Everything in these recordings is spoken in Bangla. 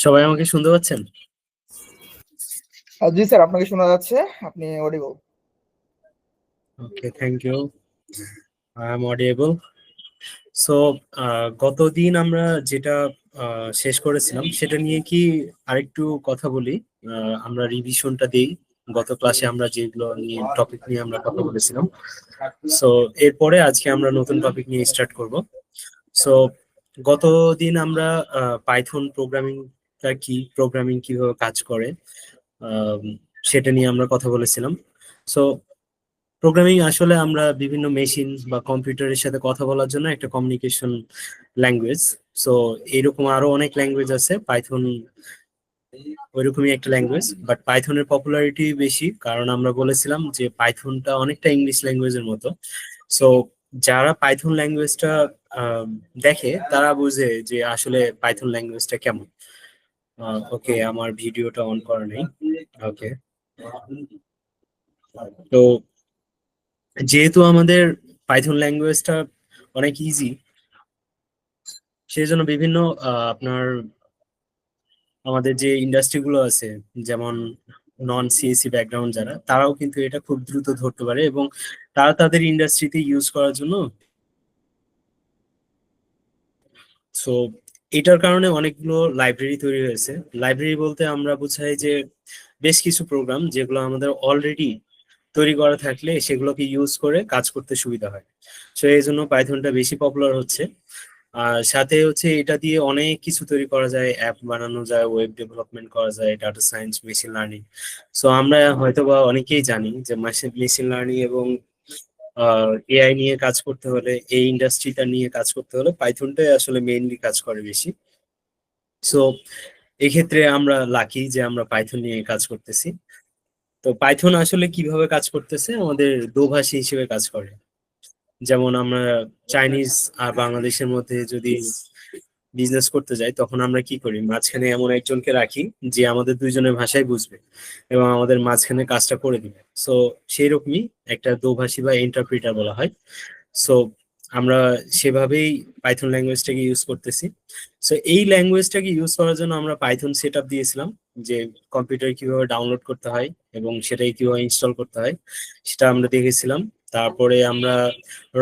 সবাই আমাকে শুনতে পাচ্ছেন? জি স্যার, আপনাকে শোনা যাচ্ছে। আপনি audible. Okay, thank you. I am audible. So গতদিন আমরা যেটা শেষ করেছিলাম সেটা নিয়ে কি আরেকটু কথা বলি। আমরা রিভিশনটা দেই। গত ক্লাসে আমরা যেগুলো নিয়ে টপিক নিয়ে আমরা কথা বলেছিলাম, সো এরপরে আজকে আমরা নতুন টপিক নিয়ে স্টার্ট করব। সো গতদিন আমরা পাইথন প্রোগ্রামিংটা কি, প্রোগ্রামিং কিভাবে কাজ করে আম, সেটা নিয়ে আমরা কথা বলেছিলাম। সো প্রোগ্রামিং আসলে আমরা বিভিন্ন মেশিন বা কম্পিউটারের সাথে কথা বলার জন্য একটা কমিউনিকেশন ল্যাঙ্গুয়েজ। সো এরকম আরো অনেক ল্যাঙ্গুয়েজ আছে, পাইথন ওইরকমই একটা ল্যাঙ্গুয়েজ, বাট পাইথনের পপুলারিটি বেশি কারণ আমরা বলেছিলাম যে পাইথনটা অনেকটা ইংলিশ ল্যাঙ্গুয়েজের মতো। সো যারা পাইথন ল্যাঙ্গুয়েজটা দেখে তারা বুঝে যে আসলে পাইথন ল্যাঙ্গুয়েজটা কেমন। ওকে, আমার ভিডিওটা অন করা নেই। ওকে, তো যেহেতু আমাদের পাইথন ল্যাঙ্গুয়েজটা অনেক ইজি, সেই জন্য বিভিন্ন আপনার আমাদের যে ইন্ডাস্ট্রি গুলো আছে, যেমন নন সিএসসি ব্যাকগ্রাউন্ড যারা, তারাও কিন্তু এটা খুব দ্রুত ধরতে পারে এবং তারা তাদের ইন্ডাস্ট্রিতে ইউজ করার জন্য। সো এটার কারণে অনেকগুলো লাইব্রেরি তৈরি হয়েছে। লাইব্রেরি বলতে আমরা বুঝাই যে বেশ কিছু প্রোগ্রাম যেগুলো আমাদের অলরেডি তৈরি করা থাকলে সেগুলোকে ইউজ করে কাজ করতে সুবিধা হয়। সো এই জন্য পাইথনটা বেশি পপুলার হচ্ছে। আর সাথে হচ্ছে এটা দিয়ে অনেক কিছু তৈরি করা যায়, অ্যাপ বানানো যায়, ওয়েব ডেভেলপমেন্ট করা যায়, data science, machine learning. So আমরা হয়তোবা অনেকেই জানি যে মেশিন লার্নিং এবং এআই নিয়ে কাজ করতে হলে, এই ইন্ডাস্ট্রিটা নিয়ে কাজ করতে হলে পাইথনটাই আসলে মেইনলি কাজ করে বেশি। সো এক্ষেত্রে আমরা লাকি যে আমরা পাইথন নিয়ে কাজ করতেছি। তো পাইথন আসলে কিভাবে কাজ করতেছে, আমাদের দোভাষী হিসেবে কাজ করে। যেমন আমরা চাইনিজ আর বাংলাদেশের মধ্যে যদি বিজনেস করতে যাই, তখন আমরা কি করি, মাঝখানে এমন একজনকে রাখি যে আমাদের দুইজনের ভাষায় বুঝবে এবং আমাদের মাঝখানে কাজটা করে দিবে। সো সেই রকমই একটা দোভাষী বা ইন্টারপ্রিটার বলা হয়। সো আমরা সেভাবেই পাইথন ল্যাঙ্গুয়েজটাকে ইউজ করতেছি। সো এই ল্যাঙ্গুয়েজটাকে ইউজ করার জন্য আমরা পাইথন সেট আপ দিয়েছিলাম, যে কম্পিউটার কিভাবে ডাউনলোড করতে হয় এবং সেটাই কিভাবে ইনস্টল করতে হয় সেটা আমরা দেখেছিলাম। তারপরে আমরা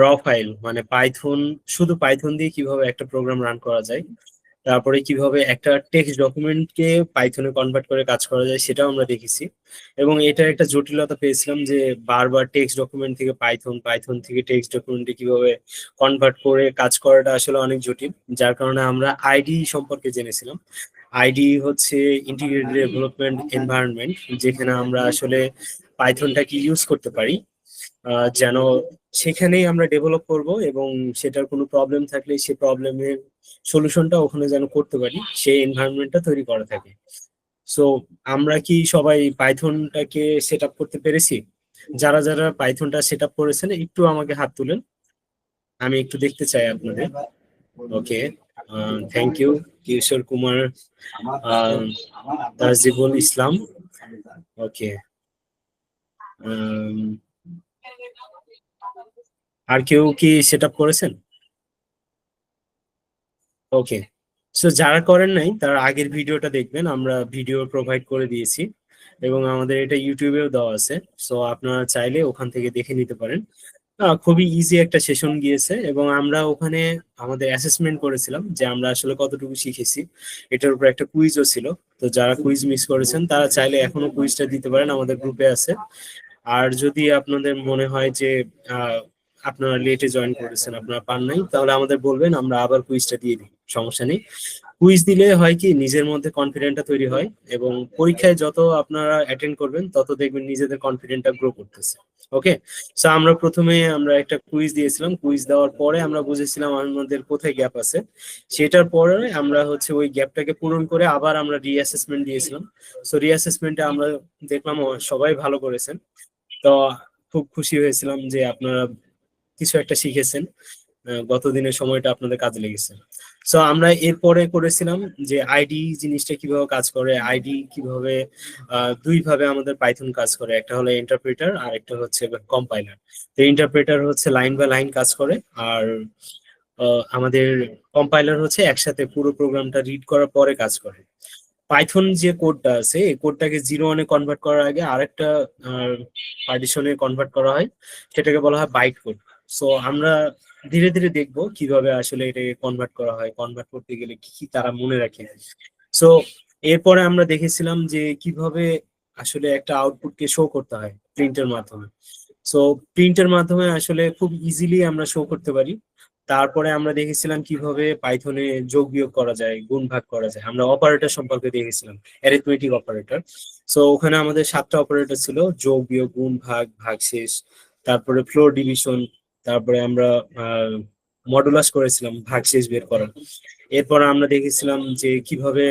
র ফাইল মানে পাইথন, শুধু পাইথন দিয়ে কিভাবে একটা প্রোগ্রাম রান করা যায়, তারপরে কিভাবে একটা টেক্সট ডকুমেন্টকে পাইথনে কনভার্ট করে কাজ করা যায় সেটাও আমরা দেখেছি। এবং এটা একটা জটিলতা পেয়েছিলাম যে বারবার টেক্সট ডকুমেন্ট থেকে পাইথন, পাইথন থেকে টেক্সট ডকুমেন্টে কিভাবে কনভার্ট করে কাজ করাটা আসলে অনেক জটিল। যার কারণে আমরা আইডি সম্পর্কে জেনেছিলাম। আইডি হচ্ছে ইন্টিগ্রেটেড ডেভেলপমেন্ট এনভায়রনমেন্ট, যেখানে আমরা আসলে পাইথনটাকে ইউজ করতে পারি যেন সেখানেই আমরা ডেভেলপ করব এবং সেটার কোনো প্রবলেম থাকলে সেই প্রবলেমের সলিউশনটা ওখানে যেন করতে পারি, সেই এনভায়রনমেন্টটা তৈরি করা থাকে। সো আমরা কি সবাই পাইথনটাকে সেট আপ করতে পেরেছি? যারা যারা পাইথনটা সেট আপ করেছেন একটু আমাকে হাত তুলেন, আমি একটু দেখতে চাই আপনাদের। ওকে, থ্যাংক ইউ। কিশোর কুমার, আহ, তাজিবুল ইসলাম। ওকে, আর কেউ কি সেট আপ করেছেন? ওকে, সো যারা করেন নাই তারা আগের ভিডিওটা দেখবেন, আমরা ভিডিও প্রোভাইড করে দিয়েছি এবং আমাদের এটা ইউটিউবেও দেওয়া আছে। সো আপনারা চাইলে ওখান থেকে দেখে নিতে পারেন। খুবই ইজি একটা সেশন গিয়েছে এবং আমরা ওখানে আমাদের অ্যাসেসমেন্ট করেছিলাম যে আমরা আসলে কতটুকু শিখেছি। এটার উপর একটা কুইজও ছিল। তো যারা কুইজ মিস করেছেন তারা চাইলে এখনো কুইজটা দিতে পারেন, আমাদের গ্রুপে আছে। আর যদি আপনাদের মনে হয় যে আহ, আপনারা লেটে জয়েন করেছেন, আপনারা পান নাই, তাহলে আমাদের বলবেন, আমরা আবার কুইজটা দিয়ে দিই, সমস্যা নেই। কুইজ দিলে হয় কি, নিজের মধ্যে কনফিডেন্টটা তৈরি হয় এবং পরীক্ষায় যত আপনারা অ্যাটেন্ড করবেন তত দেখবেন নিজেদের কনফিডেন্টটা গ্রো করতেছে। ওকে, সো আমরা প্রথমে আমরা একটা কুইজ দিয়েছিলাম, কুইজ দেওয়ার পরে আমরা বুঝেছিলাম আমাদের কোথায় গ্যাপ আছে। সেটার পরে আমরা হচ্ছে ওই গ্যাপটাকে পূরণ করে আবার আমরা রিঅ্যাসেসমেন্ট দিয়েছিলাম। সো রিঅ্যাসেসমেন্টে আমরা দেখলাম সবাই ভালো করেছেন। তো খুব খুশি হয়েছিলাম যে আপনারা কিছু একটা শিখেছেন, গত দিনের সময়টা আপনাদের কাজে লেগেছে। সো আমরা এরপরে করেছিলাম যে আইডি জিনিসটা কিভাবে কাজ করে, আইডি কিভাবে দুই ভাবে আমাদের পাইথন কাজ করে, একটা হলো ইন্টারপ্রেটার আর একটা হচ্ছে কম্পাইলার। তো ইন্টারপ্রেটার হচ্ছে লাইন বাই লাইন কাজ করে, আর আমাদের কম্পাইলার হচ্ছে একসাথে পুরো প্রোগ্রামটা রিড করার পরে কাজ করে। পাইথন যে কোডটা আছে এই কোডটাকে 0 1-এ কনভার্ট করার আগে আরেকটা পার্টিশনে কনভার্ট করা হয়, সেটাকে বলা হয় বাইট কোড। সো আমরা ধীরে ধীরে দেখবো কিভাবে আসলে এটাকে কনভার্ট করা হয়, কনভার্ট করতে গেলে কি কি তারা মনে রাখে। সো এরপরে আমরা দেখেছিলাম যে কিভাবে আসলে একটা আউটপুটকে শো করতে হয় প্রিন্টের মাধ্যমে। সো প্রিন্টের মাধ্যমে আসলে খুব ইজিলি আমরা শো করতে পারি। তারপরে আমরা দেখেছিলাম কিভাবে পাইথনে যোগ বিয়োগ করা যায়, গুণ ভাগ করা যায়। আমরা অপারেটর সম্পর্কে দেখেছিলাম, অ্যারিথমেটিক অপারেটর। সো ওখানে আমাদের 7টা অপারেটর ছিল: যোগ বিয়োগ, গুণ ভাগ, ভাগশেষ, তারপরে ফ্লোর ডিভিশন, তারপরে আমরা মডুলাস করেছিলাম ভাগশেষ বের করা। এরপর আমরা দেখেছিলাম যে কিভাবে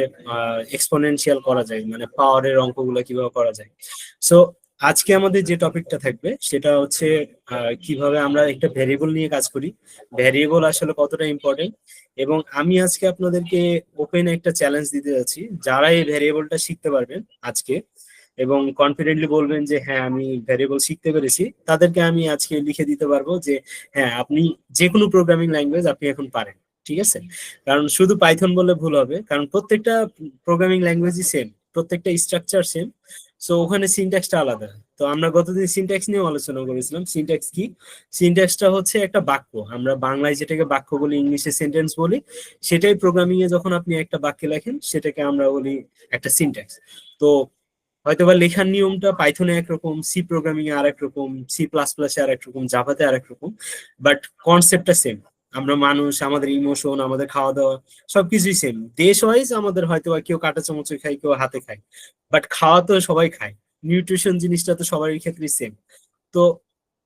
এক্সপোনেনশিয়াল করা যায়, মানে পাওয়ারের অঙ্কগুলো কিভাবে করা যায়। সো আজকে আমাদের যে টপিকটা থাকবে সেটা হচ্ছে কিভাবে আমরা একটা ভ্যারিয়েবল নিয়ে কাজ করি, ভ্যারিয়েবল আসলে কতটা ইম্পর্টেন্ট। এবং আমি আজকে আপনাদেরকে ওপেন একটা চ্যালেঞ্জ দিতে যাচ্ছি, যারা এই ভ্যারিয়েবলটা শিখতে পারবেন আজকে এবং কনফিডেন্টলি বলবেন যে হ্যাঁ আমি ভ্যারিয়েবল শিখতে পেরেছি, তাদেরকে আমি আজকে লিখে দিতে পারবো যে হ্যাঁ আপনি যে কোনো প্রোগ্রামিং ল্যাঙ্গুয়েজ আপনি এখন পারেন। ঠিক আছে? কারণ শুধু পাইথন বললে ভুল হবে, কারণ প্রত্যেকটা প্রোগ্রামিং ল্যাঙ্গুয়েজই সেম, প্রত্যেকটা স্ট্রাকচার সেম। সো ওখানে সিনট্যাক্সটা আলাদা। তো আমরা গতদিন সিনট্যাক্স নিয়ে আলোচনা করেছিলাম। সিনট্যাক্স কি? সিনট্যাক্সটা হচ্ছে একটা বাক্য, আমরা বাংলায় যেটাকে বাক্য বলি, ইংলিশে সেন্টেন্স বলি। সেটাই প্রোগ্রামিং এ যখন আপনি একটা বাক্যে লেখেন সেটাকে আমরা বলি একটা সিনট্যাক্স। তো হয়তোবা লেখার নিয়মটা পাইথনে একরকম, সি প্রোগ্রামিং এ আরেক রকম, সি প্লাস প্লাসে আরেক রকম, জাভাতে আরেক রকম, বাট কনসেপ্টটা সেম। আমরা মানুষ, আমাদের ইমোশন, আমাদের খাওয়া দাওয়া সবকিছুই সেম। দেশ ওয়াইজ আমাদের হয়তোবা কেউ কাঁটা চামচে খায়, কেউ হাতে খায়, বাট খাওয়া তো সবাই খায়। নিউট্রিশন জিনিসটা তো সবার ক্ষেত্রেই সেম। তো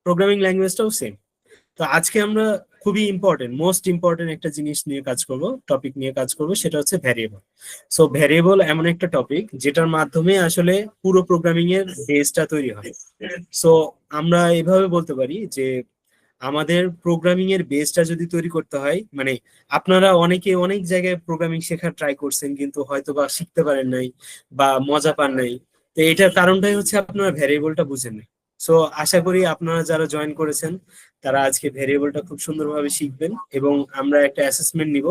প্রোগ্রামিং ল্যাঙ্গুয়েজটাও সেম। তো আজকে আমরা খুবই ইম্পর্টেন্ট, মোস্ট ইম্পর্টেন্ট একটা জিনিস নিয়ে কাজ করব, টপিক নিয়ে কাজ করব, সেটা হচ্ছে ভ্যারিয়েবল। সো ভ্যারিয়েবল এমন একটা টপিক যেটার মাধ্যমে আসলে পুরো প্রোগ্রামিং এর বেসটা তৈরি হয়। সো আমরা এভাবে বলতে পারি যে আমাদের প্রোগ্রামিং এর বেসটা যদি তৈরি করতে হয়, মানে আপনারা অনেকে অনেক জায়গায় প্রোগ্রামিং শেখার ট্রাই করছেন কিন্তু হয়তো বা শিখতে পারেন নাই বা মজা পান নাই। তো এটার কারণটাই হচ্ছে আপনারা ভ্যারিয়েবলটা বুঝেন না। সো আশা করি আপনারা যারা জয়েন করেছেন তারা আজকে ভ্যারিয়েবলটা খুব সুন্দরভাবে শিখবেন এবং আমরা একটা অ্যাসেসমেন্ট নিব।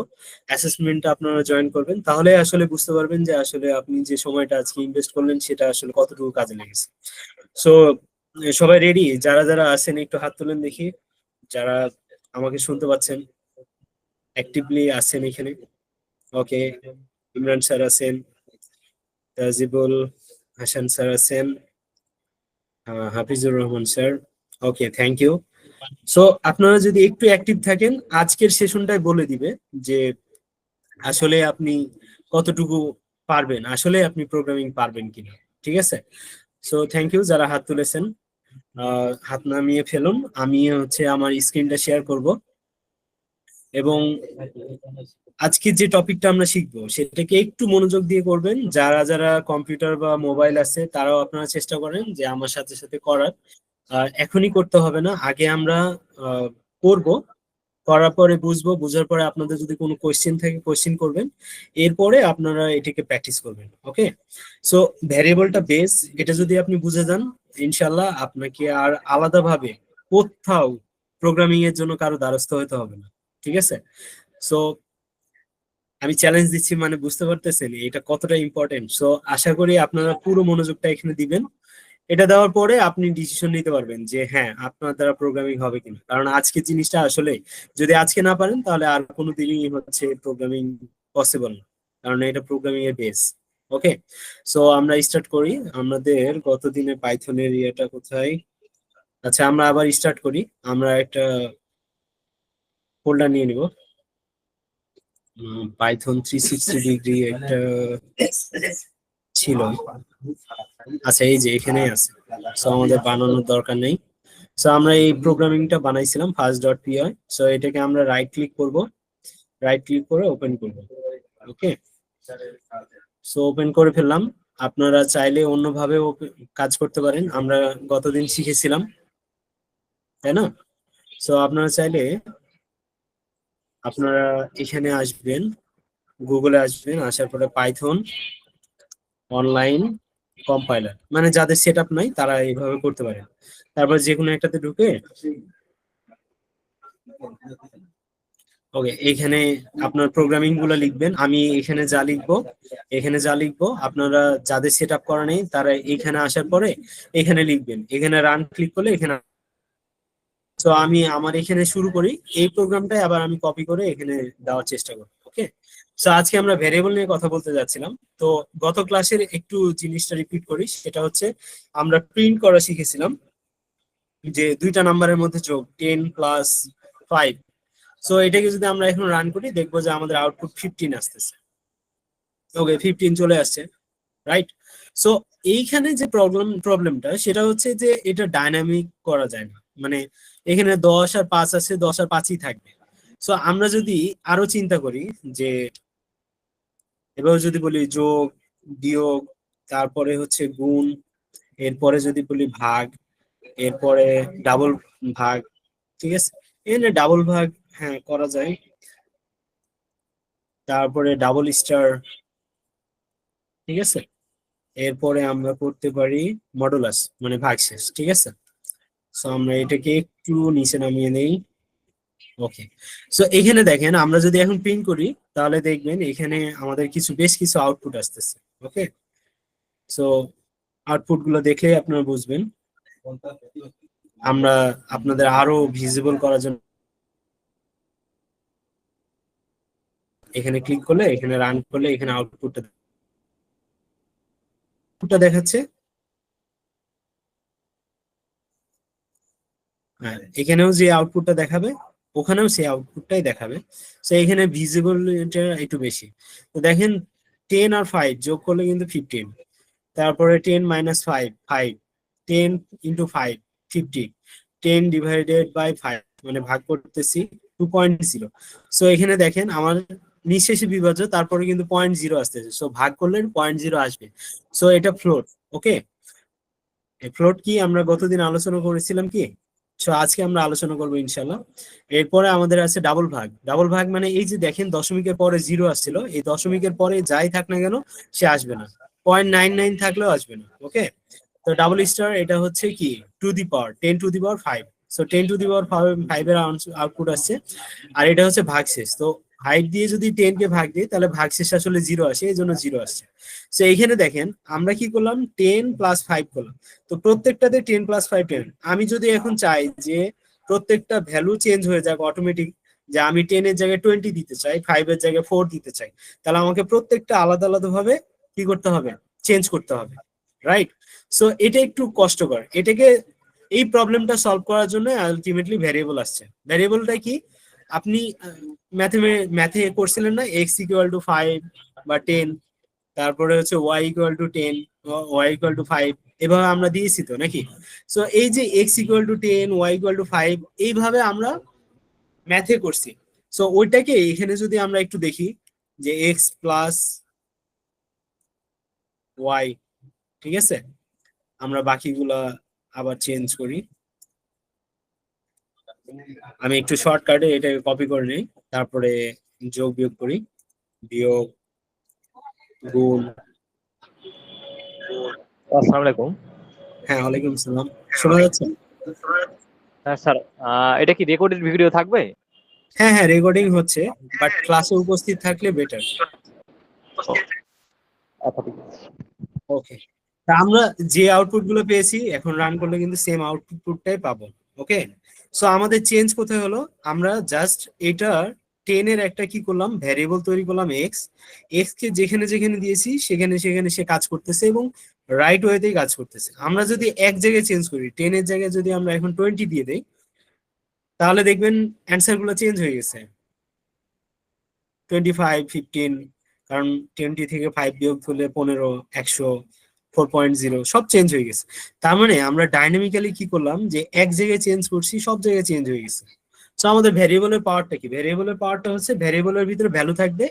অ্যাসেসমেন্টটা আপনারা জয়েন করবেন, তাহলে আসলে বুঝতে পারবেন যে আসলে আপনি যে সময়টা আজকে ইনভেস্ট করলেন সেটা আসলে কতটুকু কাজে লেগেছে। সো সবাই রেডি? যারা যারা আছেন একটু হাত তুলেন দেখি, যারা আমাকে শুনতে পাচ্ছেন, অ্যাক্টিভলি আছেন এখানে। ওকে, ইমরান স্যার আছেন, তাজিবুল হাসান স্যার আছেন, Hafizur Rahman sir. Okay, thank you. So আপনারা যদি একটু অ্যাক্টিভ থাকেন, আজকের সেশনটাই বলে দিবে যে আসলে আপনি কতটুকু পারবেন, আসলে আপনি প্রোগ্রামিং পারবেন কিনা। ঠিক আছে? সো থ্যাংক ইউ যারা হাত তুলেছেন। হাত নামিয়ে ফেলুন, আমি হচ্ছে আমার স্ক্রিনটা শেয়ার করব এবং আজকে যে টপিকটা আমরা শিখবো সেটাকে একটু মনোযোগ দিয়ে করবেন। যারা যারা কম্পিউটার বা মোবাইল আছে তারাও আপনারা চেষ্টা করেন যে আমার সাথে সাথে করার। এখনই করতে হবে না, আগে আমরা করব, করার পরে বুঝবো, বুঝার পরে আপনাদের যদি কোনো কোয়েশ্চেন থাকে কোয়েশ্চেন করবেন, এরপরে আপনারা এটাকে প্র্যাকটিস করবেন। ওকে? সো ভ্যারিয়েবলটা বেস, এটা যদি আপনি বুঝে যান ইনশাল্লাহ আপনাকে আর আলাদাভাবে কোথাও প্রোগ্রামিং এর জন্য কারো দ্বারস্থ হতে হবে না। ঠিক আছে? সো আমি চ্যালেঞ্জ দিচ্ছি, মানে বুঝতে পারতেছেন এটা কতটা ইম্পর্টেন্ট। সো আশা করি আপনারা পুরো মনোযোগটা এখানে দিবেন। এটা দেওয়ার পরে আপনি ডিসিশন নিতে পারবেন যে হ্যাঁ আপনার দ্বারা প্রোগ্রামিং হবে কিনা। কারণ আজকে জিনিসটা আসলে যদি আজকে না পারেন তাহলে আর কোনো দিনই হচ্ছে প্রোগ্রামিং পসিবল না, কারণ এটা প্রোগ্রামিং এর বেস। ওকে? সো আমরা স্টার্ট করি আমাদের গত দিনে পাইথনের ইয়েটা কোথায়। আচ্ছা, আমরা আবার স্টার্ট করি। আমরা একটা ফোল্ডার নিয়ে নিব, পাইথন 360 ডিগ্রি একটা ছিল। আচ্ছা, এই যে এখানেই আছে। সো আমাদের বানানোর দরকার নেই। সো আমরা এই প্রোগ্রামিংটা বানাইছিলাম first dot P I. So এটাকে আমরা রাইট ক্লিক করব, রাইট ক্লিক করে ওপেন করব। ওকে? সো ওপেন করে ফেললাম। আপনারা চাইলে অন্যভাবে কাজ করতে পারেন, আমরা গতদিন শিখেছিলাম, তাই না? সো আপনারা চাইলে আপনারা এখানে আসবেন, গুগলে আসবেন, আসার পরে পাইথন অনলাইন কম্পাইলার, মানে যাদের সেট আপ নাই তারা এইভাবে করতে পারে। তারপর যে কোনো একটাতে ঢুকে ওকে, এখানে আপনার প্রোগ্রামিং গুলো লিখবেন, আমি এখানে যা লিখবো, আপনারা যাদের সেট আপ করা নেই তারা এখানে আসার পরে এখানে লিখবেন, এখানে রান ক্লিক করলে এখানে। তো আমি আমার এখানে শুরু করি, এই প্রোগ্রামটাই আবার আমি কপি করে এখানে দেওয়ার চেষ্টা করি। ওকে, তো আজকে আমরা ভেরিয়েবল নিয়ে কথা বলতে যাচ্ছিলাম। তো গত ক্লাসের একটু জিনিসটা রিপিট করি, সেটা হচ্ছে আমরা প্রিন্ট করা শিখেছিলাম যে দুইটা নাম্বারের মধ্যে যোগ 10 + 5। সো এটাকে যদি আমরা এখন রান করি দেখবো যে আমাদের আউটপুট 15 আসতেছে। ওকে, 15 চলে আসছে, রাইট? সো এইখানে যে প্রবলেমটা সেটা হচ্ছে যে এটা ডাইনামিক করা যায় না, মানে এখানে 10 আর 5 আছে, 10 আর 5ই থাকবে। সো আমরা যদি আরো চিন্তা করি যে এভাবে যদি বলি যোগ, বিয়োগ, তারপরে হচ্ছে গুণ, এরপরে যদি বলি ভাগ, এরপরে ডাবল ভাগ, ঠিক আছে, এখানে ডাবল ভাগ হ্যাঁ করা যায়, তারপরে ডাবল স্টার, ঠিক আছে, এরপরে আমরা করতে পারি মডুলাস মানে ভাগশেষ, ঠিক আছে। সো আমরা এটাকে একটু নিচে নামিয়ে নেই। ওকে, সো এখানে দেখেন আমরা যদি এখন প্রিন্ট করি তাহলে দেখবেন এখানে আমাদের বেশ কিছু আউটপুট আসতেছে। ওকে, সো আউটপুট গুলো দেখলে আপনারা বুঝবেন। আমরা আপনাদের আরো ভিজিবল করার জন্য এখানে ক্লিক করলে, এখানে রান করলে এখানে আউটপুটটা দেখাচ্ছে। হ্যাঁ, এখানেও যে আউটপুটটা দেখাবে ওখানেও সেই আউটপুটটাই দেখাবে। তো এখানে ভিজিবলটা একটু বেশি। তো দেখেন 10 আর 5 যোগ করলে কিন্তু 15, তারপরে 10 - 5 5, 10 × 5 50, 10/5 মানে ভাগ করতেছি 2.0। সো এখানে দেখেন আমার নিঃশেষে বিভাজ্য, তারপরে কিন্তু 0.0 আসতেছে, সো ভাগ করলে 0.0 আসবে। সো এটা ফ্লোট। ওকে, ফ্লোট কি আমরা গতদিন আলোচনা করেছিলাম কি, সো আজকে আমরা আলোচনা করবো ইনশাল্লাহ। এরপরে আমাদের আছে ডাবল ভাগ। ডাবল ভাগ মানে এই যে দেখেন দশমিকের পরে 0 আসছিল, এই দশমিকের পরে যাই থাক না কেন সে আসবে না, 0.99 থাকলেও আসবে না। ওকে, তো ডাবল স্টার এটা হচ্ছে কি টু দি পাওয়ার 10⁵। সো 10⁵ এর আউটপুট আসছে। আর এটা হচ্ছে ভাগশেষ। তো হাইট দিয়ে যদি 10 কে ভাগ দিই তাহলে ভাগশেষ আসলে 0 আসে, এই জন্য 0 আসছে। সো এইখানে দেখেন আমরা কি করলাম, 10 + 5 করলাম। তো প্রত্যেকটাতে 10 + 5 10। আমি যদি এখন চাই যে প্রত্যেকটা ভ্যালু চেঞ্জ হয়ে যাক অটোমেটিক, যে আমি 10 এর জায়গায় 20 দিতে চাই, 5 এর জায়গায় 4 দিতে চাই, তাহলে আমাকে প্রত্যেকটা আলাদা আলাদা ভাবে কি করতে হবে, চেঞ্জ করতে হবে, রাইট? সো এটা একটু কষ্টকর। এই প্রবলেমটা সলভ করার জন্য আলটিমেটলি ভ্যারিয়েবল আসছে। ভ্যারিয়েবলটা কি, আপনি ম্যাথে করছিলেন না, x = 5 বা 10, তারপরে হচ্ছে y = 10, y = 5, এভাবে আমরা দিয়েছি তো নাকি? সো এই যে x = 10, y = 5, এইভাবে আমরা ম্যাথে করছি। সো ওইটাকে এখানে যদি আমরা একটু দেখি যে x + y, ঠিক আছে, আমরা বাকিগুলা আবার চেঞ্জ করি। আমি একটু শর্টকাটে এটাকে কপি করে নিই, তারপরে যোগ বিয়োগ করি, বিয়োগ, গুণ। আসসালামু আলাইকুম। হ্যাঁ, ওয়ালাইকুম আসসালাম। শোনা যাচ্ছে? হ্যাঁ স্যার, এটা কি রেকর্ডেড ভিডিও থাকবে? হ্যাঁ হ্যাঁ, রেকর্ডিং হচ্ছে, বাট ক্লাসে উপস্থিত থাকলে বেটার। আচ্ছা ঠিক আছে। ওকে, তা আমরা যে আউটপুট গুলো পেয়েছি এখন রান করলে কিন্তু সেম আউটপুটটাই পাবো। ওকে, সো আমাদের চেঞ্জ কোথায় হলো, আমরা জাস্ট এটা 10 এর একটা কি করলাম, ভ্যারিয়েবল তৈরি করলাম এক্স। এক্স কে যেখানে যেখানে দিয়েছি সেখানে সেখানে সে কাজ করতেছে এবং রাইট ওয়েতেই কাজ করতেছে। আমরা যদি এক জায়গায় চেঞ্জ করি, 10 এর জায়গায় যদি আমরা এখন 20 দিয়ে দেই, তাহলে দেখবেন অ্যান্সার গুলো চেঞ্জ হয়ে গেছে, 25 15, কারণ 20 থেকে 5 বিয়োগ করলে 15, 100, 4.0 সব চেঞ্জ হয়ে গেছে। তার মানে আমরা ডাইনামিক্যালি কি করলাম, যে এক জায়গায় চেঞ্জ করছি সব জায়গায় চেঞ্জ হয়ে গেছে। তো আমাদের ভ্যারিয়েবলের পাওয়ারটা কি, ভ্যারিয়েবলের পাওয়ারটা হচ্ছে ভ্যারিয়েবলের ভিতরে ভ্যালু থাকবে,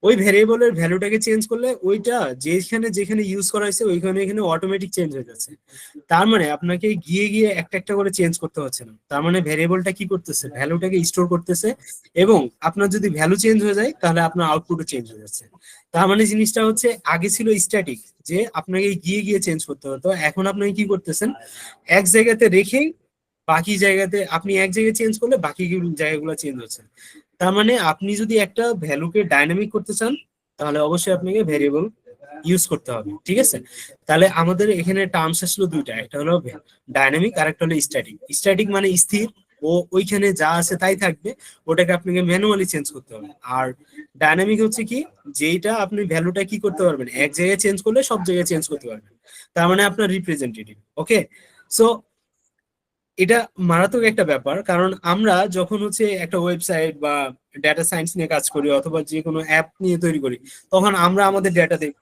ওই ভ্যারিয়েবলের ভ্যালুটাকে চেঞ্জ করলে ওইটা যেখানে যেখানে ইউজ করা হয়েছে ওইখানে এখানে অটোমেটিক চেঞ্জ হয়ে যাচ্ছে। তার মানে আপনাকে গিয়ে গিয়ে একটা একটা করে চেঞ্জ করতে হচ্ছে না। তার মানে ভ্যারিয়েবলটা কি করতেছে, ভ্যালুটাকে স্টোর করতেছে, এবং আপনার যদি ভ্যালু চেঞ্জ হয়ে যায় তাহলে আপনার আউটপুটও চেঞ্জ হয়ে যাচ্ছে। তার মানে জিনিসটা হচ্ছে আগে ছিল স্ট্যাটিক, যে আপনাকে গিয়ে গিয়ে চেঞ্জ করতে হতো, এখন আপনি কি করতেছেন, এক জায়গাতে রেখেই বাকি জায়গাতে আপনি এক জায়গায় চেঞ্জ করলে বাকি জায়গাগুলো চেঞ্জ হচ্ছে। তার মানে আপনি যদি একটা ভ্যালুকে ডাইনামিক করতে চান তাহলে অবশ্যই আপনাকে ভেরিয়েবল ইউজ করতে হবে, ঠিক আছে? তাহলে আমাদের এখানে টার্মস আসলো দুইটা, একটা হলো ডাইনামিক আর একটা হলো স্ট্যাটিক। স্ট্যাটিক মানে স্থির, ও ওইখানে যা আছে তাই থাকবে, ওটাকে আপনাকে ম্যানুয়ালি চেঞ্জ করতে হবে। আর ডাইনামিক হচ্ছে কি, যেটা আপনি ভ্যালুটা কি করতে পারবেন, এক জায়গায় চেঞ্জ করলে সব জায়গায় চেঞ্জ করতে পারবেন, তার মানে আপনার রিপ্রেজেন্টেটিভ। ওকে, সো এটা মারাত্মক একটা ব্যাপার, কারণ আমরা যখন হচ্ছে একটা ওয়েবসাইট বা ডেটা সায়েন্স নিয়ে কাজ করি অথবা যে কোনো অ্যাপ নিয়ে তৈরি করি, তখন আমরা আমাদের ডেটা দেখি।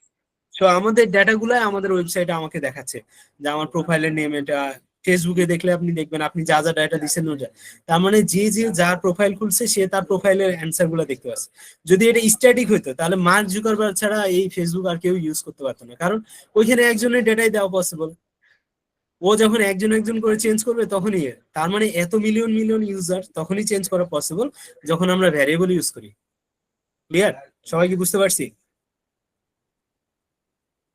তো আমাদের ডেটাগুলো আমাদের ওয়েবসাইটে আমাকে দেখাচ্ছে যে আমার প্রোফাইলের নেম এটা। ফেসবুকে দেখলে আপনি দেখবেন আপনি যা যা ডেটা দিচ্ছেন ওটা, তার মানে যে যে যার প্রোফাইল খুলছে সে তার প্রোফাইলের অ্যান্সার গুলো দেখতে পাচ্ছে। যদি এটা স্ট্যাটিক হইতো তাহলে মার্ক জুকারবার্গ ছাড়া এই ফেসবুক আর কেউ ইউজ করতে পারতো না, কারণ ওইখানে একজনের ডেটাই দেওয়া পসিবল। ও যখন একজন একজন করে চেঞ্জ করবে তখনই তার মানে এত মিলিয়ন মিলিয়ন ইউজার তখনই চেঞ্জ করা পসিবল যখন আমরা ভ্যারিয়েবল ইউজ করি। ক্লিয়ার? সবাই কি বুঝতে পারছি?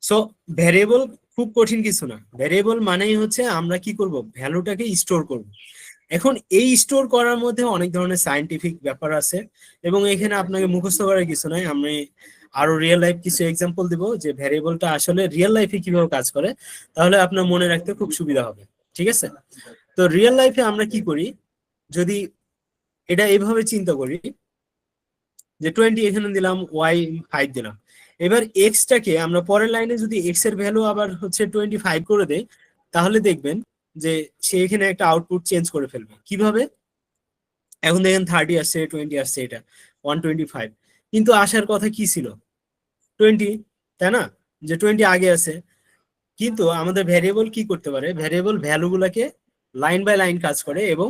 সো ভ্যারিয়েবল খুব কঠিন কিছু না। ভ্যারিয়েবল মানেই হচ্ছে আমরা কি করব, ভ্যালুটাকে স্টোর করব। এখন এই স্টোর করার মধ্যে অনেক ধরনের সায়েন্টিফিক ব্যাপার আছে, এবং এখানে আপনাকে মুখস্থ করার কিছু নাই। আমি আরো রিয়েল লাইফ কিছু এক্সাম্পল দিব যে ভ্যারিয়েবলটা আসলে রিয়েল লাইফে কিভাবে কাজ করে, তাহলে আপনার মনে রাখতে খুব সুবিধা হবে, ঠিক আছে? তো রিয়েল লাইফে আমরা কি করি, যদি এটা এভাবে চিন্তা করি যে 20 এখানে দিলাম, ওয়াই 5 দিলাম, এবার এক্সটাকে আমরা পরের লাইনে যদি এক্স এর ভ্যালু আবার হচ্ছে 25 করে দেই, তাহলে দেখবেন যে সে এখানে একটা আউটপুট চেঞ্জ করে ফেলবে। কিভাবে? এখন দেখেন 30 আসছে, 20 আসছে, এটা 125, কিন্তু আসার কথা কি ছিল? 20, তাই না? যে 20 আগে আছে। কিন্তু আমাদের ভ্যারিয়েবল কি করতে পারে, ভ্যারিয়েবল ভ্যালু গুলাকে লাইন বাই লাইন কাজ করে এবং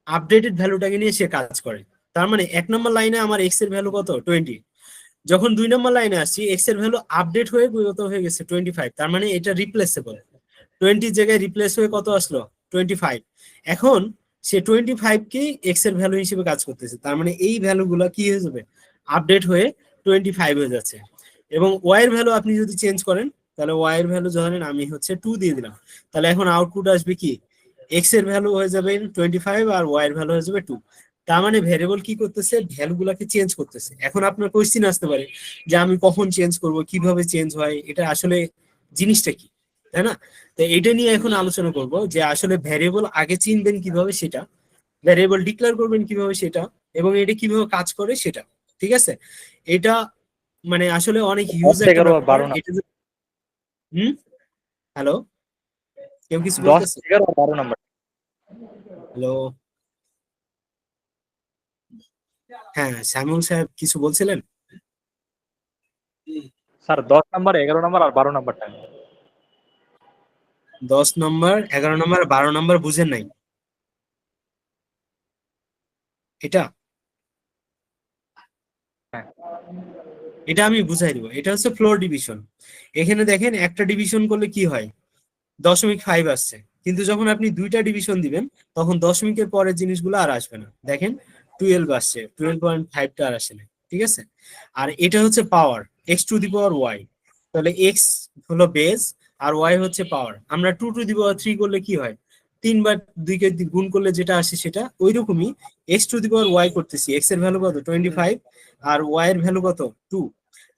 আপডেটেড ভ্যালুটাকে নিয়ে সে কাজ করে। তার মানে 1 নম্বর লাইনে আমার এক্স এর ভ্যালু কত, 20। যখন 2 নম্বর লাইনে আসছি, এক্স এর ভ্যালু আপডেট হয়ে কত হয়ে গেছে, 25। তার মানে এটা রিপ্লেসেবল। 20 জায়গায় রিপ্লেস হয়ে কত আসলো, 25। এখন সে 25 কে এক্স এর ভ্যালু হিসেবে কাজ করতেছে, তার মানে এই ভ্যালু গুলা কি হয়ে যাবে, আপডেট হয়ে 25 হয়ে যাচ্ছে। এবং ওয়াই এর ভ্যালু আপনি যদি চেঞ্জ করেন, তাহলে ওয়াই এর ভ্যালু ধরেন আমি হচ্ছে 2 দিয়ে দিলাম, তাহলে এখন আউটপুট আসবে কি, এক্স এর ভ্যালু হয়ে যাবে 25 আর ওয়াই এর ভ্যালু হয়ে যাবে 2। তার মানে ভ্যারিয়েবল কি করতেছে, ভ্যালু গুলাকে চেঞ্জ করতেছে। এখন আপনার কোয়েশ্চেন আসতে পারে যে আমি কখন চেঞ্জ করব, কিভাবে চেঞ্জ হয়, এটা আসলে জিনিসটা কি, তাই না? তো এটা নিয়ে এখন আলোচনা করব যে আসলে ভ্যারিয়েবল আগে চিনবেন কিভাবে সেটা, ভ্যারিয়েবল ডিক্লেয়ার করবেন কিভাবে সেটা, এবং এটা কিভাবে কাজ করে সেটা, ঠিক আছে? এটা মানে আসলে অনেক হিউজ 10, একটা 11 আর ব্যাপার 12 এটা। হুম, হ্যালো, কেউ কিছু 10, বলতেছে? 11 আর 12 নাম্বার। হ্যালো, হ্যাঁ শ্যামল সাহেব কিছু বলছিলেন? স্যার 10 নাম্বার, 11 নাম্বার আর 12 নাম্বারটা। 10 নম্বর, 11 নম্বর, 12 নম্বর বুঝেন নাই এটা? হ্যাঁ, এটা আমি বুঝাই দিব। এটা হচ্ছে ফ্লোর ডিভিশন। এখানে দেখেন একটা ডিভিশন করলে কি হয়, 0.5 আসছে, কিন্তু যখন আপনি দুইটা ডিভিশন দিবেন তখন দশমিকের পরের জিনিসগুলো আর আসবে না। দেখেন 12 আসছে, 12.5টা আর আসে না, ঠিক আছে? আর এটা হচ্ছে power, X to the power Y. তাহলে এক্স হলো বেস আর ওয়াই হচ্ছে পাওয়ার। আমরা 2 টু দি পাওয়ার 3 করলে কি হয়, 3 বার 2কে গুণ করলে যেটা আসে সেটা ওই রকমই। X to the power Y করতেছি, এক্স এর ভ্যালু কত, 25, আর ওয়াই এর ভ্যালু কত, 2।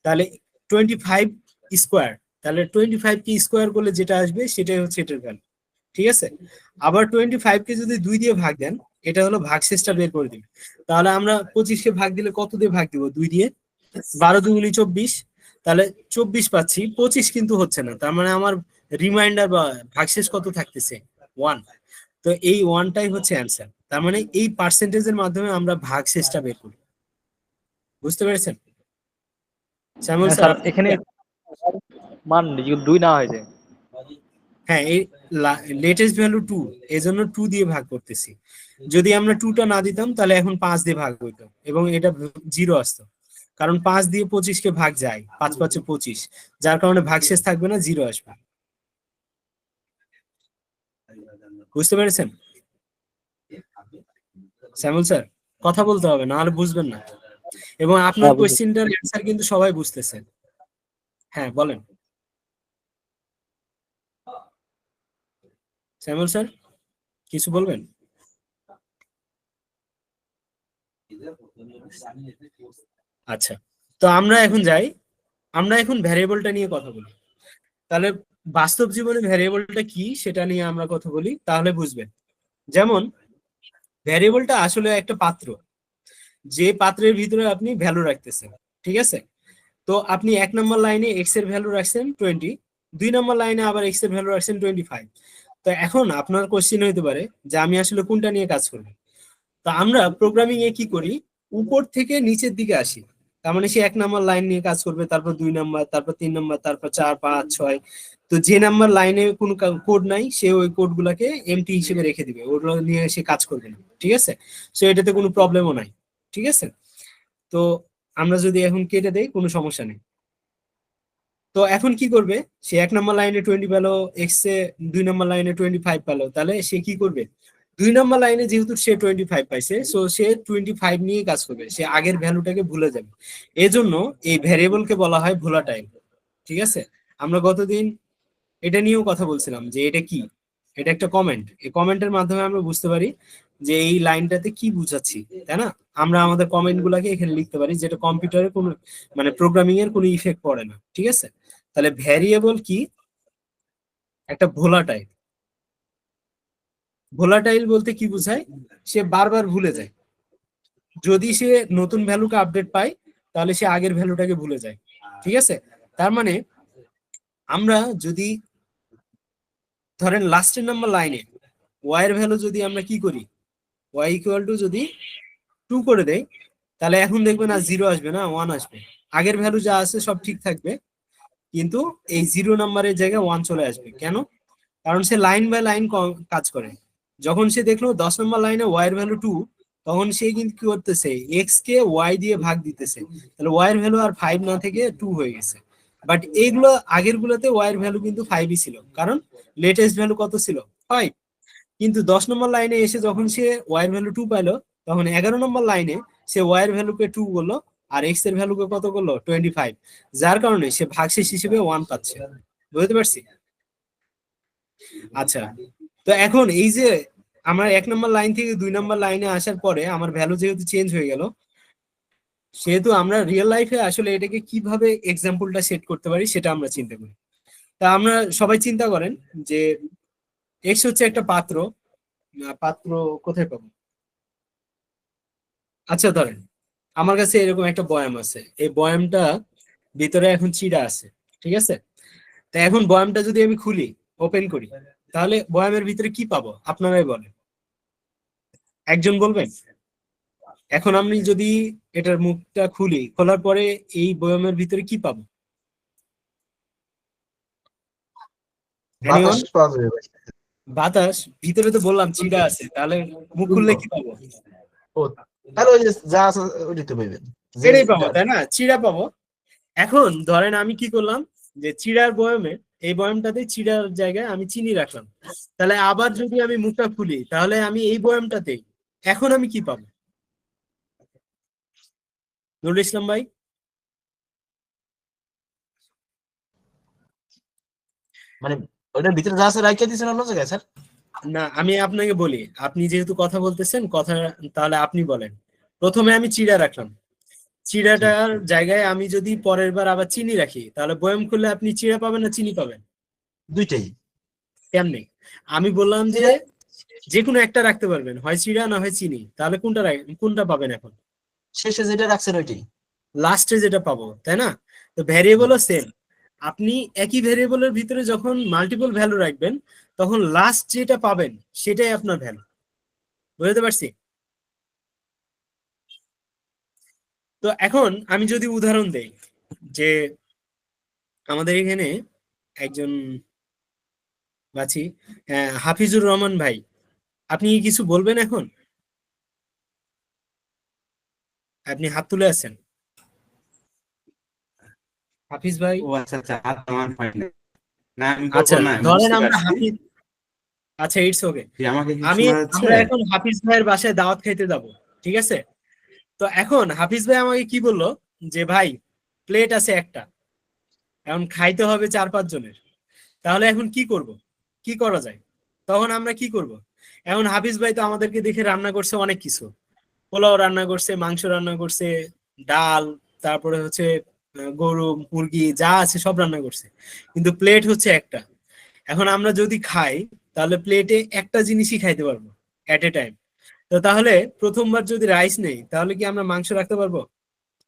তাহলে 25 স্কোয়ার, তাহলে 25 কে স্কোয়ার করলে যেটা আসবে সেটাই হচ্ছে এটার ভ্যালু, ঠিক আছে? আবার 25 কে যদি 2 দিয়ে ভাগ দেন, এটা হলো ভাগশেষটা বের করে দিবে। তাহলে আমরা 25 কে ভাগ দিলে কত দিয়ে ভাগ দিব, 2 দিয়ে। 12 × 2 = 24, তাহলে 24 পাচ্ছি, 25 কিন্তু হচ্ছে না, তার মানে আমার রিমাইন্ডার বা ভাগশেষ কত থাকতেছে, 1। তো এই 1টাই হচ্ছে অ্যান্সার। তার মানে এই পার্সেন্টেজের মাধ্যমে আমরা ভাগশেষটা বের করি। বুঝতে পেরেছেন শ্যামল হ্যাঁ স্যার? স্যার, আপনি এখানে মান 2 না হয়েছে। হ্যাঁ, এই লেটেস্ট ভ্যালু 2, এই জন্য 2 দিয়ে ভাগ করতেছি। যদি আমরা 2টা না দিতাম তাহলে এখন 5 দিয়ে ভাগ হইতো এবং এটা 0 আসতো, কারণ 5 দিয়ে 25 কে ভাগ যায়, 5 × 5 = 25, যার কারণে ভাগশেষ থাকবে না, 0 আসবে। বুঝতে পেরেছেন শ্যামল স্যার? কথা বলতে হবে, না হলে বুঝবেন না। এবং আপনার হ্যাঁ, বুঝেছি। কোয়েশ্চেনটার অ্যান্সার কিন্তু সবাই বুঝতেছেন। হ্যাঁ বলেন শ্যামল স্যার, কিছু বলবেন? আচ্ছা, তো আমরা এখন যাই, আমরা এখন ভ্যারিয়েবলটা নিয়ে কথা বলি। তাহলে বাস্তব জীবনে ভ্যারিয়েবলটা কি সেটা নিয়ে আমরা কথা বলি, তাহলে বুঝবেন। যেমন ভ্যারিয়েবলটা আসলে একটা পাত্র, যে পাত্রের ভিতরে আপনি ভ্যালু রাখতেছেন, ঠিক আছে? তো আপনি 1 নম্বর লাইনে এক্স এর ভ্যালু রাখছেন 20, 2 নম্বর লাইনে আবার এক্স এর ভ্যালু রাখছেন 25। তো এখন আপনার কোশ্চেন হইতে পারে যে আমি আসলে কোনটা নিয়ে কাজ করব। তো আমরা প্রোগ্রামিং এ কি করি, উপর থেকে নিচের দিকে আসি। তার মানে সে 1 নম্বর লাইন নিয়ে কাজ করবে, তারপর 2 নম্বর, তারপর 3 নম্বর, তারপর 4, 5, 6। তো যে নাম্বার লাইনে কোনো কোড নাই সে ওই কোড গুলাকে এমটি হিসেবে রেখে দিবে, ওগুলো নিয়ে সে কাজ করবে না, ঠিক আছে? সো এটাতে কোনো প্রবলেমও নাই, ঠিক আছে? তো আমরা যদি এখন কেটে দেই কোনো সমস্যা নেই। তো এখন কি করবে, সে 1 নম্বর লাইনে 20 পেলো, এক্স এ 2 নম্বর লাইনে 25 পেলো, তাহলে সে কি করবে, 2 নম্বর লাইনে যেহেতু সে 25 পাইছে, সো সে 25 নিয়ে কাজ করবে, সে আগের ভ্যালুটাকে ভুলে যাবে। এজন্য এই ভ্যারিয়েবলকে বলা হয় ভোলাটাইল, ঠিক আছে? আমরা গতদিন এটা নিয়েও কথা বলছিলাম যে এটা কি, এটা একটা কমেন্ট, এই কমেন্টের মাধ্যমে আমরা বুঝতে পারি যে এই লাইনটাতে কি বুঝাচ্ছি, তাই না? আমরা আমাদের কমেন্ট গুলাকে এখানে লিখতে পারি, যেটা কম্পিউটারে কোনো মানে প্রোগ্রামিং এর কোনো ইফেক্ট পড়ে না, ঠিক আছে? তাহলে ভ্যারিয়েবল কি, একটা ভোলাটাইল। ভোলাটাইল বলতে কি বোঝায়, সে বারবার ভুলে যায়। যদি সে নতুন ভ্যালুকে আপডেট পায় তাহলে সে আগের ভ্যালুটাকে ভুলে যায়, ঠিক আছে? তার মানে আমরা যদি ধরেন লাস্টের নাম্বার লাইনে ওয়াই এর ভ্যালু যদি আমরা কি করি, ওয়াই ইকুয়াল টু যদি 2 করে দেই, তাহলে এখন দেখবে না 0 আসবে না 1 আসবে, আগের ভ্যালু যা আছে সব ঠিক থাকবে, কিন্তু এই 0 নম্বরের জায়গায় 1 চলে আসবে। কেন? কারণ সে লাইন বাই লাইন কাজ করে। যখন সে দেখলো 10 নম্বর লাইনে ওয়াই এর ভ্যালু 2, তখন সে কিন্তু কি করতেছে, এক্স কে ওয়াই দিয়ে ভাগ দিতেছে, তাহলে ওয়াই এর ভ্যালু আর 5 না থেকে 2 হয়ে গেছে। বাট এইগুলো আগের গুলোতে ওয়াই এর ভ্যালু কিন্তু 5ই ছিল, কারণ লেটেস্ট ভ্যালু কত ছিল, 5। কিন্তু 10 নম্বর লাইনে এসে যখন সে ওয়াই এর ভ্যালু 2 পাইলো, তখন 11 নম্বর লাইনে সে ওয়াই এর ভ্যালুকে 2 করলো, আর এক্স এর ভ্যালুকে কত করলো, 25। যার কারণে সে ভাগশেষ হিসেবে 1 পাচ্ছে। বুঝতে পারছি? আচ্ছা, তো এখন এই যে আমার 1 নম্বর লাইন থেকে 2 নম্বর লাইনে আসার পরে আমার ভ্যালু যেহেতু চেঞ্জ হয়ে গেল, সেহেতু আমরা রিয়েল লাইফে আসলে এটাকে কিভাবে এক্সাম্পলটা সেট করতে পারি সেটা আমরা চিন্তা করি। তা আমরা সবাই চিন্তা করেন যে এক্স হচ্ছে একটা পাত্র, পাত্র কোথায় পাবো? আচ্ছা, ধরেন আমার কাছে এরকম একটা বয়াম আছে, এই বয়ামটা ভিতরে এখন চিড়া আছে, ঠিক আছে? তা এখন বয়ামটা যদি আমি খুলি, ওপেন করি, তাহলে বয়ামের ভিতরে কি পাবো আপনারাই বলেন, একজন বলবেন। এখন আমি যদি এটার মুখটা খুলি, খোলার পরে এই বয়ামের ভিতরে কি পাবো? বাতাস Anyone? পাওয়া যাবে ভাই। বাতাস? ভিতরে তো বললাম চিড়া আছে, তাহলে মুখ খুললে কি পাবো? ও, তাহলে ওই যে যা আছে ওইটাই তো পাইবেন। এটাই পাবো, তাই না? চিড়া পাবো। এখন ধরেন আমি কি করলাম, যে চিড়ার বয়ামে, এই বয়ামটাতে চিড়ার জায়গায় আমি চিনি রাখলাম, তাহলে আবার যদি আমি মুখটা খুলি, তাহলে আমি এই বয়ামটাতে এখন আমি কি পাবো? নুরুল ইসলাম ভাই? মানে ওইটার ভিতরে যা আছে রাখিয়ে দিয়েছেন অন্য জায়গায় স্যার। না, আমি আপনাকে বলি, আপনি যেহেতু কথা বলতেছেন কথা, তাহলে আপনি বলেন। প্রথমে আমি চিড়া রাখলাম, চিড়াটার জায়গায় আমি যদি পরের বার আবার চিনি রাখি, তাহলে বয়াম খুললে আপনি চিড়া পাবেন না চিনি পাবেন? দুইটাই। কেমনে? আমি বললাম যে যে কোনো একটা রাখতে পারবেন, হয় চিড়া না হয় চিনি, তাহলে কোনটা পাবেন এখন? শেষে যেটা রাখছেন ওইটাই। লাস্টে যেটা পাবো, তাই না? তো ভ্যারিয়েবলও সেম, আপনি একই ভ্যারিয়েবলের ভিতরে যখন মাল্টিপল ভ্যালু রাখবেন, তখন লাস্ট যেটা পাবেন সেটাই আপনার ভ্যালু। বুঝতে পারছি? তো এখন আমি যদি উদাহরণ দেই, যে আমাদের এখানে একজন আছি, হাফিজুর রহমান ভাই, আপনি কি কিছু বলবেন এখন? আপনি হাত তুলে আছেন, হাফিজ ভাই? ও আচ্ছা আচ্ছা, আর আমার হয় না। না আমি আচ্ছা, বলবো না, আমি ধরেন বুঝতে আমরা পারছি। হাফিজ, আচ্ছা ইটস ওকে। জি, আমাকে কি আমি শোনা যাচ্ছে? আমরা এখন হাফিজ ভাইয়ের বাসায় দাওয়াত খাইতে যাব, ঠিক আছে? তো এখন হাফিজ ভাই আমাকে কি বললো, যে ভাই প্লেট আছে একটা, এখন খাইতে হবে 4-5 জনের, তাহলে এখন কি করব, কি করা যায়? তখন আমরা কি করব? এখন হাফিজ ভাই তো আমাদেরকে দেখে রান্না করছে অনেক কিছু, পোলাও রান্না করছে, মাংস রান্না করছে, ডাল, তারপরে হচ্ছে গরু মুরগি যা আছে সব রান্না করছে, কিন্তু প্লেট হচ্ছে একটা। এখন আমরা যদি খাই তাহলে প্লেটে একটা জিনিসই খাইতে পারবো এট এ টাইম। তো তাহলে প্রথমবার যদি রাইস নেই তাহলে কি আমরা মাংস রাখতে পারবো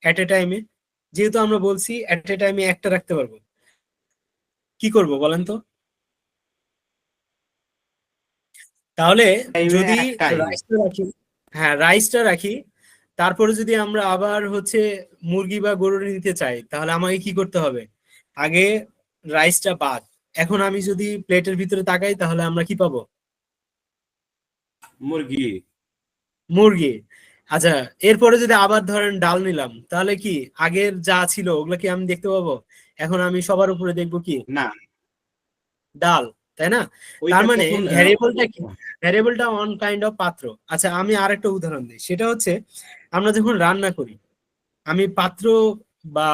এট এ টাইমে? যেহেতু আমরা বলছি এট এ টাইমে একটা রাখতে পারবো, কি করব বলেন তো? তাহলে টাইমে যদি একটাই। রাইসটা রাখি, হ্যাঁ রাইসটা রাখি, তারপরে যদি আমরা আবার হচ্ছে মুরগি বা গরু নিতে চাই তাহলে আমাকে কি করতে হবে? আগে রাইসটা বাদ। এখন আমি যদি প্লেটের ভিতরে তাকাই তাহলে আমরা কি পাবো? মুরগি। মুরগি। আচ্ছা, এরপরে যদি আবার ধরেন ডাল নিলাম তাহলে কি আগের যা ছিল ওগুলা কি আমি দেখতে পাবো? এখন আমি সবার উপরে দেখবো কি? না, ডাল, তাই না? তার ওইটা মানে তখন ভ্যারিয়েবলটা কি? ভ্যারিয়েবলটা অন কাইন্ড অফ পাত্র। আচ্ছা, আমি আরেকটা উদাহরণ দিই, সেটা হচ্ছে আমরা যখন রান্না করি, আমি পাত্র বা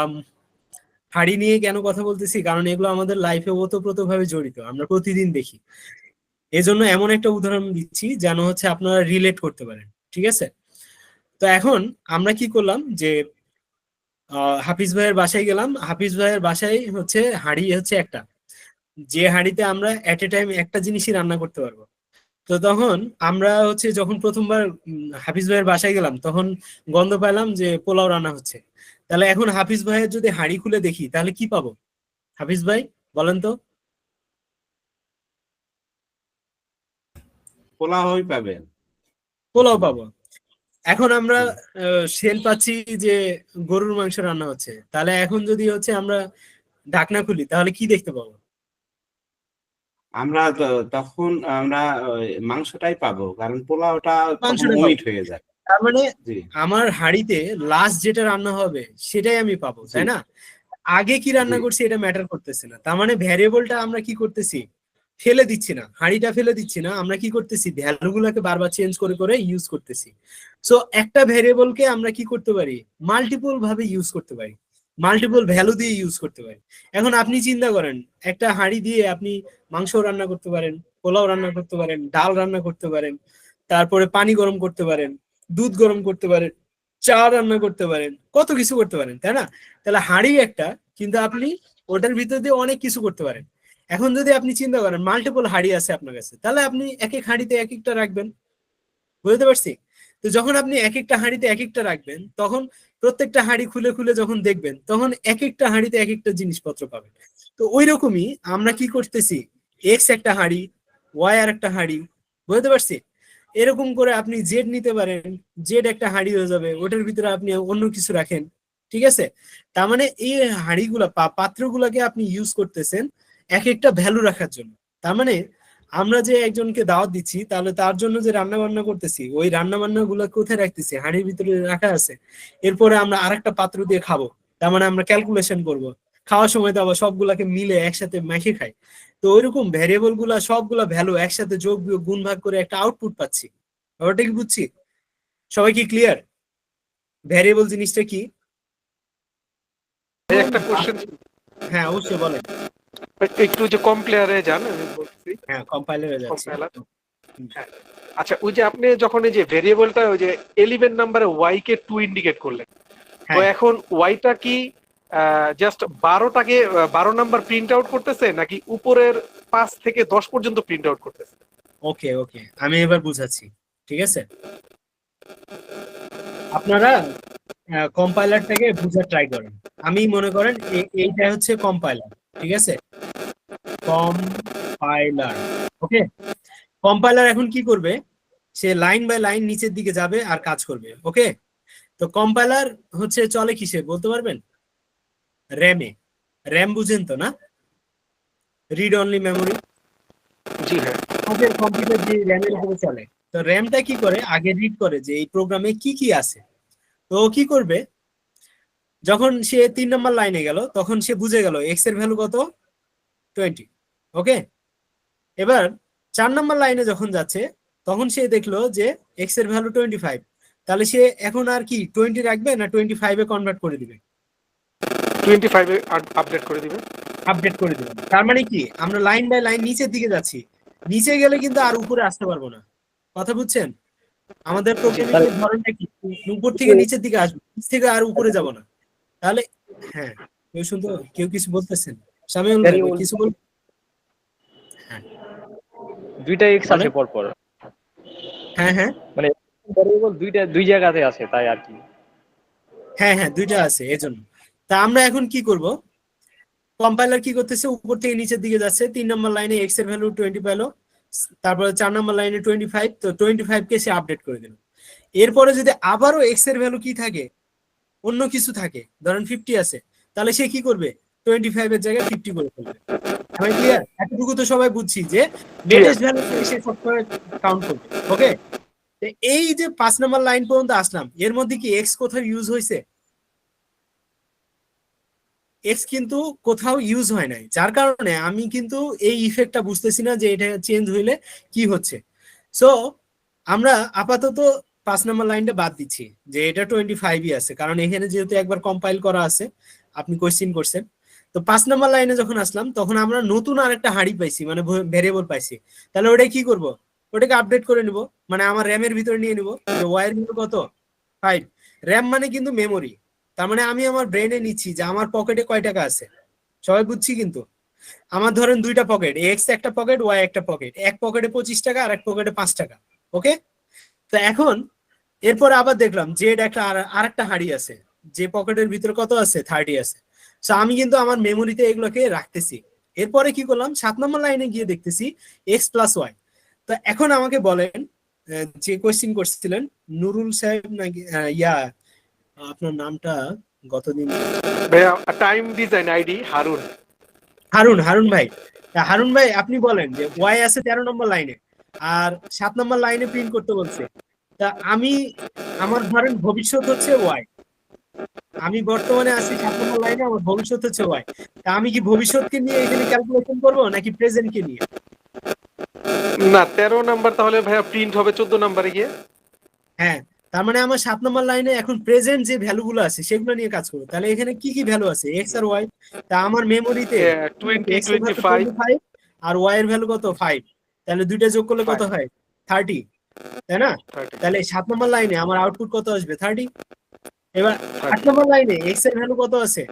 হাঁড়ি নিয়ে কেন কথা বলতেছি, কারণ এগুলো আমাদের লাইফে ওতপ্রোতভাবে জড়িত, আমরা প্রতিদিন দেখি। এজন্য এমন একটা উদাহরণ দিচ্ছি যেন হচ্ছে আপনারা রিলেট করতে পারেন, ঠিক আছে? তো এখন আমরা কি করলাম যে হাফিজ ভাইয়ের বাসায় গেলাম, হাফিজ ভাইয়ের বাসায় হচ্ছে হাঁড়ি হচ্ছে একটা, যে হাঁড়িতে আমরা এট এ টাইম একটা জিনিসই রান্না করতে পারবো। তো তখন আমরা হচ্ছে যখন প্রথমবার হাফিজ ভাইয়ের বাসায় গেলাম তখন গন্ধ পেলাম যে পোলাও রান্না হচ্ছে। তাহলে এখন হাফিজ ভাইয়ের যদি হাঁড়ি খুলে দেখি তাহলে কি পাবো? হাফিজ ভাই বলেন তো। পোলাওই পাবেন। পোলাও পাবো। এখন আমরা হুম। সেল পাচ্ছি যে গরুর মাংস রান্না হচ্ছে, তাহলে এখন যদি হচ্ছে আমরা ঢাকনা খুলি তাহলে কি দেখতে পাবো? আমরা তখন আমরা মাংসটাই পাবো, কারণ পোলাওটা তখন মাংসটা পাবো। ওমিট হয়ে যায়। তার মানে জি আমার হাঁড়িতে লাস্ট যেটা রান্না হবে সেটাই আমি পাবো, জি তাই না? আগে কি জি রান্না করছি এটা ম্যাটার করতেছে না। তার মানে ভ্যারিয়েবলটা আমরা কি করতেছি? ফেলে দিচ্ছি না, হাঁড়িটা ফেলে দিচ্ছি না, আমরা কি করতেছি? ভ্যালু গুলাকে বারবার চেঞ্জ করে করে ইউজ করতেছি। সো একটা ভ্যারিয়েবলকে আমরা কি করতে পারি? মাল্টিপল ভাবে ইউজ করতে পারি, মাল্টিপল ভ্যালু দিয়ে ইউজ করতে পারি। এখন আপনি চিন্তা করেন, একটা হাঁড়ি দিয়ে আপনি মাংস রান্না করতে পারেন, পোলাও রান্না করতে পারেন, ডাল রান্না করতে পারেন, তারপরে পানি গরম করতে পারেন, দুধ গরম করতে পারেন, চা রান্না করতে পারেন, কত কিছু করতে পারেন, তাই না? তাহলে হাঁড়ি একটা, কিন্তু আপনি ওটার ভিতর দিয়ে অনেক কিছু করতে পারেন। এখন যদি আপনি চিন্তা করেন মাল্টিপল হাঁড়ি আছে আপনার কাছে, তাহলে আপনি এক এক হাঁড়িতে এক একটা রাখবেন, বুঝতে পারছি? তো যখন আপনি এক একটা হাঁড়িতে এক একটা রাখবেন তখন প্রত্যেকটা হাঁড়ি খুলে খুলে যখন দেখবেন তখন এক একটা হাঁড়িতে এক একটা জিনিসপত্র পাবেন। তো ওই রকমই আমরা কি করতেছি, এক্স একটা হাঁড়ি, ওয়াই আর একটা হাঁড়ি, বুঝতে পারছি? এরকম করে আপনি জেড নিতে পারেন, জেড একটা হাঁড়ি হয়ে যাবে, ওটার ভিতরে আপনি অন্য কিছু রাখেন, ঠিক আছে? তার মানে এই হাঁড়িগুলা পাত্রগুলাকে আপনি ইউজ করতেছেন এক একটা ভ্যালু রাখার জন্য। তার মানে আমরা যে একজনকে দাওয়াত দিচ্ছি তাহলে তার জন্য যে রান্না বান্না করতেছি ওই রান্না বান্না গুলো কোথায় রাখতেছি? হাঁড়ির ভিতরে রাখা আছে। এরপরে আমরা আরেকটা পাত্র দিয়ে খাবো, তার মানে আমরা ক্যালকুলেশন করব, খাওয়ার সময় তো আবার সবগুলাকে মিলে একসাথে মেখে খাই। তো ওইরকম ভ্যারিয়েবল গুলা সবগুলা ভ্যালু একসাথে যোগ বিয়োগ গুণ ভাগ করে একটা আউটপুট পাচ্ছি। ওটা কি বুঝছি? সবাই কি ক্লিয়ার ভ্যারিয়েবল জিনিসটা কি? এই একটা কোশ্চেন, হ্যাঁ অবশ্যই বলেন। একটু যে কম্পেয়ারে যান, আমি বলছি হ্যাঁ কম্পাইলারে যাচ্ছি। কম্পাইলার। হ্যাঁ, আচ্ছা, ওই যে আপনি যখন এই যে ভেরিয়েবলটা ওই যে এলিমেন্ট নাম্বারে ওয়াই কে 2 ইন্ডিকেট করলেন, তো হ্যাঁ এখন ওয়াইটা কি জাস্ট 12টাকে 12 নাম্বার প্রিন্ট আউট করতেছে নাকি উপরের 5 থেকে 10 পর্যন্ত প্রিন্ট আউট করতেছে? ওকে ওকে, আমি এবার বুঝাচ্ছি, ঠিক আছে? আপনারা কম্পাইলারটাকে বুঝার ট্রাই করেন। আমি মনে করেন এইটা হচ্ছে কম্পাইলার, ঠিক আছে? কম্পাইলার, ওকে। কম্পাইলার এখন কি করবে? সে লাইন বাই লাইন নিচের দিকে যাবে আর কাজ করবে, ওকে। তো কম্পাইলার হচ্ছে চলে কিসে বলতে পারবেন? র্যামে। র্যাম বুঝেন তো, না? Read only memory. জি হ্যাঁ। আমাদের কম্পিউটার যে র্যামের উপরে চলে, তো র্যামটা কি করে? আগে রিড করে যে এই প্রোগ্রামে কি কি আছে। তো ও কি করবে? যখন সে 3 নম্বর লাইনে গেল তখন সে বুঝে গেল এক্স এর ভ্যালু কত, 20, ওকে। এবার 4 নম্বর লাইনে যখন যাচ্ছে তখন সে দেখলো যে এক্স এর ভ্যালু 25, তাহলে সে এখন আর কি 20 রাখবে না 25-এ কনভার্ট করে দিবে? 25 এ আপডেট করে দিবে। আপডেট করে দিবে। তার মানে কি আমরা লাইন বাই লাইন নিচের দিকে যাচ্ছি, নিচে গেলে কিন্তু আর উপরে আসতে পারবো না, কথা বুঝছেন? আমাদের প্রোগ্রামিং তাহলে- এর ধরনটা কি, উপর থেকে নিচের দিকে আসবে, নিচ থেকে আর উপরে যাব না। তাহলে হ্যাঁ, কেউ শুনতে, কেউ কিছু বলতেছেন? শামিউল ভাই ভেরিয়েবল কিছু বল। হ্যাঁ দুইটা এক্স আসে বলেন। পরপর, হ্যাঁ হ্যাঁ মানে ভেরিয়েবল দুই জায়গাতে আছে তাই আর কি। হ্যাঁ হ্যাঁ দুইটা আছে এজন্য। তা আমরা এখন কি করব, কম্পাইলার কি করতেছে, উপর থেকে নিচের দিকে যাচ্ছে, 3 নম্বর লাইনে এক্স এর ভ্যালু 20 পেলো, তারপরে 4 নম্বর লাইনে 25, তো 25 কে সে আপডেট করে দিল। এরপরে যদি আবারও এক্স এর ভ্যালু কি থাকে, অন্য কিছু থাকে, ধরেন 50 আছে, তাহলে সে কি করবে, 25 এর জায়গায় 50 করে ফেলবে। আমি ক্লিয়ার? এতটুকু তো সবাই বুঝছি যে লেটেস্ট ভ্যালু সে সবসময় কাউন্ট করবে। ওকে, এই যে 5 নম্বর লাইন পর্যন্ত আসলাম, এর মধ্যে কি এক্স কোথাও ইউজ হয়েছে? এক্স কিন্তু কোথাও ইউজ হয় নাই, যার কারণে আমি কিন্তু এই ইফেক্টটা বুঝতেছি না যে এটা চেঞ্জ হইলে কি হচ্ছে। সো আমরা আপাতত 5 নম্বর লাইনটা বাদ দিচ্ছি, যে এটা 25ই আছে, কারণ এখানে যেহেতু একবার কম্পাইল করা আছে, আপনি কোশ্চিন করছেন। তো 5 নম্বর লাইনে যখন আসলাম, তখন আমরা নতুন আরেকটা হাড়ি পাইছি, মানে ভেরিয়েবল পাইছি। তাহলে ওটা কি করব, ওটাকে আপডেট করে নিব, মানে আমার র্যামের ভিতরে নিয়ে নিব, যে ওয়াই এর ভ্যালু কত, 5। র্যাম মানে কিন্তু মেমোরি, তার মানে আমি আমার ব্রেনে নিচ্ছি যে আমার পকেটে কয় টাকা আছে। সবাই বুঝছি কিন্তু? আমার ধরেন দুইটা পকেট, এক্স একটা পকেট, ওয়াই একটা পকেট, এক পকেটে 25 টাকা আর এক পকেটে 5 টাকা। ওকে, তো এখন এরপর আবার দেখলাম জেড একটা আরেকটা হাড়ি আছে, যে পকেটের ভিতরে কত আছে, 30 আছে। তো আমি কিন্তু আমার মেমোরিতে এগুলোকে রাখতেছি। এরপরে কি করলাম, 7 নম্বর লাইনে গিয়ে দেখতেছি এক্স প্লাস ওয়াই। তো এখন আমাকে বলেন, যে কোয়েশ্চেন করছিলেন নুরুল সাহেব নাকি, আপনার নামটা গতদিন, ভাইয়া time design ID Harun. Harun, Harun ভাই। তা হারুন ভাই আপনি বলেন যে ওয়াই আছে 13 নম্বর লাইনে, আর 7 নম্বর লাইনে প্রিন্ট করতে বলছে। তা আমি, আমার ধরেন ভবিষ্যৎ হচ্ছে ওয়াই, আমি বর্তমানে আছি 7 নম্বর লাইনে, আমার ভবিষ্যৎ হচ্ছে ওয়াই। তা আমি কি ভবিষ্যৎকে নিয়ে এখানে ক্যালকুলেশন করবো নাকি প্রেজেন্টকে নিয়ে? না 13 নাম্বার তাহলে ভাইয়া প্রিন্ট হবে 14 নাম্বারে গিয়ে। হ্যাঁ, তার মানে আমার 7 নম্বর লাইনে এখন প্রেজেন্ট যে ভ্যালু গুলো আছে সেগুলো নিয়ে কাজ করবো। তাহলে এখানে কি কি ভ্যালু আছে, এক্স আর ওয়াই। তা আমার মেমোরিতে 20 এক্স এর ভ্যালু 25 25 আর ওয়াই এর ভ্যালু কত, 5। তাহলে দুইটা যোগ করলে কত 5 হয়, 30, তাই না? 30 তাহলে 7 নম্বর লাইনে আমার আউটপুট কত আসবে, 30। এবার 8 30। নম্বর লাইনে এক্স এর ভ্যালু কত আছে,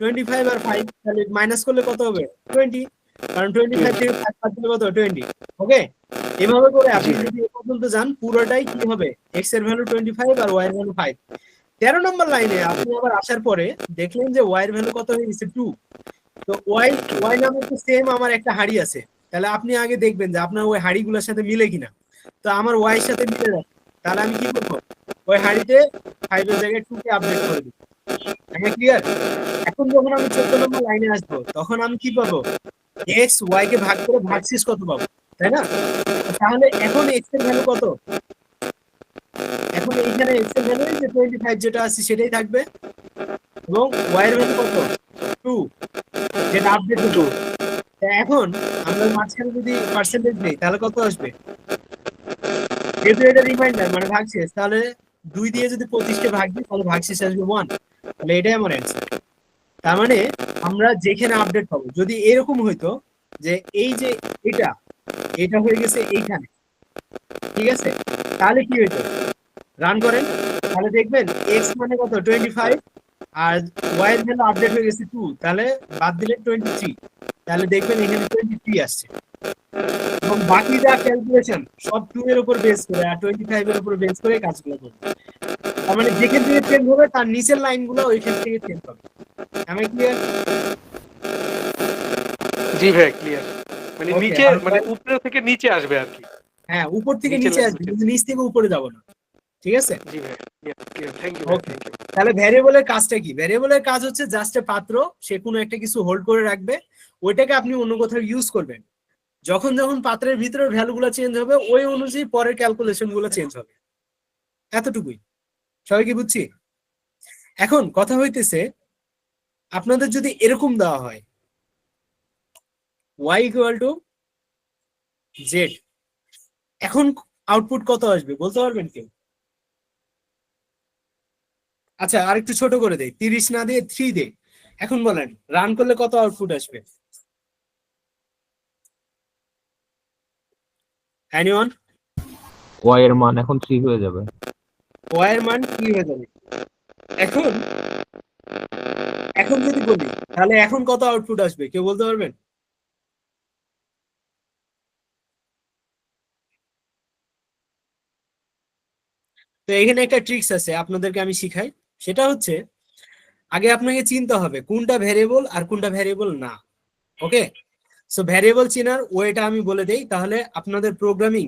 25 আর 5, তাহলে মাইনাস করলে কত হবে, 20, কারণ 25 থেকে 5 বাদ দিলে কত, 20। ওকে, এভাবে করে আপনি জি ভাই। যদি এ পর্যন্ত যান, পুরোটাই কি হবে, এক্স এর ভ্যালু 25 আর ওয়াই এর ভ্যালু 5। 13 নম্বর লাইনে আপনি আবার আসার পরে দেখলেন যে ওয়াই এর ভ্যালু কত হয়ে গেছে, 2। তো ওয়াই ওয়াই নামে তো সেম আমার একটা হাড়ি আছে, তাহলে আপনি আগে দেখবেন যে আপনার ওই হাড়িগুলোর সাথে মিলে কিনা। তো আমার ওয়াই এর সাথে মিলে যাচ্ছে, তাহলে আমি কি করবো, ওই হাড়িতে 5 এর জায়গায় 2 কে আপডেট করে দিব। আমি ক্লিয়ার? এখন যখন আমি 14 নম্বর লাইনে আসবো, তখন আমি কি পাবো, এক্স ওয়াই কে ভাগ করে ভাগশেষ কত পাবো, তাই না? তাহলে এখন এক্স এর ভ্যালু কত, এখন এইখানে এক্স এর ভ্যালু যে 25 যেটা আছে সেটাই থাকবে, এবং ওয়াই এর ভ্যালু কত, 2, যেটা আপডেট হতো। এখন আমরা মাঝখানে যদি পার্সেন্টেজ নেই তাহলে কত আসবে, যেহেতু এটা রিমাইন্ডার মানে ভাগশেষ, তাহলে 2 দিয়ে যদি 25 কে ভাগ দিই তাহলে ভাগশেষ আসবে 1। তাহলে এটাই আমার অ্যান্সার। তার মানে আমরা যেখানে আপডেট পাবো, যদি এরকম হইতো যে এই যে এটা এটা হয়ে গেছে এইখানে, ঠিক আছে, তাহলে কি হইতো, রান করেন, তাহলে দেখবেন এক্স মানে কত, 25, আর ওয়াই এর ভ্যালু আপডেট হয়ে গেছে 2, তাহলে বাদ দিলে 23, তাহলে দেখবেন এখানে 23 আসছে। এবং বাকি যা ক্যালকুলেশন সব 2 এর উপর বেস করে আর 25 এর উপর বেস করে কাজগুলো করবে। তার মানে যেখান থেকে চেঞ্জ হবে তার নিচের লাইনগুলো ওইখান থেকে চেঞ্জ হবে। আমি ক্লিয়ার? জি ভাই ক্লিয়ার, মানে Okay, নিচে আর মানে উপরে থেকে নিচে আসবে আর কি। হ্যাঁ, উপর থেকে নিচের নিচে line আসবে, গুলো কিন্তু নিচ থেকে উপরে যাব না। ঠিক আছে? জি ভাই ক্লিয়ার, থ্যাংক ইউ ভাই, ওকে, থ্যাংক ইউ। তাহলে ভ্যারিয়েবলের কাজটা কি, ভ্যারিয়েবলের কাজ হচ্ছে জাস্ট এ পাত্র, সে কোনো একটা কিছু হোল্ড করে রাখবে, ওইটাকে আপনি অন্য কোথাও ইউজ করবেন। যখন যখন পাত্রের ভিতরে ভ্যালুগুলো চেঞ্জ হবে ওই অনুযায়ী পরের ক্যালকুলেশন গুলো চেঞ্জ হবে। এতটুকুই, সবাই কি বুঝছি? এখন কথা হইতেছে, আপনাদের যদি এরকম দেওয়া হয় y ইকুয়াল টু জেড, এখন আউটপুট কত আসবে বলতে পারবেন কেউ? আচ্ছা আরেকটু ছোট করে দেই, 30 না দিয়ে 3 দে, এখন বলেন রান করলে কত আউটপুট আসবে? এনিওয়ান? ওয়াই এর মান এখন 3 হয়ে যাবে। ওয়াই এর মান কি হয়ে যাবে এখন? এখন যদি বলি তাহলে এখন কত আউটপুট আসবে কেউ বলতে পারবেন? তো এখানে একটা ট্রিক্স আছে আপনাদেরকে আমি শিখাই, সেটা হচ্ছে আগে আপনাকে চিনতে হবে কোনটা ভ্যারিয়েবল আর কোনটা ভ্যারিয়েবল না। ওকে, সো ভ্যারিয়েবল চেনার ওয়েটা আমি বলে দেই, তাহলে আপনাদের প্রোগ্রামিং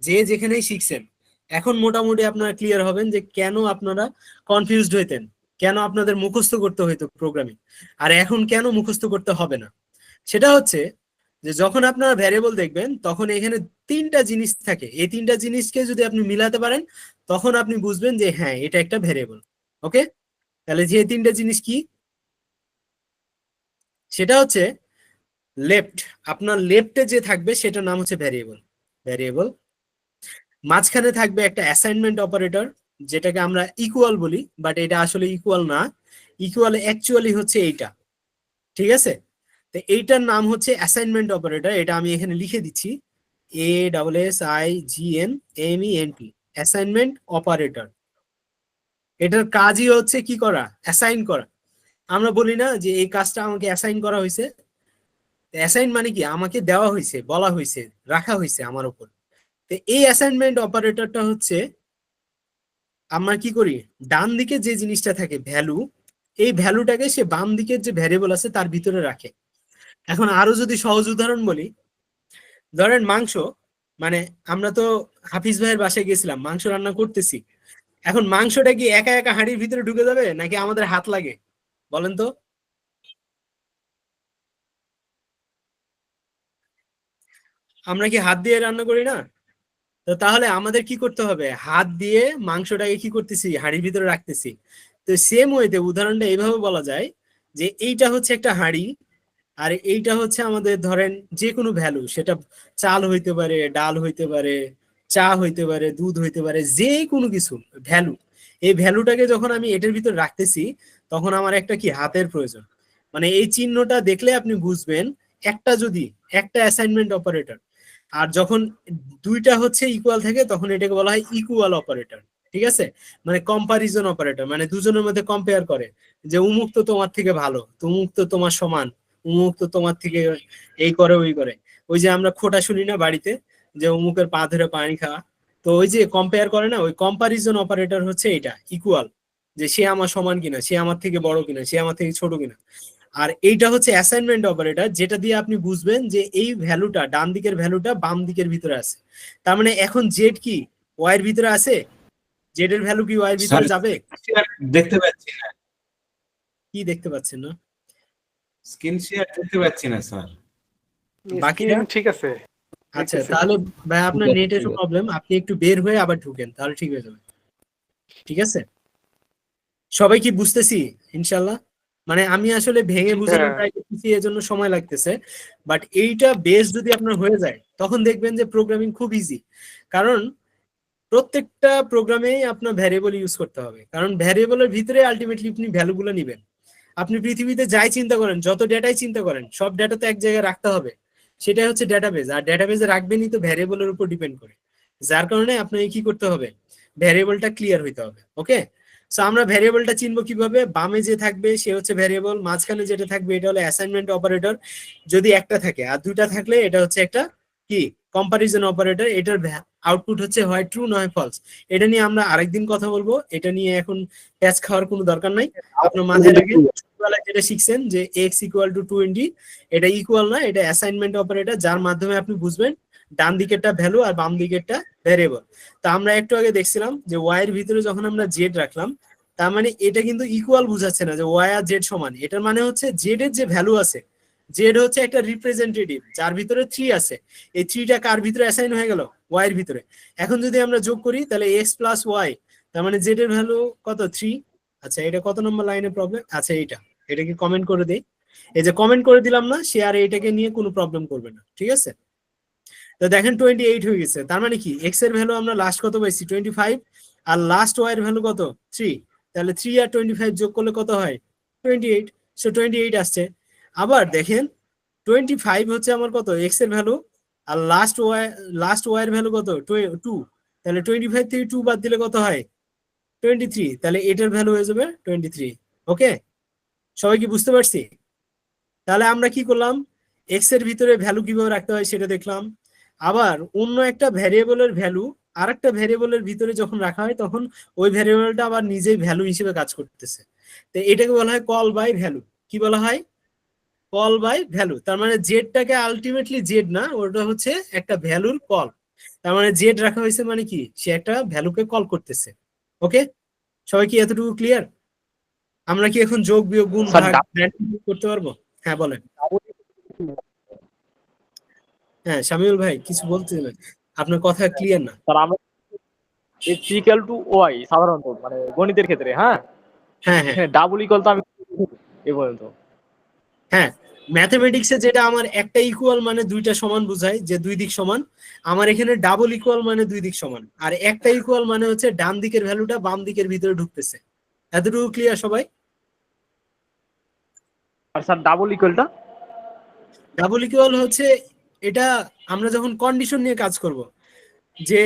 যে যেখানেই শিখছেন এখন মোটামুটি আপনারা ক্লিয়ার হবেন যে কেন আপনারা কনফিউজড হইতেন, কেন আপনাদের মুখস্থ করতে হইতো প্রোগ্রামিং, আর এখন কেন মুখস্থ করতে হবে না। সেটা হচ্ছে যে যখন আপনারা ভ্যারিয়েবল দেখবেন তখন এখানে তিনটা জিনিস থাকে, এই তিনটা জিনিসকে যদি আপনি মিলাতে পারেন তখন আপনি বুঝবেন যে হ্যাঁ এটা একটা ভ্যারিয়েবল। ওকে, তাহলে যে তিনটা জিনিস কি, সেটা হচ্ছে লেফট, আপনার লেফটে যে থাকবে সেটার নাম হচ্ছে ভ্যারিয়েবল, ভ্যারিয়েবল। মাঝখানে থাকবে একটা অ্যাসাইনমেন্ট অপারেটর যেটাকে আমরা ইকুয়াল বলি, বাট এটা আসলে ইকুয়াল না, ইকুয়াল অ্যাকচুয়ালি হচ্ছে এইটা, ঠিক আছে? তো এইটার নাম হচ্ছে অ্যাসাইনমেন্ট অপারেটর, এটা আমি এখানে লিখে দিচ্ছি, ASSIGNMENT, অ্যাসাইনমেন্ট অপারেটর। এটার কাজই হচ্ছে কি করা, অ্যাসাইন করা। আমরা বলি না যে এই কাজটা আমাকে অ্যাসাইন করা হয়েছে, অ্যাসাইন মানে কি আমাকে দেওয়া হয়েছে, বলা হয়েছে, রাখা হয়েছে আমার উপর। তো এই অ্যাসাইনমেন্ট অপারেটরটা হচ্ছে আমরা কি করি, ডান দিকে যে জিনিসটা থাকে ভ্যালু, এই ভ্যালুটাকে সে বাম দিকের যে ভ্যারিয়েবল আছে তার ভিতরে রাখে। এখন আরো যদি সহজ উদাহরণ বলি, ধরেন মাংস, মানে আমরা তো হাফিজ ভাইয়ের বাসায় গেছিলাম, মাংস রান্না করতেছি। এখন মাংসটা কি একা একা হাঁড়ির ভিতরে ঢুকে যাবে নাকি আমাদের হাত লাগে বলেন তো? আমরা কি হাত দিয়ে রান্না করি না? তো তাহলে আমাদের কি করতে হবে, হাত দিয়ে মাংসটাকে কি করতেছি, হাঁড়ির ভিতরে রাখতেছি। তো সেম ওয়েতে উদাহরণটা এইভাবে বলা যায় যে এইটা হচ্ছে একটা হাঁড়ি, আর এইটা হচ্ছে আমাদের ধরেন যে কোনো ভ্যালু, সেটা চাল হইতে পারে, ডাল হইতে পারে, চা হইতে পারে, দুধ হইতে পারে, যে কোনো কিছু ভ্যালু। এই ভ্যালুটাকে যখন আমি এটার ভিতর রাখতেছি তখন আমার একটা কি হাতের প্রয়োজন, মানে এই চিহ্নটা দেখলে আপনি বুঝবেন একটা যদি একটা অ্যাসাইনমেন্ট অপারেটর। আর যখন দুইটা হচ্ছে ইকুয়াল থাকে তখন এটাকে বলা হয় ইকুয়াল অপারেটর, ঠিক আছে? মানে কম্পারিজন অপারেটর, মানে দুজনের মধ্যে কম্পেয়ার করে যে উমুক তো তোমার থেকে ভালো, উমুক তো তোমার সমান, উমুক তো তোমার থেকে এই করে ওই করে। ওই যে আমরা খোটা শুনি না বাড়িতে যে উমুকের পা ধরে পানি খাওয়া, তো ওই যে কম্পেয়ার করে না, ওই কম্পারিজন অপারেটর হচ্ছে এটা ইকুয়াল, যে সে আমার সমান কিনা, সে আমার থেকে বড় কিনা, সে আমার থেকে ছোট কিনা। আর এইটা হচ্ছে অ্যাসাইনমেন্ট অপারেটর, যেটা দিয়ে আপনি বুঝবেন যে এই ভ্যালুটা, ডান দিকের ভ্যালুটা বাম দিকের ভিতরে আছে। তার মানে এখন জেড কি ওয়াই এর ভিতরে আছে, জেড এর ভ্যালু কি ওয়াই এর ভিতরে যাবে? দেখতে পাচ্ছি না, কি দেখতে পাচ্ছেন না? স্ক্রিন শেয়ার দেখতে পাচ্ছি না স্যার। বাকিটা ঠিক আছে, আচ্ছা, দেখতেছি। তাহলে ভাই আপনার ঠিক আছে, নেটের ঠিক আছে। প্রবলেম, আপনি একটু বের হয়ে আবার ঢুকেন তাহলে ঠিক হয়ে যাবে। ঠিক আছে, সবাই কি বুঝতেছি ইনশাল্লাহ? মানে আমি আসলে ভেঙে বোঝানোর হ্যাঁ। ট্রাই করতেছি, এজন্য সময় লাগতেছে, বাট এইটা বেস যদি আপনার হয়ে যায় তখন দেখবেন যে প্রোগ্রামিং খুব ইজি। কারণ প্রত্যেকটা প্রোগ্রামেই আপনার ভ্যারিয়েবল ইউজ করতে হবে, কারণ ভ্যারিয়েবলের ভিতরে আলটিমেটলি আপনি ভ্যালুগুলো নেবেন। আপনি পৃথিবীতে যাই চিন্তা করেন, যত ডেটাই চিন্তা করেন, সব ডেটা তো এক জায়গায় রাখতে হবে, সেটাই হচ্ছে ডেটাবেজ। আর ডেটাবেজে রাখবেনই তো ভ্যারিয়েবলের উপর ডিপেন্ড করে, যার কারণে আপনাকে কি করতে হবে, ভ্যারিয়েবলটা ক্লিয়ার হইতে হবে। ওকে, সো আমরা ভ্যারিয়েবলটা চিনবো কিভাবে, বামে যে থাকবে সে হচ্ছে ভ্যারিয়েবল, মাঝখানে যেটা থাকবে এটা হলো অ্যাসাইনমেন্ট অপারেটর, যদি একটা থাকে, আর দুইটা থাকলে এটা হচ্ছে একটা কি কম্পারিজন অপারেটর, এটার আউটপুট হচ্ছে হয় ট্রু নয় ফলস। এটা নিয়ে আমরা আরেকদিন কথা বলবো, এটা নিয়ে এখন প্যাচ খাওয়ার কোনো দরকার নাই। আপনার মাথায় রাখেন ছোটবেলায় যেটা শিখছেন যে x ইকুয়াল টু 20, এটা ইকুয়াল না, এটা অ্যাসাইনমেন্ট অপারেটর, যার মাধ্যমে আপনি বুঝবেন ডান দিকেরটা ভ্যালু আর বাম দিকেরটা ভ্যারিয়েবল। তা আমরা একটু আগে দেখছিলাম যে ওয়াই এর ভিতরে যখন আমরা জেড রাখলাম, তার মানে এটা কিন্তু ইকুয়াল বুঝাচ্ছে না যে ওয়াই আর জেড সমান, এটার মানে হচ্ছে জেড এর যে ভ্যালু আছে, জেড হচ্ছে একটা রিপ্রেজেন্টেটিভ যার ভিতরে 3 আছে, এই 3টা কার ভিতরে অ্যাসাইন হয়ে গেল, ওয়াই এর ভিতরে। এখন যদি আমরা যোগ করি তাহলে এক্স প্লাস ওয়াই, তার মানে জেড এর ভ্যালু কত, 3। আচ্ছা, এটা কত নম্বর লাইনে প্রবলেম? আচ্ছা, এটাকে কমেন্ট করে দেই, এই যে কমেন্ট করে দিলাম না, সে আর এইটাকে নিয়ে কোনো প্রবলেম করবে না, ঠিক আছে? তো দেখেন 28 হয়ে গেছে, তার মানে কি এক্স এর ভ্যালু আমরা লাস্ট কত পাইছি, 25, আর লাস্ট ওয়াই এর ভ্যালু কত, 3। তাহলে 3 আর 25 যোগ করলে কত হয়, 28। সো 28 আসছে। আবার দেখেন 25 হচ্ছে আমার কত, এক্স এর ভ্যালু, আর লাস্ট ওয়াই এর ভ্যালু কত, 2। তাহলে 25 থেকে 2 বাদ দিলে কত হয়? 23। তাহলে এটার ভ্যালু হয়ে যাবে 23। ওকে, সবাই কি বুঝতে পারছি? তাহলে আমরা কি করলাম, এক্স এর ভিতরে ভ্যালু কিভাবে রাখতে হয় সেটা দেখলাম। আবার অন্য একটা ভ্যারিয়েবলের ভ্যালু আর একটা ভ্যারিয়েবলের ভিতরে যখন রাখা হয় তখন ওই ভ্যারিয়েবলটা আবার নিজেই ভ্যালু হিসেবে কাজ করতেছে। তো এটাকে বলা হয় কল বাই ভ্যালু। কি বলা হয়? Call by value. তার মানে জেডটাকে আলটিমেটলি জেড না, ওটা হচ্ছে একটা ভ্যালুর কল। তার মানে জেড রাখা হয়েছে মানে কি, সে একটা ভ্যালুকে কল করতেছে। ওকে, সবাই কি এতটুকু ক্লিয়ার? আমরা কি এখন যোগ বিয়োগ গুণ স্যার ভাগ করতে পারবো? হ্যাঁ বলেন। হ্যাঁ শামিউল ভাই কিছু বলতে দেবেন, আপনার কথা ক্লিয়ার না। স্যার আমরা এক্স ইকুয়াল টু ওয়াই সাধারণত মানে গণিতের ক্ষেত্রে, হ্যাঁ হ্যাঁ হ্যাঁ এখানে ডাবল ইকুয়াল তো আমি এ পর্যন্ত। হ্যাঁ, ম্যাথমেটিক্সে যেটা আমার একটা ইকুয়াল মানে দুইটা সমান বোঝায়, যে দুই দিক সমান, আমার এখানে ডাবল ইকুয়াল মানে দুই দিক সমান, আর একটা ইকুয়াল মানে হচ্ছে ডান দিকের ভ্যালুটা বাম দিকের ভিতরে ঢুকতেছে। এতটুকু ক্লিয়ার সবাই? আর স্যার ডাবল ইকুয়ালটা? ডাবল ইকুয়াল হচ্ছে এটা আমরা যখন কন্ডিশন নিয়ে কাজ করব, যে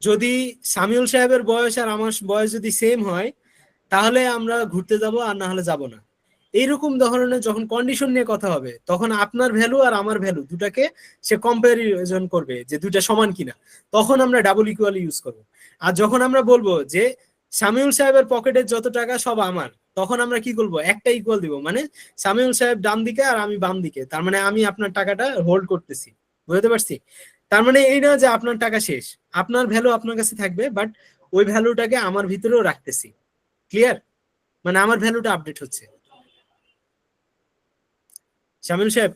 যদি সামিউল সাহেবের বয়স আর আমার বয়স যদি সেম হয় তাহলে আমরা ঘুরতে যাব, আর না হলে যাব না। এইরকম ধরনের যখন কন্ডিশন নিয়ে কথা হবে তখন আপনার ভ্যালু আর আমার ভ্যালু দুটাকে সে কম্পারিজন করবে যে দুইটা সমান কিনা, তখন আমরা ডাবল ইকুয়াল ইউজ করব। আর যখন আমরা বলবো যে সামিউল সাহেবের পকেটের যত টাকা সব আমার, তখন আমরা কি করবো, একটা ইকুয়াল দিব, মানে সামিউল সাহেব ডান দিকে আর আমি বাম দিকে, তার মানে আমি আপনার টাকাটা হোল্ড করতেছি। বুঝতে পারছি? তার মানে এই না যে আপনার টাকা শেষ, আপনার ভ্যালু আপনার কাছে থাকবে, বাট ওই ভ্যালুটাকে আমার ভিতরেও রাখতেছি। ক্লিয়ার? মানে আমার ভ্যালুটা আপডেট হচ্ছে। শামিল সাহেব,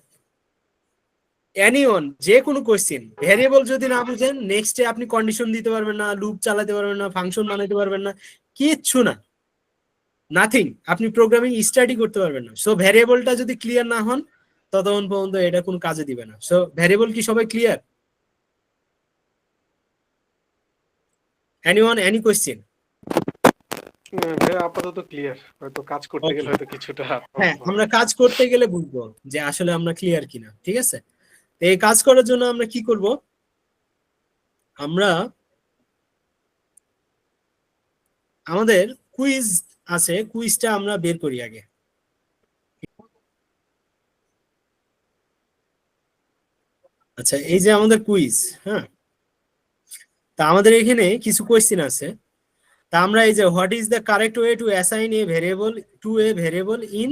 এনিওয়ান, যে কোনো কোশ্চেন, ভ্যারিয়েবল যদি না বুঝেন নেক্সটে আপনি কন্ডিশন দিতে পারবেন না, লুপ চালাতে পারবেন না, ফাংশন বানাতে পারবেন না, কিচ্ছু না, নাথিং। আপনি প্রোগ্রামিং স্টাডি করতে পারবেন না। সো ভ্যারিয়েবলটা যদি ক্লিয়ার না হন ততক্ষণ পর্যন্ত এটা কোনো কাজে দিবে না। সো ভ্যারিয়েবল কি সবাই ক্লিয়ার? Anyone, any question? ভাইয়া আপাতত ক্লিয়ার, হয়তো কাজ করতে গেলে হয়তো কিছুটা হ্যাঁ, আমরা কাজ করতে গেলে বুঝবো যে আসলে আমরা ক্লিয়ার কিনা। ঠিক আছে, তো এই কাজ করার জন্য আমরা কি করব, আমরা আমাদের কুইজ আছে, কুইজটা আমরা বের করি আগে। আচ্ছা, এই যে আমাদের কুইজ, হ্যাঁ, তা আমাদের এখানে কিছু কোয়েশ্চেন আছে। তা আমরা এই যে what is the correct way to assign a variable to a variable in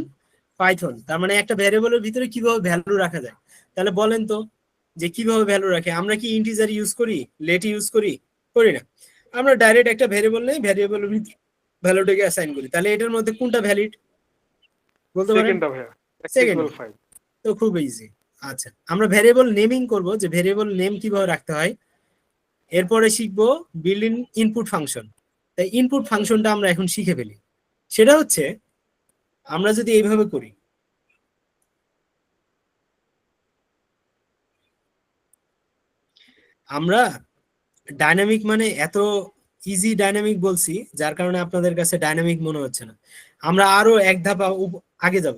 Python, তার মানে একটা ভেরিয়েবলের ভিতরে কিভাবে ভ্যালু রাখা যায়। তাহলে বলেন তো যে কিভাবে ভ্যালু রাখে? আমরা কি ইন্টিজার ইউজ করি, লেট ইউজ করি? করি না, আমরা ডাইরেক্ট একটা ভেরিয়েবল নেই, ভেরিয়েবলের ভিতরে ভ্যালুটাকে অ্যাসাইন করি। তাহলে এটার মধ্যে কোনটা ভ্যালিড বলতে পারেন? সেকেন্ডটা ভাইয়া, সেকেন্ড। 5 তো খুব ইজি। আচ্ছা, আমরা ভেরিয়েবল নেমিং করব, যে ভেরিয়েবল নেম কিভাবে রাখতে হয়। এরপরে শিখবো বিল্ড ইন ইনপুট ফাংশন। তাই ইনপুট ফাংশনটা আমরা এখন শিখে ফেলি। সেটা হচ্ছে আমরা যদি এইভাবে করি, আমরা ডাইনামিক মানে এত ইজি ডাইনামিক বলছি যার কারণে আপনাদের কাছে ডাইনামিক মনে হচ্ছে না। আমরা আরো এক ধাপ আগে যাব।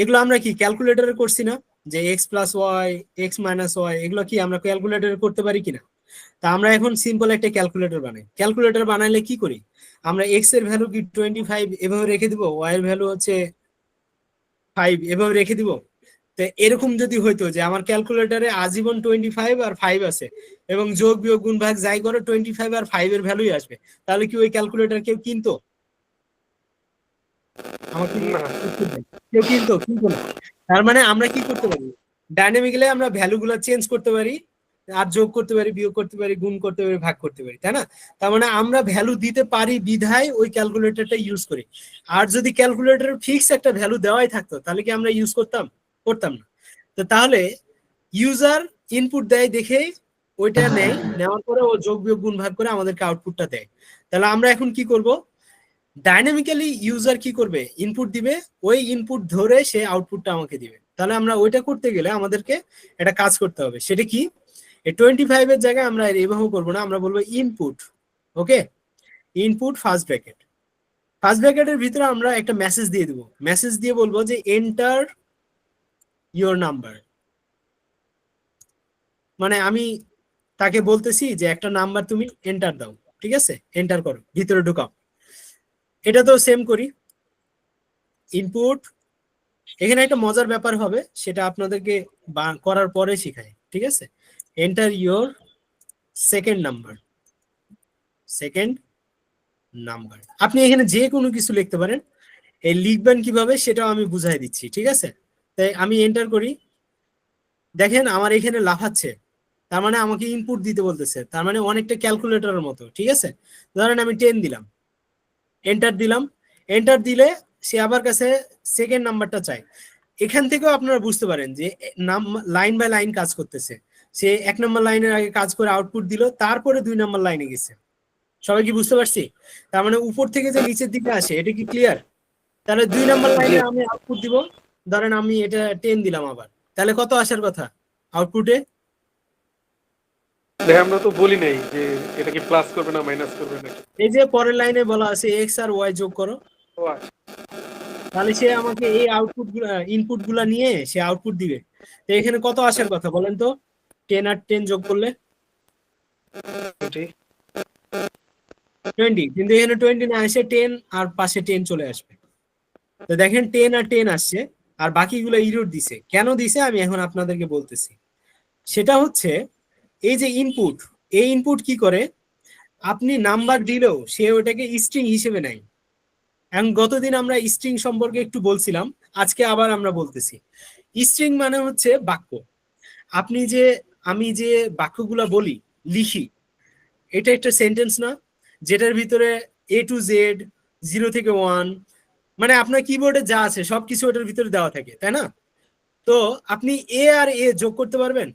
এগুলো আমরা কি ক্যালকুলেটরে করছি না, যে X plus Y, X minus Y, এগুলো কি আমরা ক্যালকুলেটরে করতে পারি কিনা? তা আমরা এখন সিম্পল একটা ক্যালকুলেটর বানাই। ক্যালকুলেটর বানাইলে কি করি, আমরা এক্স এর ভ্যালু কি 25 এভাবে রেখে দিব, ওয়াই এর ভ্যালু হচ্ছে 5 এভাবে রেখে দিব। তো এরকম যদি হইতো যে আমার ক্যালকুলেটরে আজীবন 25 আর 5 আছে এবং যোগ বিয়োগ গুণ ভাগ যাই করে 25 আর 5 এর ভ্যালুই আসবে, তাহলে কি ওই ক্যালকুলেটর কেউ কিনতো? আমাকে না কেউ কিনতো? কিনতো না। তার মানে আমরা কি করতে পারি, ডাইনামিক্যালি আমরা ভ্যালুগুলো চেঞ্জ করতে পারি, আর যোগ করতে পারি, বিয়োগ করতে পারি, গুণ করতে পারি, ভাগ করতে পারি, তাই না? তার মানে আমরা ভ্যালু দিতে পারি বিধায় ওই ক্যালকুলেটরটা ইউজ করি। আর যদি ক্যালকুলেটর ফিক্স একটা ভ্যালু দেওয়াই থাকতো তাহলে কি আমরা ইউজ করতাম? করতাম না। তো তাহলে ইউজার ইনপুট দেয় দেখে ওইটা নেয়, নেওয়ার পরে ও যোগ বিয়োগ গুণ ভাগ করে আমাদেরকে আউটপুটটা দেয়। তাহলে আমরা এখন কি করব, ডাইনামিক্যালি ইউজার কি করবে, ইনপুট দিবে, ওই ইনপুট ধরে সে আউটপুটটা আমাকে দিবে। তাহলে আমরা ওইটা করতে গেলে আমাদেরকে একটা কাজ করতে হবে। সেটা কি, এই 25 এর জায়গায় আমরা এভাবে করবো না, আমরা বলবো ইনপুট। ওকে, ইনপুট ফার্স্ট ব্র্যাকেট, ফার্স্ট ব্র্যাকেটের ভিতরে আমরা একটা মেসেজ দিয়ে দেবো। মেসেজ দিয়ে বলবো যে এন্টার ইওর নাম্বার, মানে আমি তাকে বলতেছি যে একটা নাম্বার তুমি এন্টার দাও, ঠিক আছে, এন্টার করো, ভিতরে ঢুকাও। এটা তো সেম করি, ইনপুট। এখানে একটা মজার ব্যাপার হবে, সেটা আপনাদেরকে করার পরে শিখাই, ঠিক আছে। Enter your second number, second number. আপনি এখানে যে কোনো কিছু লিখতে পারেন, এই লিখবেন কিভাবে সেটাও আমি বুঝাই দিচ্ছি, ঠিক আছে। তাই আমি এন্টার করি, দেখেন আমার এখানে লাফাচ্ছে, তার মানে আমাকে ইনপুট দিতে বলতেছে, তার মানে অনেকটা ক্যালকুলেটরের মতো, ঠিক আছে। ধরেন আমি 10 দিলাম, এন্টার দিলাম, এন্টার দিলে সে আবার কাছে সেকেন্ড নাম্বারটা চাই। এখান থেকেও আপনারা বুঝতে পারেন যে লাইন বাই লাইন কাজ করতেছে। সে 1 নম্বর লাইনের আগে কাজ করে আউটপুট দিল, তারপরে 2 নম্বর লাইনে গেছে। সবাই কি বুঝতে পারছি? তার মানে উপর থেকে যে নিচের দিকে আসে, এটা কি ক্লিয়ার? তাহলে 2 নম্বর লাইনে আমি আউটপুট দিব, ধরেন আমি এটা 10 দিলাম আবার, তাহলে কত আসার কথা আউটপুটে? আমরা তো বলি নাই যে এটা কি প্লাস করবে না মাইনাস করবে নাকি। এই যে পরের লাইনে বলা আছে এক্স আর ওয়াই যোগ করো, ও আচ্ছা, তাহলে সে আমাকে এই আউটপুট গুলা ইনপুট গুলা নিয়ে সে আউটপুট দিবে। তো এখানে কত আসার কথা বলেন তো? 10 আর 10 যোগ করলে 20, কিন্তু এখানে 20 না আসে 10 আর পাশে 10 চলে আসবে। তো দেখেন 10 আর 10 আসছে, আর বাকিগুলো ইরর দিছে। কেন দিছে আমি এখন আপনাদেরকে বলতেছি। সেটা হচ্ছে এই যে ইনপুট, এই ইনপুট কি করে, আপনি নাম্বার দিলেও সে ওটাকে স্ট্রিং হিসেবে নেয়। এখন গতদিন আমরা স্ট্রিং সম্পর্কে একটু বলছিলাম, আজকে আবার আমরা বলতেছি। স্ট্রিং মানে হচ্ছে বাক্য। আপনি যে আমি যে বাক্যগুলা বলি, লিখি, এটা একটা সেন্টেন্স না, যেটার ভিতরে A to Z, 0 থেকে 1, মানে আপনার কিবোর্ডে যা আছে সবকিছু ওটার ভিতরে দেওয়া থাকে, তাই না? তো আপনি এ আর এ যোগ করতে পারবেন?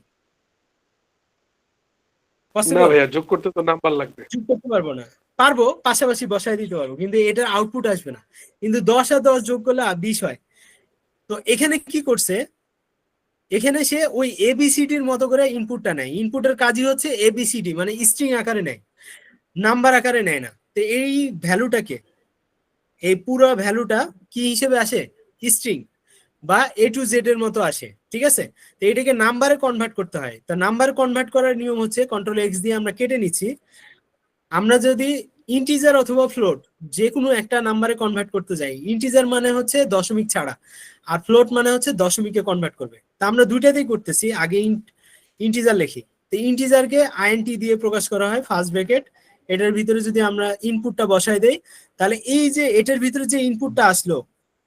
না ভাইয়া, যোগ করতে তো নাম্বার লাগবে। যোগ করতে পারবো না। পারবো, পাশাপাশি বসায় দিতে পারবো, কিন্তু এটার আউটপুট আসবে না। কিন্তু 10 আর 10 যোগ করলে 20 হয়। তো এখানে কি করছে, এখানে সে ওই এবিসিডির মতো করে ইনপুটটা নেয়। ইনপুটের কাজই হচ্ছে এবিসিডি, মানে স্ট্রিং আকারে নেয়, নাম্বার আকারে নেয় না। তো এই ভ্যালুটাকে, এই পুরো ভ্যালুটা কি হিসেবে আসে? স্ট্রিং বা A to Z এর মতো আসে, ঠিক আছে। তো এটাকে নাম্বারে কনভার্ট করতে হয়। তো নাম্বারে কনভার্ট করার নিয়ম হচ্ছে কন্ট্রোল এক্স দিয়ে আমরা কেটে নিচ্ছি। আমরা যদি ইন্টিজার অথবা ফ্লোট যে কোনো একটা নাম্বারে কনভার্ট করতে যাই, ইন্টিজার মানে হচ্ছে দশমিক ছাড়া, আর ফ্লোট মানে হচ্ছে দশমিকে কনভার্ট করবে। তা আমরা দুইটাতেই করতেছি। আগে ইন্টিজার লিখি, তো ইন্টিজারকে আইএনটি দিয়ে প্রকাশ করা হয়, ফার্স্ট ব্র্যাকেট। এটার ভিতরে যদি আমরা ইনপুটটা বসাই দেই, তাহলে এই যে এটার ভিতরে যে ইনপুটটা আসলো,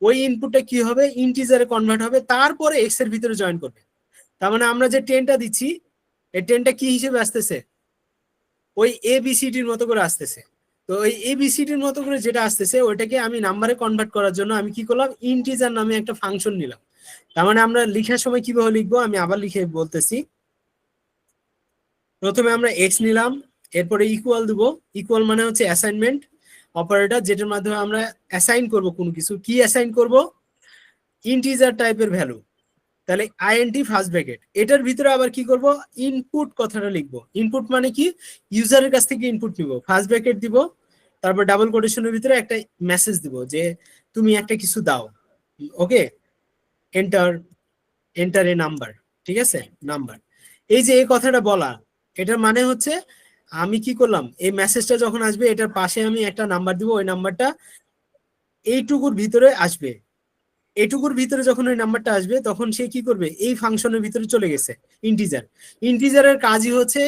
ওই ইনপুটটা কি হবে, ইন্টিজারে কনভার্ট হবে, তারপরে এক্স এর ভিতরে জয়েন করবে। তার মানে আমরা যে 10টা দিচ্ছি, এই 10টা কি হিসেবে আসতেছে? ওই এবিসিডির মতো করে আসতেছে। তো ওই এবিসিডির মতো করে যেটা আসতেছে, ওইটাকে আমি নাম্বারে কনভার্ট করার জন্য আমি কি করলাম, ইন্টিজার নামে একটা ফাংশন নিলাম। তার মানে আমরা লেখার সময় কিভাবে লিখবো আমি আবার লিখে বলতেছি। প্রথমে আমরা এক্স নিলাম, এরপরে ইকুয়াল দিব। ইকুয়াল মানে হচ্ছে অ্যাসাইনমেন্ট অপারেটর, যেটার মাধ্যমে আমরা অ্যাসাইন করব কোনো কিছু। কি অ্যাসাইন করব? ইন্টিজার টাইপের ভ্যালু। তাহলে আইএনটি ফার্স্ট ব্র্যাকেট, এটার ভিতরে আবার কি করব, ইনপুট কথাটা লিখবো। ইনপুট মানে কি, ইউজারের কাছ থেকে ইনপুট নিব, ফার্স্ট ব্র্যাকেট দিব, তারপর ডাবল কোটেশনের ভিতরে একটা মেসেজ দিব যে তুমি একটা কিছু দাও, ওকে, এন্টার, এন্টার এ নাম্বার, ঠিক আছে, নাম্বার। এই যে এই কথাটা বলা, এটার মানে হচ্ছে আমি কি করলাম, এই মেসেজটা যখন আসবে এটার পাশে আমি একটা নাম্বার দিব, ওই নাম্বারটা এইটুকুর ভিতরে আসবে। এটুকুর ভিতরে যখন ওই নাম্বারটা আসবে, তখন সে কি করবে, এই ফাংশনের ভিতরে চলে গেছে। ইন্টিজার, ইন্টিজারের কাজই হচ্ছে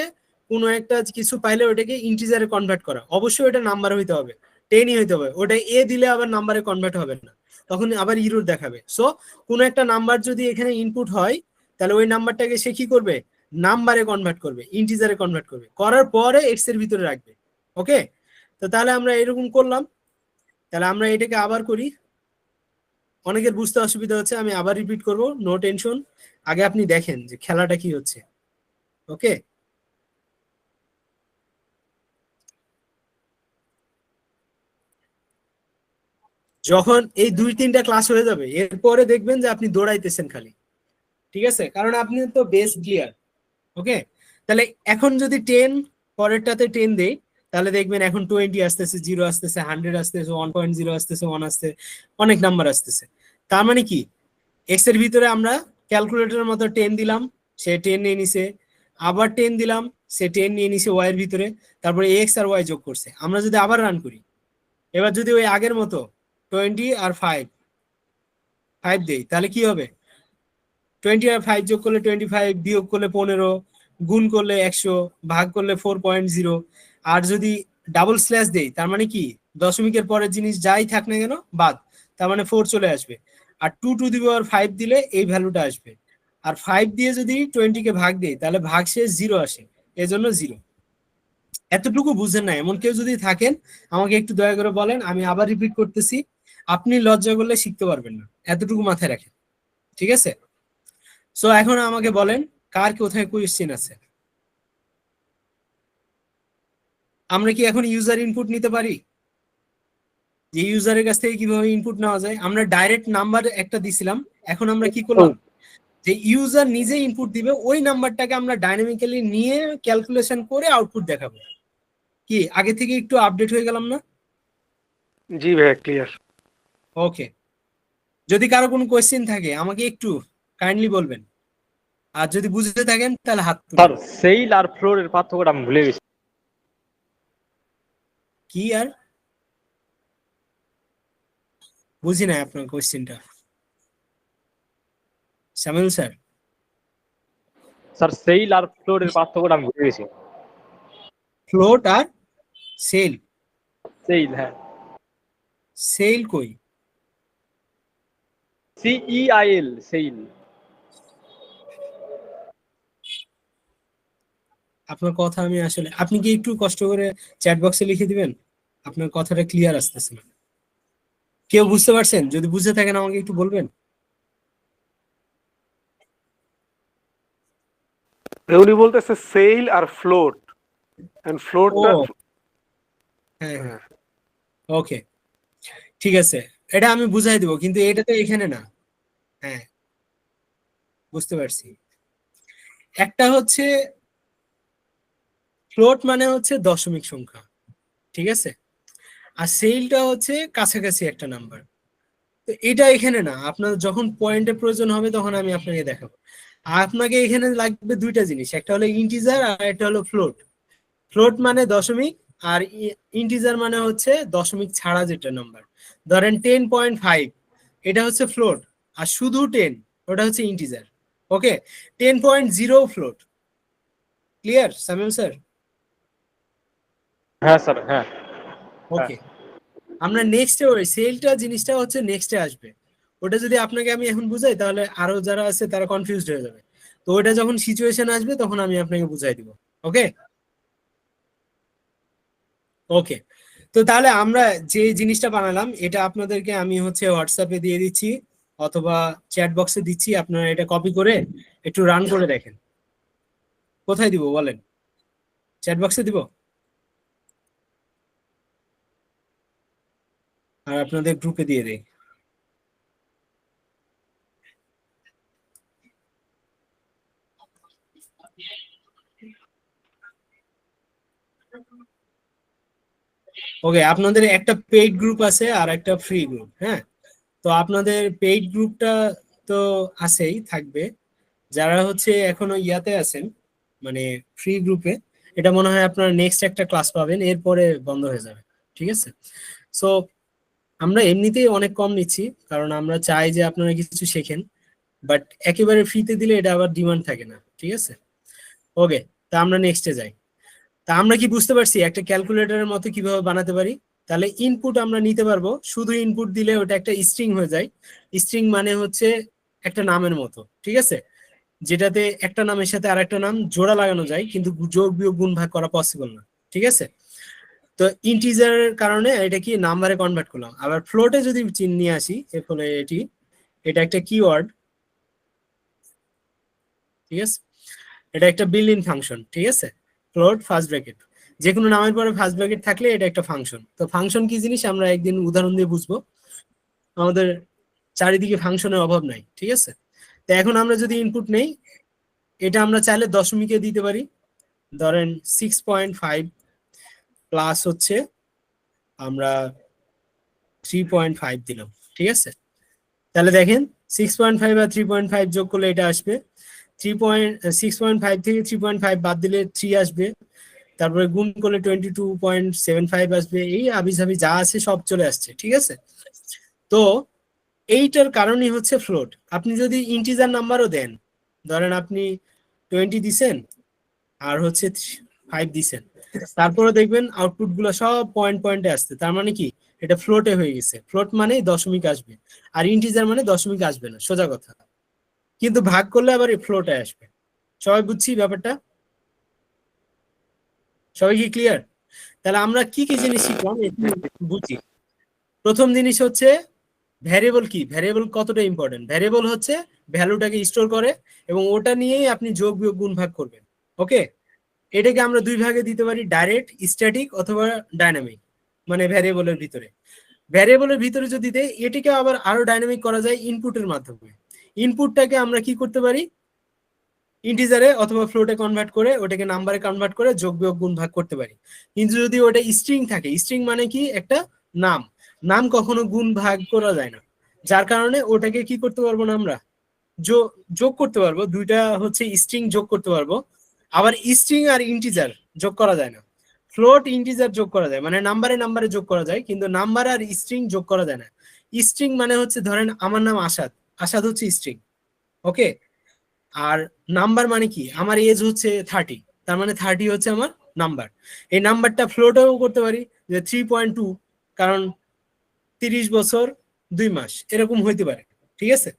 কোনো একটা কিছু পাইলে ওটাকে ইন্টিজারে কনভার্ট করা। অবশ্যই ওটা নাম্বার হইতে হবে, 10ই হইতে হবে। ওটা এ দিলে আবার নাম্বারে কনভার্ট হবে না, তখন আবার ইরর দেখাবে। সো কোনো একটা নাম্বার যদি এখানে ইনপুট হয়, তাহলে ওই নাম্বারটাকে সে কি করবে, নাম্বারে কনভার্ট করবে, ইন্টিজারে কনভার্ট করবে, করার পরে এক্স এর ভিতরে রাখবে। ওকে, তো তাহলে আমরা এরকম করলাম। তাহলে আমরা এটাকে আবার করি। অনেকের বুঝতে অসুবিধা হচ্ছে, আমি আবার রিপিট করব, নো টেনশন। আগে আপনি দেখেন যে খেলাটা কি হচ্ছে। ওকে, যখন এই 2-3টা ক্লাস হয়ে যাবে, এরপরে দেখবেন যে আপনি দৌড়াইতেছেন খালি, ঠিক আছে, কারণ আপনি তো বেস ক্লিয়ার। ওকে, তাহলে এখন যদি 10 পরেরটাতে 10 দেই, তাহলে দেখবেন এখন 20 আসতেছে, 0 আসতেছে, 100 আসতেছে, 1.0 আসতেছে, 1 আসছে, অনেক নাম্বার আসতেছে। তার মানে কি, এক্স এর ভিতরে আমরা ক্যালকুলেটরের মতো 10 দিলাম, সে 10 নিয়ে নিছে। আবার 10 দিলাম, সে 10 নিয়ে নিছে ওয়াই এর ভিতরে, তারপরে এক্স আর ওয়াই যোগ করছে। আমরা যদি আবার রান করি, এবার যদি ওই আগের মতো 20 আর 5 দেই, তাহলে কি হবে? 20 আর 5 যোগ করলে 25, বিয়োগ করলে 15, গুণ করলে 100, ভাগ করলে 4.0। আর যদি ডাবল স্ল্যাশ দেই, তার মানে কি দশমিকের পরের জিনিস যাই থাক না কেন বাদ, তার মানে 4 চলে আসবে। আর 2 টু দি পাওয়ার 5 দিলে এই ভ্যালুটা আসবে। আর 5 দিয়ে যদি 20 কে ভাগ দেই, তাহলে ভাগশেষ 0 আসে, এজন্য 0। এতটুকু বুঝেন না এমন কেউ যদি থাকেন, আমাকে একটু দয়া করে বলেন। আমি আবার রিপিট করতেছি, আপনি লজ্জা করলে শিখতে পারবেন না, এতটুকু মাথায় রাখেন, ঠিক আছে? সো এখন আমাকে বলেন, কার কোথায় কোয়েশ্চেন আছে? আমরা কি এখন ইউজার ইনপুট নিতে পারি? যে ইউজারের কাছ থেকে কিভাবে ইনপুট নেওয়া যায়? আমরা ডাইরেক্ট নাম্বার একটা দিছিলাম, এখন আমরা কি করলাম, যে ইউজার নিজে ইনপুট দিবে, ওই নাম্বারটাকে আমরা ডাইনামিক্যালি নিয়ে ক্যালকুলেশন করে আউটপুট দেখাবো। কি আগে থেকে একটু আপডেট হয়ে গেলাম না? জি ভাইয়া, ক্লিয়ার। ওকে, যদি কারো কোনো কোয়েশ্চেন থাকে আমাকে একটু কাইন্ডলি বলবেন, আর যদি বুঝতে থাকেন তাহলে হাত স্যার তুলুন। সেল আর ফ্লোরের পার্থক্যটা আমি ভুলে গেছি। কি আর বুঝি না আপনার কোয়েশ্চেনটা, শামিল স্যার। স্যার সেল আর ফ্লোরের পার্থক্যটা আমি ভুলে গেছি। ফ্লোট আর সেল? সেল, হ্যাঁ, সেল কই? CEIL, ceil. আপনার কথা আমি আসলে, আপনি কি একটু কষ্ট করে চ্যাট বক্সে লিখে দিবেন? আপনার কথাটা ক্লিয়ার আসতেছে না। কেউ বুঝতে পারছেন? যদি বুঝতে থাকেন আমাকে একটু বলবেন। উনি বলতেছে সেল আর ফ্লোট, এন্ড ফ্লোটটা ও হ্যাঁ হ্যাঁ, ওকে, ঠিক আছে, এটা আমি বুঝাই দিব, কিন্তু এটা তো এখানে না। হ্যাঁ, বুঝতে পারছি। একটা হচ্ছে ফ্লোট মানে হচ্ছে দশমিক সংখ্যা, ঠিক আছে? আর সেলটা হচ্ছে কাছাকাছি একটা নাম্বার। তো এটা এখানে না, আপনার যখন পয়েন্টের প্রয়োজন হবে তখন আমি আপনাকে দেখাবো। আর আপনাকে এখানে লাগবে দুইটা জিনিস, একটা হলো ইন্টিজার আর একটা হলো ফ্লোট। ফ্লোট মানে দশমিক, আর ইন্টিজার মানে হচ্ছে দশমিক ছাড়া যেটা নাম্বার। ধরেন 10.5, এটা হচ্ছে ফ্লোট, আর শুধু 10 ওটা হচ্ছে ইন্টিজার। ওকে, 10.0 ফ্লোট। Clear Samim sir? হ্যাঁ স্যার, হ্যাঁ। ওকে, আমরা নেক্সটে ওই সেলটা জিনিসটা হচ্ছে নেক্সটে আসবে। ওটা যদি আপনাকে আমি এখন বুঝাই তাহলে আরো যারা আছে তারা কনফিউজড হয়ে যাবে। তো ওটা যখন সিচুয়েশন আসবে তখন আমি আপনাকে বুঝাই দিব। ওকে ওকে, তো তাহলে আমরা যে জিনিসটা বানালাম এটা আপনাদেরকে আমি হচ্ছে হোয়াটসঅ্যাপে দিয়ে দিচ্ছি অথবা চ্যাট বক্সে দিচ্ছি, আপনারা এটা কপি করে একটু রান করে দেখেন। কোথায় দিব বলেন? চ্যাট বক্সে দিব, আর আপনাদের গ্রুপে দিয়ে দেই। ওকে, আপনাদের একটা পেইড গ্রুপ আছে আর একটা ফ্রি গ্রুপ। হ্যাঁ, তো আপনাদের পেইড গ্রুপটা তো আছেই, থাকবে। যারা হচ্ছে এখনো ইয়াতে আছেন, মানে ফ্রি গ্রুপে, এটা মনে হয় আপনারা নেক্সট একটা ক্লাস পাবেন, এরপরে বন্ধ হয়ে যাবে, ঠিক আছে? সো আমরা এমনিতেই অনেক কম নিচ্ছি, কারণ আমরা চাই যে আপনারা কিছু শেখেন, বাট একেবারে ফ্রিতে দিলে এটা আবার ডিমান্ড থাকে না, ঠিক আছে? ওকে, তা আমরা নেক্সটে যাই। তা আমরা কি বুঝতে পারছি একটা ক্যালকুলেটরের মতো কিভাবে বানাতে পারি? তাহলে ইনপুট আমরা নিতে পারবো, শুধু ইনপুট দিলে ওটা একটা স্ট্রিং হয়ে যায়। স্ট্রিং মানে হচ্ছে একটা নামের মতো, ঠিক আছে? যেটাতে একটা নামের সাথে আরেকটা নাম জোড়া লাগানো যায়, কিন্তু যোগ বিয়োগ গুণ ভাগ করা পসিবল না, ঠিক আছে? তো ইন্টিজারের কারণে এটা কি নাম্বারে কনভার্ট করলাম। আবার ফ্লোটে যদি চিহ্ন নিয়ে আসি, এর ফলে এটা একটা কিওয়ার্ড, ঠিক আছে? এটা একটা বিল্ট ইন ফাংশন, ঠিক আছে? ফ্লোট ফার্স্ট ব্র্যাকেট, যে কোনো নামের পরে ফার্স্ট ব্র্যাকেট থাকলে এটা একটা ফাংশন। তো ফাংশন কি জিনিস আমরা একদিন উদাহরণ দিয়ে বুঝবো, আমাদের চারিদিকে ফাংশনের অভাব নাই, ঠিক আছে? তো এখন আমরা যদি ইনপুট নেই, এটা আমরা চাইলে দশমিকে দিতে পারি। ধরেন 6.5 প্লাস হচ্ছে আমরা 3.5 দিলাম, ঠিক আছে? তাহলে দেখেন 6.5 আর 3.5 যোগ করলে এটা আসবে 6.5 থেকে 3.5 বাদ দিলে 3 আসবে, তারপরে গুণ করলে 22.75 আসবে, এই আবিজাবি যা আছে সব চলে আসছে, ঠিক আছে। তো এইটার কারণই হচ্ছে ফ্লোট। আপনি যদি ইন্টিজার নাম্বারও দেন, ধরেন আপনি 20 দিছেন আর হচ্ছে 5 দিছেন, তারপরে দেখবেন আউটপুট গুলো সব পয়েন্টে আসছে, তার মানে কি এটা ফ্লোটে হয়ে গেছে। ফ্লোট মানে দশমিক আসবে, আর ইন্টিজার মানে দশমিক আসবে না, সোজা কথা। কিন্তু ভাগ করলে আবার ফ্লোটে আসবে। সবাই বুঝছি ব্যাপারটা? সবাই কি ক্লিয়ার? তাহলে আমরা কি কি জিনিস শিখলাম একটু বুঝি। প্রথম জিনিস হচ্ছে ভ্যারিয়েবল কি, ভ্যারিয়েবল কতটা ইম্পর্টেন্ট। ভ্যারিয়েবল হচ্ছে ভ্যালুটাকে স্টোর করে এবং ওটা নিয়েই আপনি যোগ বিয়োগ গুণ ভাগ করবেন। ওকে, এটাকে আমরা দুই ভাগে দিতে পারি, ডাইরেক্ট, স্ট্যাটিক অথবা ডাইনামিক। মানে ভ্যারিয়েবলের ভিতরে যদি দেয়, এটাকে আবার আরো ডাইনামিক করা যায় ইনপুটের মাধ্যমে। ইনপুটটাকে আমরা কি করতে পারি, ইন্টিজারে অথবা ফ্লোটে কনভার্ট করে ওটাকে নাম্বারে কনভার্ট করে যোগ বিয়োগ গুণ ভাগ করতে পারি। কিন্তু যদি ওটা স্ট্রিং থাকে, স্ট্রিং মানে কি একটা নাম, নাম কখনো গুণ ভাগ করা যায় না, যার কারণে ওটাকে কি করতে পারবো না, আমরা যোগ করতে পারবো। দুইটা হচ্ছে স্ট্রিং যোগ করতে পারবো, আবার স্ট্রিং আর ইন্টিজার যোগ করা যায় না। ফ্লোট ইন্টিজার যোগ করা যায়, মানে নাম্বারে যোগ করা যায়, কিন্তু নাম্বার আর স্ট্রিং যোগ করা যায় না। স্ট্রিং মানে হচ্ছে ধরেন আমার নাম আসাদ, আসাদ হচ্ছে স্ট্রিং, ওকে। আর নাম্বার মানে কি, আমার এজ হচ্ছে 30, তার মানে 30 হচ্ছে আমার নাম্বার। এই নাম্বারটা ফ্লোটেও করতে পারি, যে 3.2, কারণ 30 বছর 2 মাস এরকম হইতে পারে, ঠিক আছে।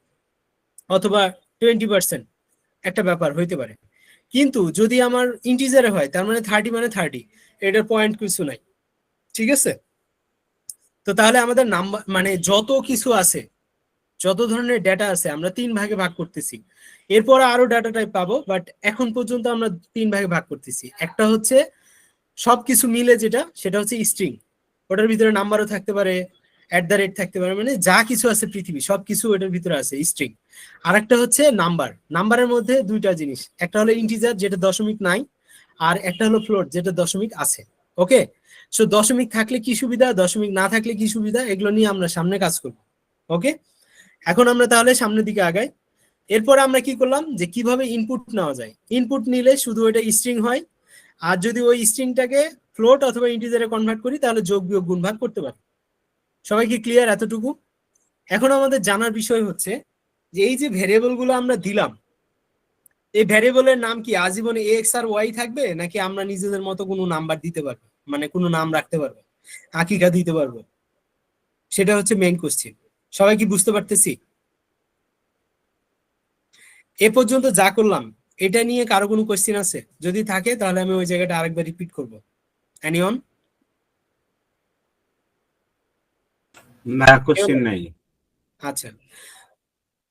অথবা 20% একটা ব্যাপার হইতে পারে। কিন্তু যদি আমার ইন্টিজারে হয়, তার মানে 30 মানে 30, এটার পয়েন্ট কিছু নাই, ঠিক আছে। তো তাহলে আমাদের নাম্বার মানে যত কিছু আছে, যত ধরনের ডেটা আছে, আমরা 3 ভাগে ভাগ করতেছি। এরপর আরো ডাটা টাইপ পাবো, বাট এখন পর্যন্ত আমরা 3 ভাগে ভাগ করতেছি। একটা হচ্ছে সবকিছু মিলে যেটা, সেটা হচ্ছে স্ট্রিং, ওটার ভিতরে নাম্বারও থাকতে পারে, @ থাকতে পারে, মানে যা কিছু আছে পৃথিবী সবকিছু ওটার ভিতরে আছে স্ট্রিং। আর একটা হচ্ছে নাম্বার, নাম্বারের মধ্যে দুইটা জিনিস, একটা হলো ইন্টিজার যেটা দশমিক নাই, আর একটা হলো ফ্লোট যেটা দশমিক আছে, ওকে। সো দশমিক থাকলে কি সুবিধা, দশমিক না থাকলে কি সুবিধা, এগুলো নিয়ে আমরা সামনে কাজ করব, ওকে। এখন আমরা তাহলে সামনের দিকে আগাই। এরপর আমরা কি করলাম, যে কিভাবে ইনপুট নেওয়া যায়। ইনপুট নিলে শুধু ওটা স্ট্রিং হয়, আর যদি ওই স্ট্রিংটাকে ফ্লোট অথবা ইন্টিজারে কনভার্ট করি, তাহলে যোগ বিয়োগ গুণ ভাগ করতে পারি। সবাই কি ক্লিয়ার এতটুকু? এখন আমাদের জানার বিষয় হচ্ছে যে এই যে ভ্যারিয়েবল গুলো আমরা দিলাম, এই ভ্যারিয়েবলের নাম কি আজীবন এক্স আর ওয়াই থাকবে, নাকি আমরা নিজেদের মতো কোনো নাম্বার দিতে পারবো, মানে কোনো নাম রাখতে পারবো, আকিকা দিতে পারবো? সেটা হচ্ছে মেইন কোশ্চেন। সবাই কি বুঝতে পারতেছি? এ পর্যন্ত যা করলাম, এটা নিয়ে কারো কোনো কোশ্চেন আছে? যদি থাকে তাহলে আমি ওই জায়গাটা আরেকবার রিপিট করবো। এনিওন? না, কোশ্চেন নাই। আচ্ছা,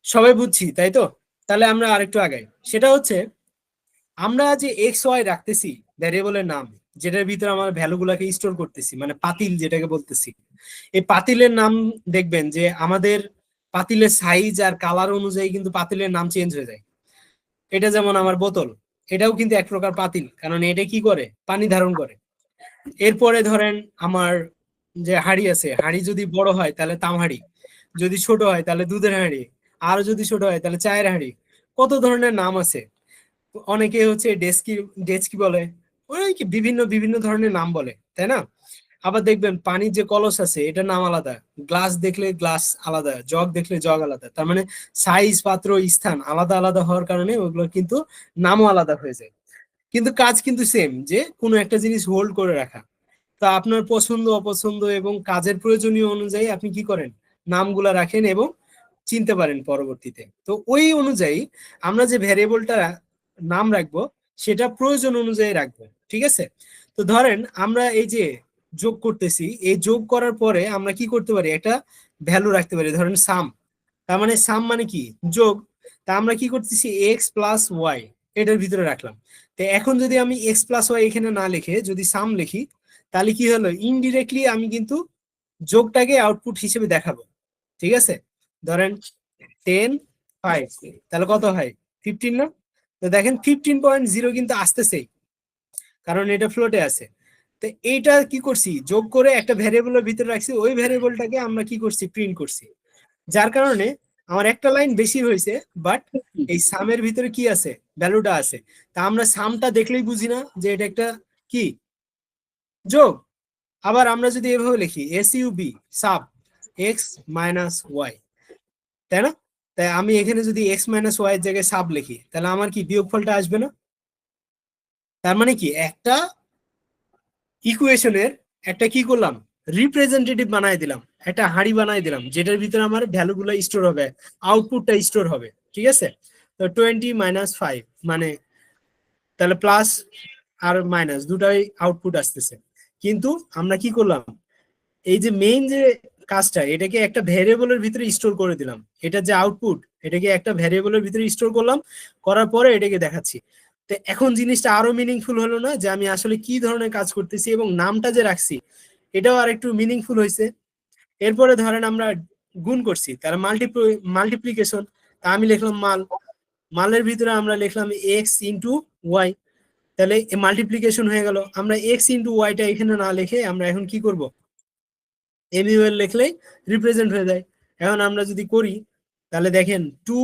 সবাই বুঝছি তাই তো? তাহলে আমরা আরেকটু আগাই। সেটা হচ্ছে আমরা যে এক্স ওয়াই রাখতেছি ভ্যারিয়েবলের নাম, যেটার ভিতরে আমরা ভ্যালুগুলোকে স্টোর করতেছি, মানে পাতিল যেটাকে বলতেছি, এই পাতিলের নাম দেখবেন যে আমাদের পাতিলের সাইজ আর কালার অনুযায়ী কিন্তু পাতিলের নাম চেঞ্জ হয়ে যায়। এটা যেমন আমার বোতল, এটাও কিন্তু এক প্রকার পাতিল, কারণ এটা কি করে, পানি ধারণ করে। এরপরে ধরেন আমার যে হাঁড়ি আছে, হাঁড়ি যদি বড় হয় তাহলে তামহাড়ি, যদি ছোট হয় তাহলে দুধের হাঁড়ি, আর যদি ছোট হয় তাহলে চায়ের হাঁড়ি। কত ধরনের নাম আছে। অনেকে হচ্ছে ডেস্কি ডেস্কি বলে, ওই কি বিভিন্ন বিভিন্ন ধরনের নাম বলে, তাই না? আবার দেখবেন পানির যে কলস আছে এটার নাম আলাদা, গ্লাস দেখলে গ্লাস আলাদা, জগ দেখলে জগ আলাদা। তার মানে সাইজ, পাত্র, স্থান আলাদা আলাদা হওয়ার কারণে ওগুলো কিন্তু নামও আলাদা হয়ে যায়, কিন্তু কাজ কিন্তু সেম, যে কোনো একটা জিনিস হোল্ড করে রাখা। তা আপনার পছন্দ অপছন্দ এবং কাজের প্রয়োজনীয় অনুযায়ী আপনি কি করেন, নামগুলা রাখেন এবং চিনতে পারেন পরবর্তীতে। তো ওই অনুযায়ী আমরা যে ভ্যারিয়েবলটা নাম রাখবো সেটা প্রয়োজন অনুযায়ী রাখবো, ঠিক আছে। তো ধরেন আমরা এই যে যোগ করতেছি, এই যোগ করার পরে আমরা কি করতে পারি, একটা ভ্যালু রাখতে পারি, ধরেন সাম। তার মানে সাম মানে কি, যোগ। তা আমরা কি করতেছি, এক্স প্লাস ওয়াই এটার ভিতরে রাখলাম। তো এখন যদি আমি এক্স প্লাস ওয়াই এখানে না লিখে যদি সাম লিখি, তাহলে কি হলো, ইনডিরেক্টলি আমি কিন্তু যোগটাকে আউটপুট হিসেবে দেখাবো, ঠিক আছে। ধরেন 10 5, তাহলে কত হয়, 15 না? তো দেখেন 15.0 কিন্তু আসতেছেই, কারণ এটা ফ্লোটে আছে। তো এইটা কি করছি, যোগ করে একটা ভ্যারিয়েবলের ভিতরে রাখছি, ওই ভ্যারিয়েবলটাকে আমরা কি করছি, প্রিন্ট করছি। যার কারণে আমার একটা লাইন বেশি হয়েছে, বাট এই সামের ভিতরে কি আছে, ভ্যালুটা আছে। তা আমরা সামটা দেখলেই বুঝি না যে এটা একটা কি যোগ। আবার আমরা যদি এভাবে লিখি S U B sub X minus Y, তাই না? তাই আমি এখানে যদি এক্স মাইনাস ওয়াই এর জায়গায় সাব লিখি, তাহলে আমার কি বিয়োগফলটা আসবে না? তার মানে কি একটা ইকুয়েশনের একটা কি করলাম, রিপ্রেজেন্টেটিভ বানাই দিলাম, একটা হাড়ি বানাই দিলাম, যেটার ভিতরে আমার ভ্যালুগুলো স্টোর হবে, আউটপুটটা স্টোর হবে। ঠিক আছে? তো 20 মাইনাস 5 মানে তাহলে প্লাস আর মাইনাস দুটাই আউটপুট আসতেছে। কিন্তু আমরা কি করলাম, এই যে মেইন যে কাজটা, এটাকে একটা ভ্যারিয়েবলের ভিতরে স্টোর করে দিলাম। এটা যে আউটপুট, এটাকে একটা ভ্যারিয়েবলের ভিতরে স্টোর করলাম, করার পরে এটাকে দেখাচ্ছি। তো এখন জিনিসটা আরো মিনিংফুল হলো না, যে আমি আসলে কি ধরনের কাজ করতেছি, এবং নামটা যে রাখছি এটাও আর একটু মিনিংফুল হয়েছে। এরপরে ধরেন আমরা গুণ করছি, তাহলে মাল্টিপ্লিকেশন, তা আমি লিখলাম মালের ভিতরে আমরা লিখলাম এক্স ইন্টু ওয়াই, তাহলে মাল্টিপ্লিকেশন হয়ে গেল। আমরা এক্স ইন্টু ওয়াইটা এখানে না লিখে আমরা এখন কি করব, এমইউএল লিখলেই রিপ্রেজেন্ট হয়ে যায়। এখন আমরা যদি করি তাহলে দেখেন 2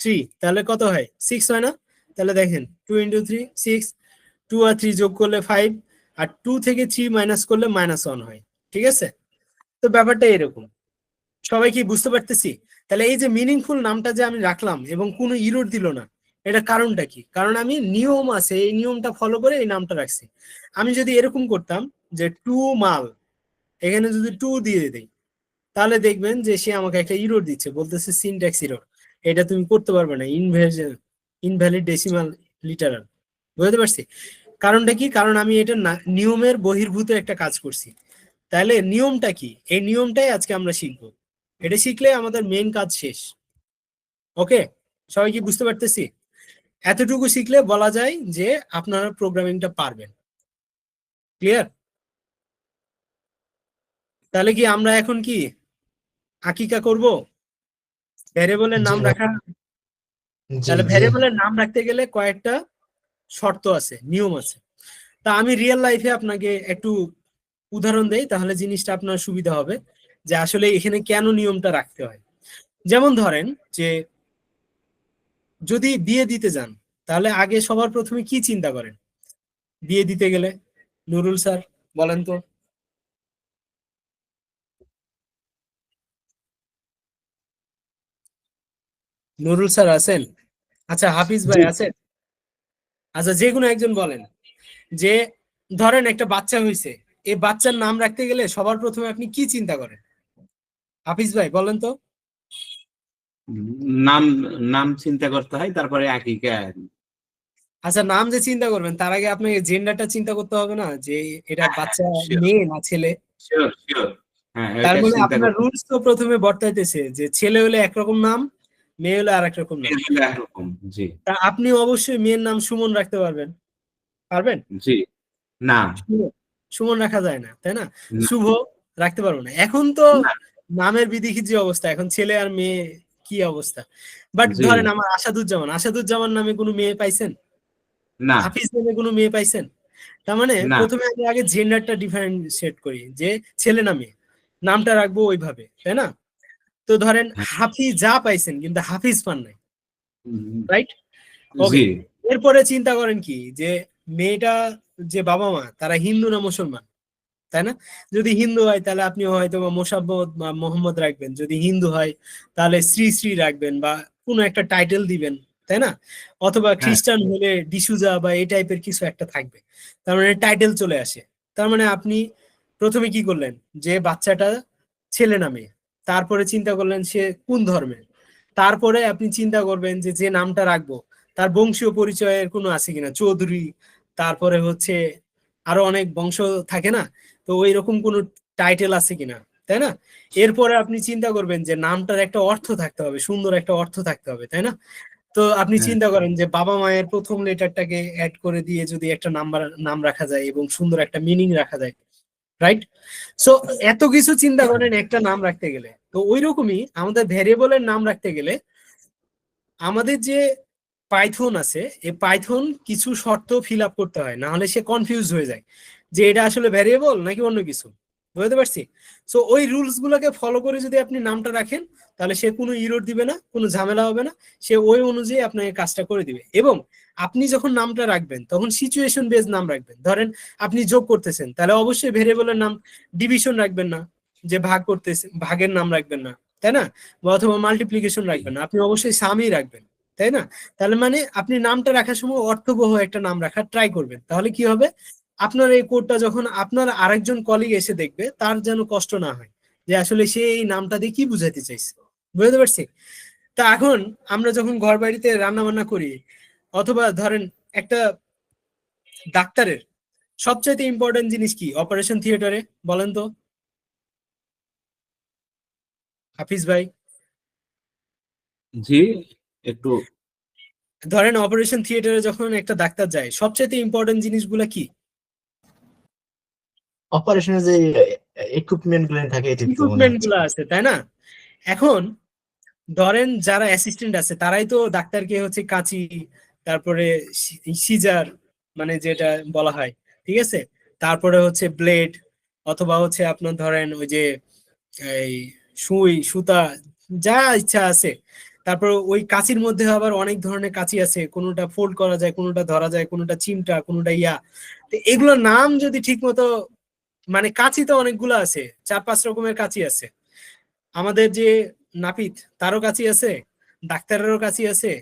3 তাহলে কত হয়, 6 হয় না? তাহলে দেখেন 2 ইন্টু 3 6, 2 আর 3 যোগ করলে 5, আর 2 থেকে 3 মাইনাস করলে -1 হয়। ঠিক আছে? তো ব্যাপারটা এরকম, সবাই কি বুঝতে পারতেছি? তাহলে এই যে মিনিংফুল নামটা যে আমি রাখলাম এবং কোনো ইরর দিল না, এটা কারণটা কি? কারণ আমি নিয়ম আছে, এই নিয়মটা ফলো করে এই নামটা রাখছি। আমি যদি এরকম করতাম যে 2 মাল, এখানে যদি 2 দিয়ে দেই, তাহলে দেখবেন যে সে আমাকে একটা ইরর দিচ্ছে, বলতেছে সিনট্যাক্স ইরর, এটা তুমি করতে পারবে না, ইনভ্যালিড ডেসিমাল লিটারাল। বুঝতে পারছি কারণটা কি? কারণ আমি এটা নিয়মের বহির্ভূত একটা কাজ করছি। তাহলে নিয়মটা কি, এই নিয়মটাই আজকে আমরা শিখবো। এটা শিখলে আমাদের মেইন কাজ শেষ। ওকে, সবাই কি বুঝতে পারতেছি? এতটুকু শিখলে বলা যায় যে আপনারা প্রোগ্রামিংটা পারবেন। ক্লিয়ার? তাহলে কি আমরা এখন কি আকিকা করব, ভ্যারিয়েবলের নাম জি রাখা? জি তাহলে জি ভ্যারিয়েবলের নাম রাখতে গেলে কয়েকটা শর্ত আছে, নিয়ম আছে। তা আমি রিয়েল লাইফে আপনাকে একটু উদাহরণ দেই, তাহলে জিনিসটা আপনার সুবিধা হবে যে আসলে এখানে কেন নিয়মটা রাখতে হয়। যেমন ধরেন যে যদি বিয়ে দিতে যান, তাহলে আগে সবার প্রথমে কি চিন্তা করেন বিয়ে দিতে গেলে? নুরুল স্যার বলেন তো। নুরুল স্যার আছেন? আচ্ছা, হাফিজ ভাই আছেন? আচ্ছা, যে কোনো একজন বলেন যে ধরেন একটা বাচ্চা হয়েছে, এই বাচ্চার নাম রাখতে গেলে সবার প্রথমে আপনি কি চিন্তা করেন? হাফিজ ভাই বলেন তো। নাম নাম চিন্তা করতে হয়, তারপরে আকিকা। আচ্ছা, নাম যে চিন্তা করবেন তার আগে আপনাকে জেন্ডারটা চিন্তা করতে হবে না, যে এটা হ্যাঁ, বাচ্চা শিওর মেয়ে না ছেলে? Sure sure. হ্যাঁ, তার এটা মানে চিন্তা আপনার করতে রুলস তো প্রথমে বর্তাইতেছে যে ছেলে হলে একরকম নাম, মেয়ে হলে আর একরকম নাম। হলে একরকম। জি তা আপনি অবশ্যই মেয়ের নাম সুমন রাখতে পারবেন? পারবেন? জি। না সুমন সুমন রাখা যায় না, তাই না? না শুভ রাখতে পারবো না। এখন তো না। নামের বিধির যে অবস্থা, এখন ছেলে আর মেয়ে কি অবস্থা। বাট জি ধরেন আমার আসাদুজ্জামান নামে কোনো মেয়ে পাইছেন? না হাফিজ নামে কোনো মেয়ে পাইছেন? তার মানে না। প্রথমে আমি আগে জেন্ডারটা ডিফারেন্সিয়েট করি, যে ছেলে না মেয়ে, নামটা রাখবো ওইভাবে, তাই না? তো ধরেন হ্যাঁ, হাফিজা পাইছেন কিন্তু হাফিজ পান নাই, উম, রাইট? জি ওকে, এরপরে চিন্তা করেন কি যে মেয়েটা যে বাবা মা তারা হিন্দু না মুসলমান, তাই না? যদি হিন্দু হয় তাহলে আপনি হয়তো বা মোসাম্মদ বা মোহাম্মদ রাখবেন, যদি হিন্দু হয় তাহলে শ্রী শ্রী রাখবেন বা কোনো একটা টাইটেল দিবেন, তাই না? অথবা হ্যাঁ খ্রিস্টান হলে ডিসুজা বা এই টাইপের কিছু একটা থাকবে, তার মানে টাইটেল চলে আসে। তার মানে আপনি প্রথমে কি করলেন, যে বাচ্চাটা ছেলে না মেয়ে, তারপরে চিন্তা করলেন সে কোন ধর্মের, তারপরে আপনি চিন্তা করবেন যে যে নামটা রাখবো তার বংশীয় পরিচয়ের কোনো আছে কিনা, চৌধুরী, তারপরে হচ্ছে আরো অনেক বংশ থাকে না, তো ওই রকম কোনো টাইটেল আছে কিনা, তাই না? এরপরে আপনি চিন্তা করবেন যে নামটার একটা অর্থ থাকতে হবে, সুন্দর একটা অর্থ থাকতে হবে, তাই না? তো আপনি হ্যাঁ চিন্তা করেন যে বাবা মায়ের প্রথম লেটারটাকে অ্যাড করে দিয়ে যদি একটা নাম রাখা যায় এবং সুন্দর একটা মিনিং রাখা যায়, রাইট? সো এত কিছু চিন্তা করেন একটা নাম রাখতে গেলে। তো ওই রকমই আমাদের ভ্যারিয়েবলের নাম রাখতে গেলে আমাদের যে পাইথন আছে, এই পাইথন কিছু শর্ত ফিল আপ করতে হয়, না হলে সে কনফিউজ হয়ে যায় যে এটা আসলে ভ্যারিয়েবল নাকি অন্য কিছু। বুঝতে পারছি? সো ওই রুলস গুলোকে ফলো করে যদি আপনি নামটা রাখেন, তাহলে সে কোনো ইরোর দিবে না, কোনো ঝামেলা হবে না, সে ওই অনুযায়ী আপনাকে কাজটা করে দিবে। এবং আপনি যখন নামটা রাখবেন তখন সিচুয়েশন বেস নাম রাখবেন। ধরেন আপনি যোগ করতেছেন, তাহলে অবশ্যই ভেরিয়েবলের নাম ডিভিশন রাখবেন না, যে ভাগ করতেছেন ভাগের নাম রাখবেন না, তাই না? বা অথবা মাল্টিপ্লিকেশন রাখবেন না, আপনি অবশ্যই সামই রাখবেন, তাই না? তাহলে মানে আপনি নামটা রাখার সময় অর্থবহ একটা নাম রাখার ট্রাই করবেন। তাহলে কি হবে, আপনার এই কোডটা যখন আপনার আরেকজন কলিগ এসে দেখবে, তার যেন কষ্ট না হয় যে আসলে সে এই নামটা দিয়ে কি বুঝাতে চাইছে। বুঝতে পারছি? তা এখন আমরা যখন ঘর বাড়িতে রান্না বান্না করি, অথবা ধরেন একটা ডাক্তারের সবচাইতে ইম্পর্টেন্ট জিনিস কি অপারেশন থিয়েটারে, বলেন তো হাফিজ ভাই? জি, একটু ধরেন অপারেশন থিয়েটারে যখন একটা ডাক্তার যায়, সবচাইতে ইম্পর্টেন্ট জিনিসগুলো কি? অপারেশনের যে ইকুইপমেন্ট গুলো থাকে এটা তো মনে ইকুইপমেন্ট হচ্ছে। গুলো আছে, তাই না? এখন ধরেন যারা অ্যাসিস্ট্যান্ট আছে তারাই তো ডাক্তারকে হচ্ছে কাঁচি, তারপরে সিজার মানে যেটা বলা হয়, ঠিক আছে, তারপরে হচ্ছে ব্লেড, অথবা হচ্ছে আপনার ধরেন ওই যে এই সুই সুতা, যা ইচ্ছা আছে। তারপর ওই কাঁচির মধ্যে আবার অনেক ধরনের কাঁচি আছে, কোনোটা ফোল্ড করা যায়, কোনোটা ধরা যায়, কোনোটা চিমটা, কোনোটা ইয়া। তো এগুলোর নাম যদি ঠিক মতো, মানে কাঁচি তো অনেকগুলো আছে, 4-5 রকমের কাঁচি আছে। আমাদের যে নাপিত, তারও কাঁচি আছে, ডাক্তারেরও কাঁচি আছে,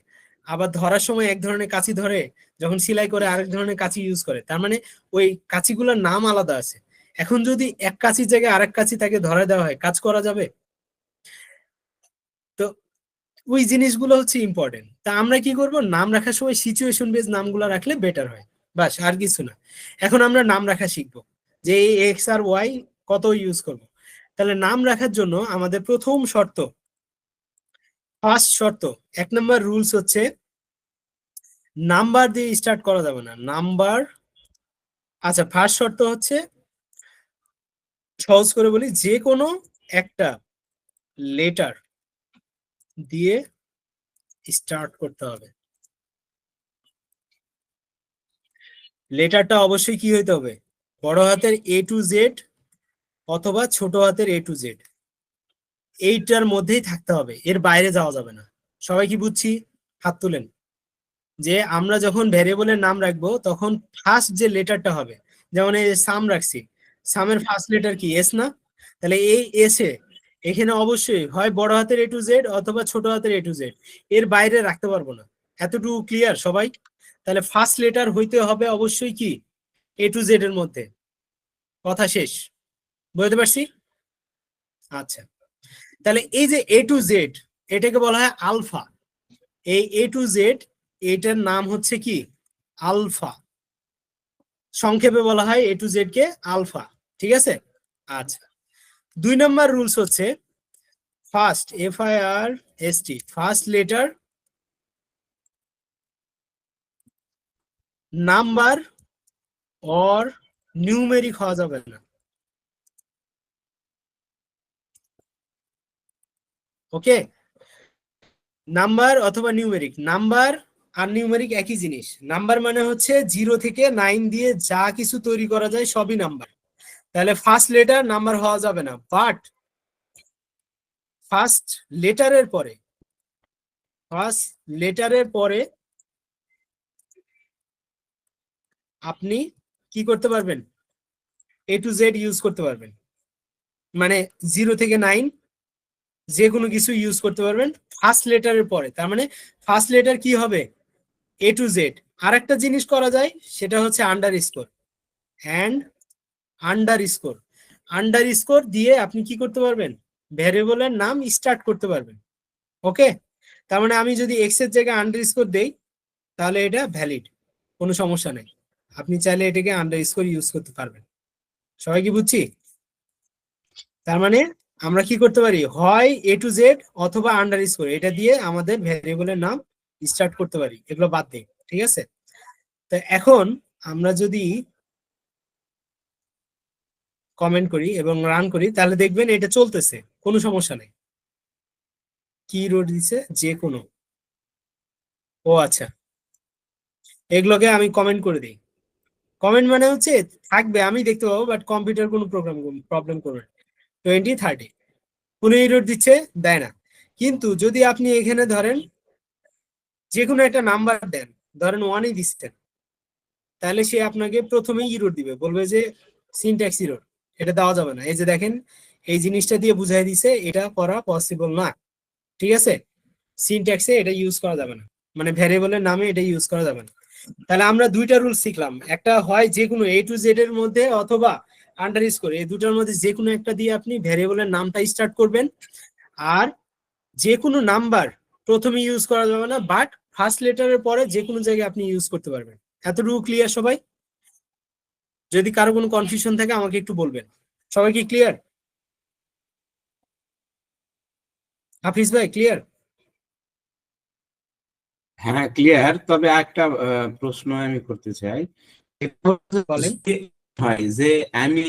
আবার ধরার সময় এক ধরনের কাঁচি ধরে, যখন সেলাই করে আরেক ধরনের কাঁচি ইউজ করে। তার মানে ওই কাঁচিগুলোর নাম আলাদা আছে। এখন যদি এক কাঁচির জায়গায় আরেক কাঁচি তাকে ধরে দেওয়া হয়, কাজ করা যাবে? তো ওই জিনিসগুলো হচ্ছে ইম্পর্টেন্ট। তা আমরা কি করব, নাম রাখার সময় সিচুয়েশন বেস নামগুলো রাখলে বেটার হয়, বাস আর কিছু না। এখন আমরা নাম রাখা শিখবো, যে এই এক্স আর ওয়াই কত ইউজ করব। তাহলে নাম রাখার জন্য আমাদের প্রথম শর্ত, ফার্স্ট শর্ত, 1 নম্বর রুলস হচ্ছে নাম্বার দিয়ে স্টার্ট করা যাবে না, নাম্বার। আচ্ছা, ফার্স্ট শর্ত হচ্ছে, সহজ করে বলি, যে কোনো একটা লেটার দিয়ে স্টার্ট করতে হবে। লেটারটা অবশ্যই কি হইতে হবে, বড় হাতের এ টু জেড অথবা ছোট হাতের এ টু জেড, এইটার মধ্যেই থাকতে হবে, এর বাইরে যাওয়া যাবে না। সবাই কি বুঝছি? হাত তুলেন। যে আমরা যখন ভ্যারিয়েবলের নাম রাখবো তখন ফার্স্ট যে লেটারটা হবে, যেমন এই সাম রাখছি, সামের ফার্স্ট লেটার কি, এস না? তাহলে এই এসে এখানে অবশ্যই হয় বড় হাতের এ টু জেড অথবা ছোট হাতের এ টু জেড, এর বাইরে রাখতে পারবো না। এতটুকু ক্লিয়ার সবাই? তাহলে ফার্স্ট লেটার হইতে হবে অবশ্যই কি, এ টু জেড এর মধ্যে। কথা শেষ। বুঝতে পারছি? আচ্ছা, তাহলে এই যে এ টু জেড, এটাকে বলা হয় আলফা। এই এ টু জেড, এটার নাম হচ্ছে কি, আলফা। সংক্ষেপে বলা হয় এ টু জেড কে আলফা। ঠিক আছে? আচ্ছা, 2 নম্বর রুলস হচ্ছে first, FIRST, first letter number or numeric হওয়া যাবে না। ওকে, নাম্বার অথবা নিউমেরিক, নাম্বার আর নিউমেরিক একই জিনিস। নাম্বার মানে হচ্ছে 0 থেকে 9 দিয়ে যা কিছু তৈরি করা যায় সবই নাম্বার। তাহলে ফার্স্ট লেটার নাম্বার হওয়া যাবে না, বাট ফার্স্ট লেটারের পরে, ফার্স্ট লেটারের পরে আপনি কি করতে পারবেন, এ টু জেড ইউজ করতে পারবেন। মানে 0 থেকে 9 যে কোনো কিছু ইউজ করতে পারবেন ফার্স্ট লেটারের পরে। তার মানে ফার্স্ট লেটার কি হবে, এ টু জেড। আর একটা জিনিস করা যায়, সেটা হচ্ছে under score, and under score. Under score দিয়ে আপনি কি করতে পারবেন, ভ্যারিয়েবলের নাম স্টার্ট করতে পারবেন। ওকে, তার মানে আমি যদি এক্স এর জায়গায় আন্ডার স্কোর দেই, তাহলে এটা ভ্যালিড, কোনো সমস্যা নেই। আপনি চাইলে এটাকে আন্ডার স্কোর ইউজ করতে পারবেন। সবাই কি বুঝছি? তার মানে আমরা কি করতে পারি, হয় এ টু জেড অথবা আন্ডার স্কোর, এটা দিয়ে আমাদের ভ্যারিয়েবলের নাম স্টার্ট করতে পারি, এগুলো বাদ দিই। ঠিক আছে? তো এখন আমরা যদি কমেন্ট করি এবং রান করি, তাহলে দেখবেন এটা চলতেছে, কোনো সমস্যা নেই। কি রোড দিছে, যে কোনো, ও আচ্ছা, এগুলোকে আমি কমেন্ট করে দিই। কমেন্ট মানে হচ্ছে থাকবে, আমি দেখতে পাবো, বাট কম্পিউটার কোনো প্রবলেম করবে না। 20 30 কোনো এরর দিচ্ছে, দেয় না। কিন্তু যদি আপনি এখানে ধরেন যে কোনো একটা নাম্বার দেন, ধরেন 1ই দিচ্ছেন, তাহলে সে আপনাকে প্রথমেই ইরোর দিবে, বলবে যে সিনট্যাক্স ইরোর, এটা দেওয়া যাবে না। এই যে দেখেন, এই জিনিসটা দিয়ে বুঝাই দিছে এটা করা পসিবল না, ঠিক আছে? সিনট্যাক্সে এটা ইউজ করা যাবে না, মানে ভ্যারিয়েবলের নামে এটা ইউজ করা যাবে না। তাহলে আমরা দুইটা রুল শিখলাম, একটা হয় যে কোনো A to Z এর মধ্যে অথবা আন্ডারস্কোর, এই দুটার মধ্যে যে কোনো একটা দিয়ে আপনি ভ্যারিয়েবলের নামটা স্টার্ট করবেন। আর যে কোনো নাম্বার প্রথমে ইউজ করা যাবে না, বাট ফার্স্ট লেটারের পরে যে কোনো জায়গায় আপনি ইউজ করতে পারবেন। এতটুকু ক্লিয়ার সবাই? যদি কারো কোনো কনফিউশন থাকে আমাকে একটু বলবেন। সবাই কি ক্লিয়ার? হাফিজ ভাই ক্লিয়ার? হ্যাঁ ক্লিয়ার, তবে একটা প্রশ্ন আমি করতে চাই। এটা হচ্ছে বলেন। যে হয় যে আমি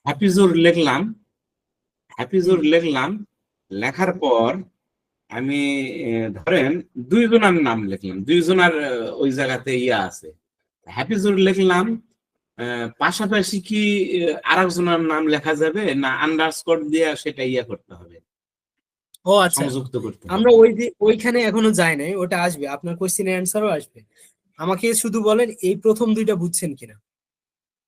হাফিজুর লিখলাম, লেখার পর আমি ধরেন দুইজনের নাম লিখলাম, দুইজনের ওই জায়গাতে ইয়া আছে, হাফিজুর লিখলাম, পাশাপাশি কি আরেকজনের নাম লেখা যাবে, না আন্ডারস্কোর দিয়ে সেটা ইয়া করতে হবে, ও আচ্ছা, সংযুক্ত করতে হবে? আমরা ওইখানে এখনো যাই নাই, ওটা আসবে, আপনার কোশ্চেনের অ্যান্সারও আসবে। আমাকে শুধু বলেন এই প্রথম দুইটা বুঝছেন কিনা,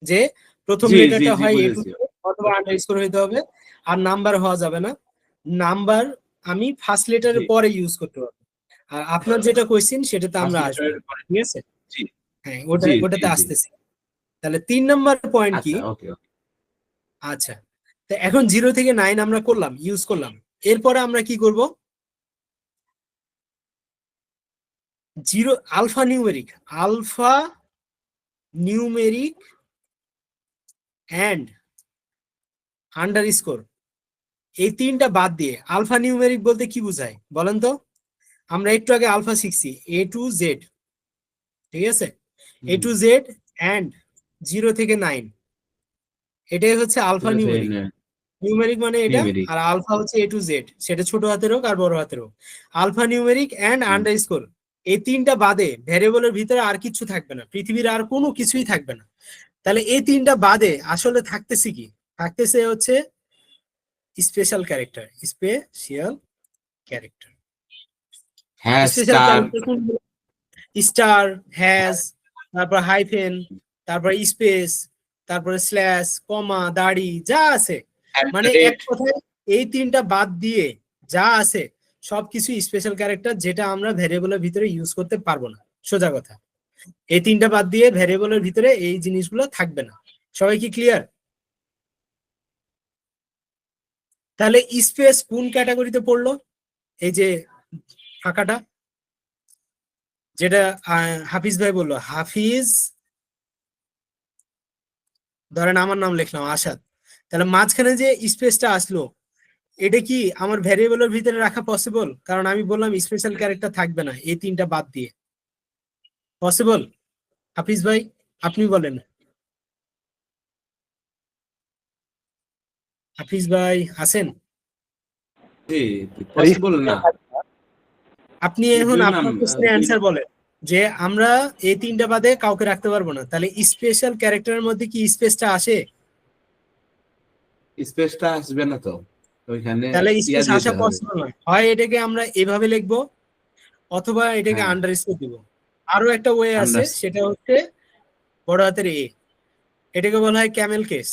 যে প্রথম জি জি লেটারটা জি হয় A to বুঝেছি। Z অথবা আন্ডারস্কোর হইতে হবে, আর নাম্বার হওয়া যাবে না। নাম্বার আমি ফার্স্ট লেটারের জি, পরে ইউজ করতে পারবো। আর আপনার যেটা কোশ্চেন সেটাতে আমরা ফার্স্ট আসবো, লেটারের পরে। ঠিক আছে? জি হ্যাঁ, জি জি ওটাতে জি। আসতেছি। তাহলে 3 নম্বর পয়েন্ট কি? আচ্ছা ওকে ওকে। আচ্ছা, তো এখন 0 থেকে 9 আমরা করলাম, ইউজ করলাম। এরপরে আমরা কি করব? Zero alphanumeric and underscore, এই তিনটা বাদ দিয়ে আলফা নিউমেরিক বলতে কি বোঝায় বলেন তো? আমরা একটু আগে আলফা শিখছি, A to Z, ঠিক আছে? A to Z অ্যান্ড 0 থেকে 9, এটাই হচ্ছে আলফা নিউমেরিক। নিউমেরিক মানে এটা, নিউমেরিক। আর আলফা হচ্ছে A to Z, সেটা ছোট হাতের হোক আর বড় হাতের হোক। আলফা নিউমেরিক অ্যান্ড আন্ডারস্কোর, এই তিনটা বাদে ভ্যারিয়েবলের ভিতরে আর কিছু থাকবে না, পৃথিবীর আর কোনো কিছুই থাকবে না। তাহলে এই তিনটা বাদে আসলে থাকতেছে কি? থাকতেছে হচ্ছে স্পেশাল ক্যারেক্টার। হ্যাঁ স্পেশাল স্টার। ক্যারেক্টার কোনগুলো? স্টার, হ্যাজ, তারপর হাইফেন, তারপর স্পেস, তারপরে স্ল্যাশ, কমা, দাড়ি, যা আছে, মানে এক কথায় এই তিনটা বাদ দিয়ে যা আছে সবকিছু স্পেশাল ক্যারেক্টার, যেটা আমরা ভ্যারিয়েবলের ভিতরে ইউজ করতে পারবো না, সোজা কথা। এই তিনটা বাদ দিয়ে ভ্যারিয়েবলের ভিতরে এই জিনিসগুলো থাকবে না। সবাই কি ক্লিয়ার? তাহলে স্পেস কোন ক্যাটাগরিতে পড়লো? এই যে ফাঁকাটা, যেটা হাফিজ ভাই বললো, হাফিজ, ধরেন আমার নাম লিখলাম আসাদ, তাহলে মাঝখানে যে স্পেসটা আসলো, এটা কি আমার ভ্যারিয়েবলের ভিতরে রাখা পসিবল? কারণ আমি বললাম স্পেশাল ক্যারেক্টার থাকবে না এই তিনটা বাদ দিয়ে, পসিবল? হাফিজ ভাই আপনি বলেন। হাফিজ ভাই আছেন? জি, পসিবল না। আপনি এখন দুই নাম আপনার কোশ্চেনের অ্যান্সার বলেন, যে আমরা এই তিনটা বাদে কাউকে রাখতে পারবো না, তাহলে স্পেশাল ক্যারেক্টারের মধ্যে কি স্পেসটা আসে? স্পেসটা আসবে না তো, ওইখানে তাহলে ইয়া স্পেস আসা দিতে হবে। পসিবল নয়, হয় এটাকে আমরা এভাবে লিখবো অথবা এটাকে হ্যাঁ আন্ডারস্কোর দিব। আরো একটা ওয়ে আছে, আন্ডার। সেটা হচ্ছে বড় হাতের A, এটাকে বলা হয় ক্যামেল কেস।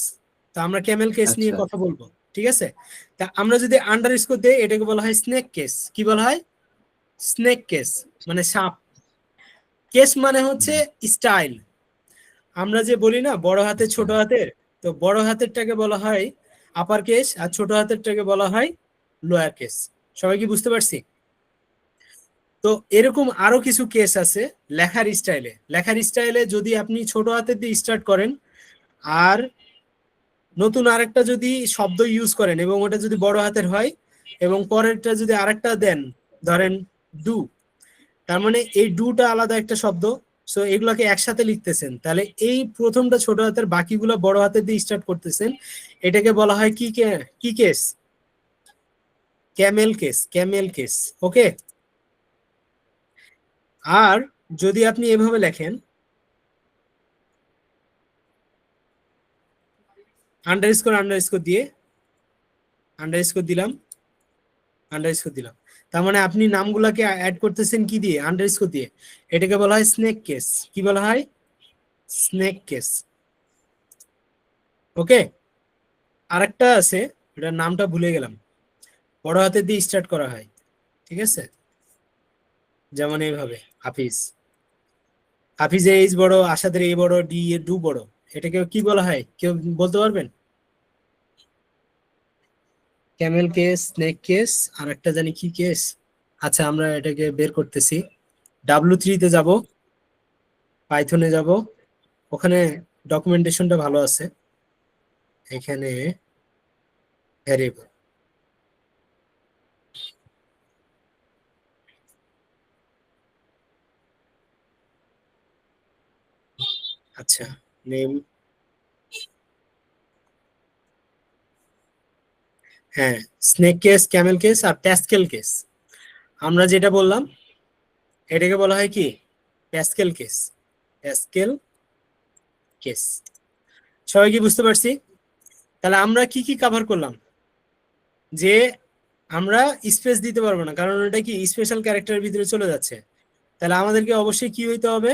তো আমরা ক্যামেল কেস নিয়ে আচ্ছা কথা বলবো, ঠিক আছে? তা আমরা যদি আন্ডারস্কোর দেই এটাকে বলা হয় স্নেক কেস। কি বলা হয়? স্নেক কেস, মানে সাপ। কেস মানে হচ্ছে স্টাইল। আমরা যে বলি না বড় হাতের আচ্ছা। ছোট হাতের, তো বড় হাতেরটাকে বলা হয় আপার কেস আর ছোট হাতেরটাকে বলা হয় লোয়ার কেস। সবাই কি বুঝতে পারছি? তো এরকম আরো কিছু কেস আছে লেখার স্টাইলে যদি আপনি ছোট হাতের দিয়ে স্টার্ট করেন, আর নতুন আরেকটা যদি শব্দ ইউজ করেন এবং ওটা যদি বড় হাতের হয়, এবং পরেরটা যদি আরেকটা দেন, ধরেন ডু, তার মানে এই ডুটা আলাদা একটা শব্দ। সো এগুলোকে একসাথে লিখতেছেন, তাহলে এই প্রথমটা ছোট হাতের, বাকিগুলো বড় হাতের দিয়ে স্টার্ট করতেছেন, এটাকে বলা হয় কি কেস? Camel case. ওকে। আর যদি আপনি এভাবে লেখেন, আন্ডারস্কোর দিয়ে আন্ডারস্কোর দিলাম, তার মানে আপনি নামগুলাকে অ্যাড করতেছেন কি দিয়ে? আন্ডারস্কোর দিয়ে। এটাকে বলা হয় স্নেক কেস। কি বলা হয়? Snake case. ওকে, আরেকটা আছে, এটার নামটা ভুলে গেলাম, বড় হাতের দিয়ে স্টার্ট করা হয়, ঠিক আছে? যেমন এইভাবে হাফিজ, হাফিজের এইচ বড়, আসাদের এই বড়, ডি এর ডু বড়। এটাকে কি বলা হয় কেউ বলতে পারবেন? ক্যামেল কেস, স্নেক কেস, আর একটা জানি কি কেস। আচ্ছা, আমরা এটাকে বের করতেছি। W3 তে যাব, পাইথনে যাব, ওখানে ডকুমেন্টেশনটা ভালো আছে। এখানে ভ্যারিয়েবল, আচ্ছা, নেম, হ্যাঁ, স্নেক কেস, ক্যামেল কেস আর প্যাসকেল কেস। আমরা যেটা বললাম এটাকে বলা হয় কি? Pascal case. Pascal case. সবাই কি বুঝতে পারছি? তাহলে আমরা কি কি কভার করলাম? যে আমরা স্পেস দিতে পারবো না, কারণ এটা কি স্পেশাল ক্যারেক্টারের ভিতরে চলে যাচ্ছে। তাহলে আমাদেরকে অবশ্যই কি হইতে হবে?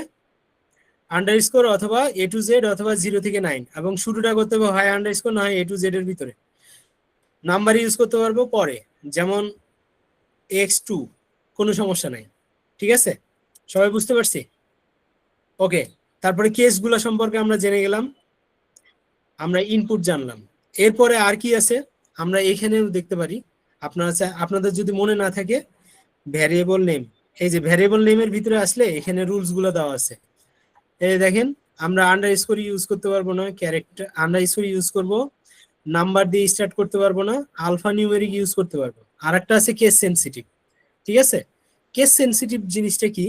আন্ডারস্কোর অথবা A to Z অথবা 0 থেকে 9, এবং শুরুটা করতে হবে হয় আন্ডারস্কোর না হয় A to Z এর ভিতরে। নাম্বার ইউজ করতে পারবো পরে, যেমন x2, কোনো সমস্যা নাই, ঠিক আছে? সবাই বুঝতে পারছি? ওকে, তারপরে কেসগুলো সম্পর্কে আমরা জেনে গেলাম, আমরা ইনপুট জানলাম। এরপরে আর কি আছে আমরা এখানেও দেখতে পারি। আপনাদের যদি মনে না থাকে, ভ্যারিয়েবল নেম, এই যে ভ্যারিয়েবল নেমের ভিতরে আসলে এখানে রুলস গুলো দেওয়া আছে। এই দেখেন, আমরা আন্ডারস্কোর ইউজ করতে পারবো না, ক্যারেক্টার আন্ডারস্কোর ইউজ করব, নাম্বার দিয়ে স্টার্ট করতে পারবো না, আলফা নিউমেরিক ইউজ করতে পারবো। আর একটা আছে কেস সেনসিটিভ, ঠিক আছে? কেস সেনসিটিভ জিনিসটা কি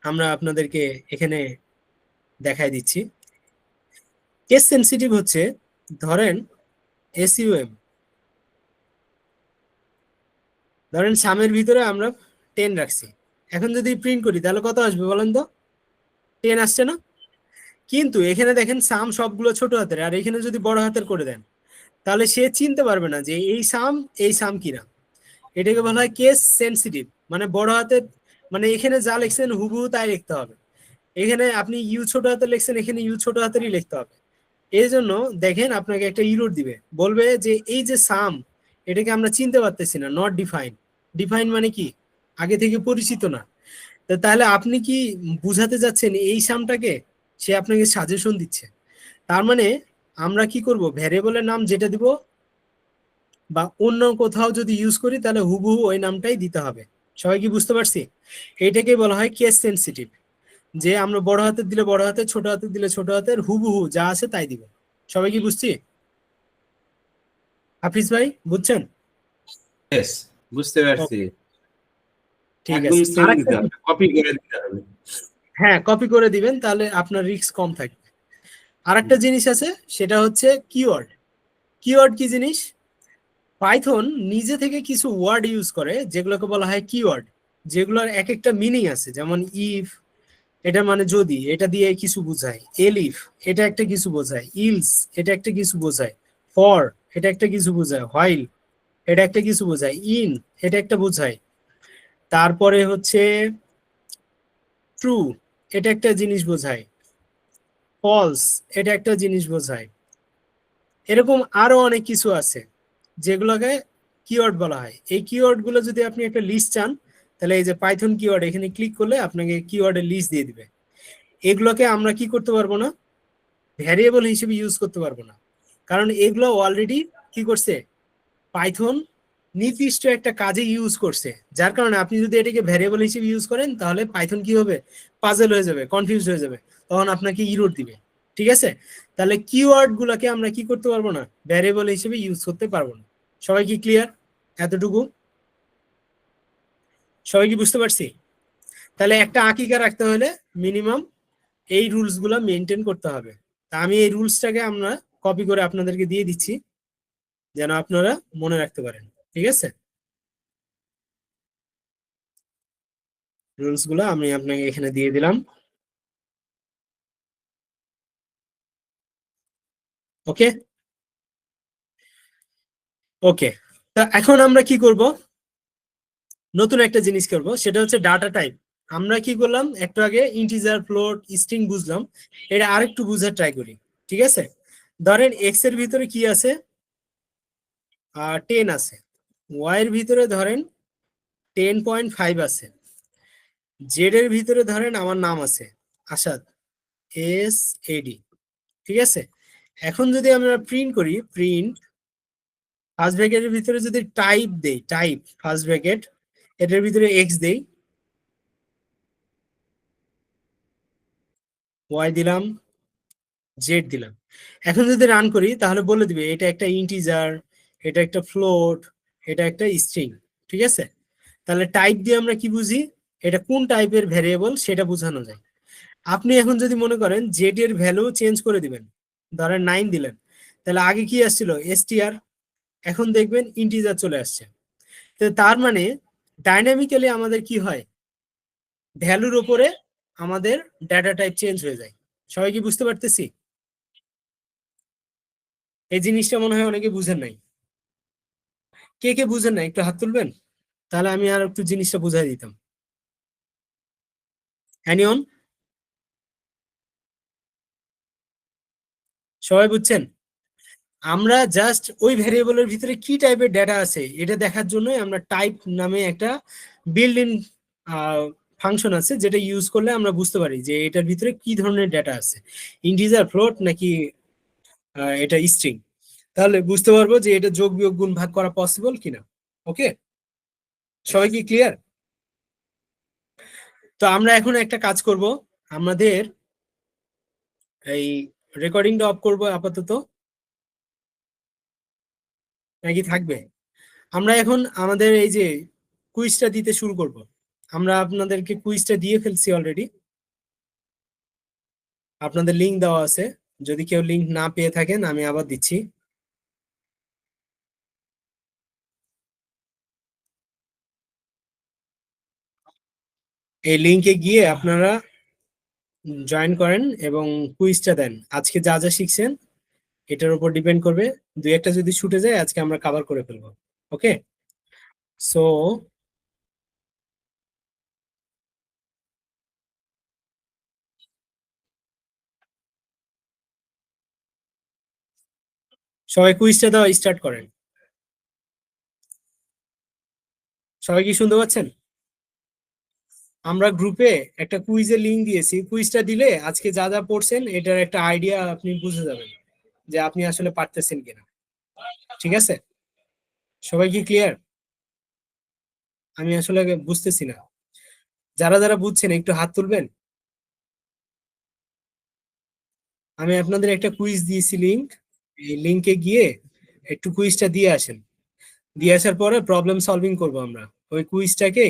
আমরা আপনাদেরকে এখানে দেখাই দিচ্ছি। কেস সেনসিটিভ হচ্ছে, ধরেন এসইউএম, ধরেন সামের ভিতরে আমরা 10 রাখছি, এখন যদি প্রিন্ট করি তাহলে কত আসবে বলেন তো? 10 আসছে না? কিন্তু এখানে দেখেন সাম সবগুলো ছোট হাতের, আর এখানে যদি বড় হাতের করে দেন তাহলে সে চিনতে পারবে না যে এই সাম কিনা। এটাকে বলা হয় কেস সেনসিটিভ, মানে বড় হাতের, মানে এখানে যা লিখছেন হুবহু তাই লিখতে হবে। এখানে আপনি ইউ ছোট হাতে লিখছেন, এখানে ইউ ছোট হাতেরই লিখতে হবে। এই জন্য দেখেন আপনাকে একটা ইরর দিবে, বলবে যে এই যে সাম, এটাকে আমরা চিনতে পারতেছি না, নট ডিফাইন। ডিফাইন মানে কি? আগে থেকে পরিচিত না। তো তাহলে আপনি কি বুঝাতে যাচ্ছেন এই সামটাকে? সে আপনাকে সাজেশন দিচ্ছে। তার মানে আমরা কি করব, ভ্যারিয়েবলের নাম যেটা দিব বা অন্য কোথাও যদি ইউজ করি তাহলে হুবহু ওই নামটাই দিতে হবে। সবাই কি বুঝতে পারছি? এইটাকে বলা হয় কেস সেনসিটিভ, যে আমরা বড় হাতের দিলে বড় হাতের, ছোট হাতের দিলে ছোট হাতের, হুবহু যা আছে তাই দিব। সবাই কি বুঝছি? হাফিজ ভাই বুঝছেন? Yes, বুঝতে পারছি। Okay, ঠিক একদম আছে। সেম দিতে হবে, কপি করে দিতে হবে। হ্যাঁ, কপি করে দিবেন, তাহলে আপনার রিস্ক কম থাকবে। আরেকটা জিনিস আছে, সেটা হচ্ছে কিওয়ার্ড। কিওয়ার্ড কি জিনিস? পাইথন নিজে থেকে কিছু ওয়ার্ড ইউজ করে যেগুলোকে বলা হয় কিওয়ার্ড, যেগুলোর এক একটা মিনিং আছে। যেমন ইফ, এটা মানে যদি, এটা দিয়ে কিছু বোঝায়। এলিফ, এটা একটা কিছু বোঝায়। ইলস, এটা একটা কিছু বোঝায়। ফর, এটা একটা কিছু বোঝায়। হোয়াইল, এটা একটা কিছু বোঝায়। ইন, এটা একটা বোঝায়। তারপরে হচ্ছে ট্রু, এটা একটা জিনিস বোঝায়। ফলস, এটা একটা জিনিস বোঝায়। এরকম আরো অনেক কিছু আছে যেগুলোকে কিওয়ার্ড বলা হয়। এই কিওয়ার্ড গুলো যদি আপনি একটা লিস্ট চান, তাহলে এই যে পাইথন কিওয়ার্ড, এখানে ক্লিক করলে আপনাকে কিওয়ার্ডের লিস্ট দিয়ে দিবে। এগুলোকে আমরা কি করতে পারবো না, ভ্যারিয়েবল হিসেবে ইউজ করতে পারবো না, কারণ এগুলো অলরেডি কি করছে, পাইথন নির্দিষ্ট একটা কাজে ইউজ করছে। যার কারণে আপনি যদি এটাকে ভ্যারিয়েবল হিসেবে ইউজ করেন তাহলে পাইথন কি হবে, পাজল হয়ে যাবে, কনফিউজ হয়ে যাবে, তখন আপনাকে ইরর দিবে। ঠিক আছে? তাহলে কিওয়ার্ড গুলাকে আমরা কি করতে পারবো না, ভ্যারিয়েবল হিসেবে ইউজ করতে পারবো না। সবাই কি ক্লিয়ার এতটুকু? সবাই কি বুঝতে পারছি? তাহলে একটা আকিকা রাখতে হলে মিনিমাম এই রুলস গুলা মেনটেন করতে হবে। তা আমি এই রুলসটাকে আমরা কপি করে আপনাদেরকে দিয়ে দিচ্ছি, যেন আপনারা মনে রাখতে পারেন। ঠিক আছে? রুলস গুলা আমি আপনাকে এখানে দিয়ে দিলাম। ওকে ওকে, তা এখন আমরা কি করব, নতুন একটা জিনিস করব, সেটা হচ্ছে ডাটা টাইপ। আমরা কি করলাম একটু আগে, ইন্টিজার, ফ্লোট, স্ট্রিং বুঝলাম, এটা আরেকটু বুঝার ট্রাই করি। ঠিক আছে, ধরেন এক্স এর ভিতরে কি আছে, 10 আছে, ওয়াই এর ভিতরে ধরেন 10.5 আছে, জেড এর ভিতরে ধরেন আমার নাম আছে আসাদ, SAD। ঠিক আছে, এখন যদি আমরা প্রিন্ট করি, প্রিন্ট ফার্স্ট ব্র্যাকেটের ভিতরে যদি টাইপ দেই, টাইপ ফার্স্ট ব্র্যাকেট, এটার ভিতরে এক্স দেই, ওয়াই দিলাম, জেড দিলাম। এখন যদি রান করি তাহলে বলে দিবে এটা একটা ইন্টিজার, এটা একটা ফ্লোট, এটা একটা স্ট্রিং। ঠিক আছে, তাহলে টাইপ দিয়ে আমরা কি বুঝি, এটা কোন টাইপের ভ্যারিয়েবল সেটা বোঝানো যায়। আপনি এখন যদি মনে করেন জেড এর ভ্যালু চেঞ্জ করে দিবেন, ধরেন 9 দিলেন, তাহলে আগে কি আসছিল STR, এখন দেখবেন ইন্টিজার চলে আসছে। তো তার মানে ডাইনামিক্যালি আমাদের কি হয়, ভ্যালুর উপরে আমাদের ডাটা টাইপ চেঞ্জ হয়ে যায়। সবাই কি বুঝতে পারতেছি? এই জিনিসটা মনে হয় অনেকে বুঝেন নাই। কে কে বুঝেন নাই একটু হাত তুলবেন, তাহলে আমি আর একটু জিনিসটা বুঝাই দিতাম। এনিওন, সবাই বুঝছেন? আমরা জাস্ট ওই ভ্যারিয়েবলের ভিতরে কি টাইপের ডেটা আছে এটা দেখার জন্য আমরা টাইপ নামে একটা বিল্ড ইন ফাংশন আছে, যেটা ইউজ করলে আমরা বুঝতে পারি যে এটার ভিতরে কি ধরনের ডেটা আছে, ইন্টিজার, ফ্লোট নাকি এটা স্ট্রিং। তাহলে বুঝতে পারবো যে এটা যোগ বিয়োগ গুণ ভাগ করা পসিবল কিনা। ওকে, সবাই কি ক্লিয়ার? তো আমরা এখন একটা কাজ করব, আমাদের এই রেকর্ডিংটা অফ করব আপাতত, নাকি থাকবে? আমরা এখন আমাদের এই যে কুইজটা দিতে শুরু করব। আমরা আপনাদেরকে কুইজটা দিয়ে ফেলছি অলরেডি, আপনাদের লিংক দেওয়া আছে, যদি কেউ লিংক না পেয়ে থাকেন আমি আবার দিচ্ছি। এই লিংকে গিয়ে আপনারা জয়েন করেন এবং কুইজটা দেন। আজকে যা যা শিখছেন এটার উপর ডিপেন্ড করবে, দুই একটা যদি ছুটে যায় আজকে আমরা কভার করে ফেলবো। ওকে, সো সবাই কুইজটা দেওয়া স্টার্ট করেন। সবাই কি শুনতে পাচ্ছেন? আমরা গ্রুপে একটা কুইজের লিংক দিয়েছি, কুইজটা দিলে আজকে যা যা পড়ছেন এটার একটা আইডিয়া আপনি বুঝে যাবেন যে আপনি আসলে পারতেছেন কিনা। ঠিক আছে, সবাই কি ক্লিয়ার? আমি আসলে বুঝতেছি না, যারা যারা বুঝছেন একটু হাত তুলবেন। আমি আপনাদের একটা কুইজ দিয়েছি লিংক, এই লিংকে গিয়ে একটু কুইজটা দিয়ে আসেন, দিয়ে আসার পরে প্রবলেম সলভিং করব আমরা। ওই কুইজটাকে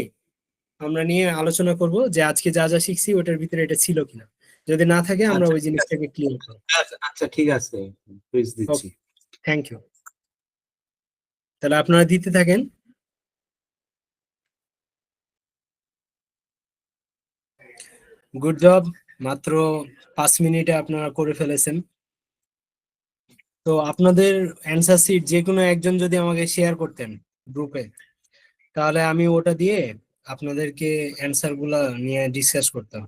আমরা নিয়ে আলোচনা করব যে আজকে যা যা শিখছি ওটার ভিতরে এটা ছিল কিনা, যদি না থাকে আমরা আচ্ছা ওই জিনিসটাকে ক্লিয়ার করব। আচ্ছা ঠিক আছে, কুইজ দিচ্ছি। থ্যাংক ইউ, তাহলে আপনারা দিতে থাকেন। গুড জব, মাত্র 5 মিনিটে আপনারা করে ফেলেছেন। তো আপনাদের অ্যান্সার শিট যে কোনো একজন যদি আমাকে শেয়ার করতেন গ্রুপে, তাহলে আমি ওটা দিয়ে আপনাদেরকে অ্যান্সার গুলা নিয়ে ডিসকাস করতাম।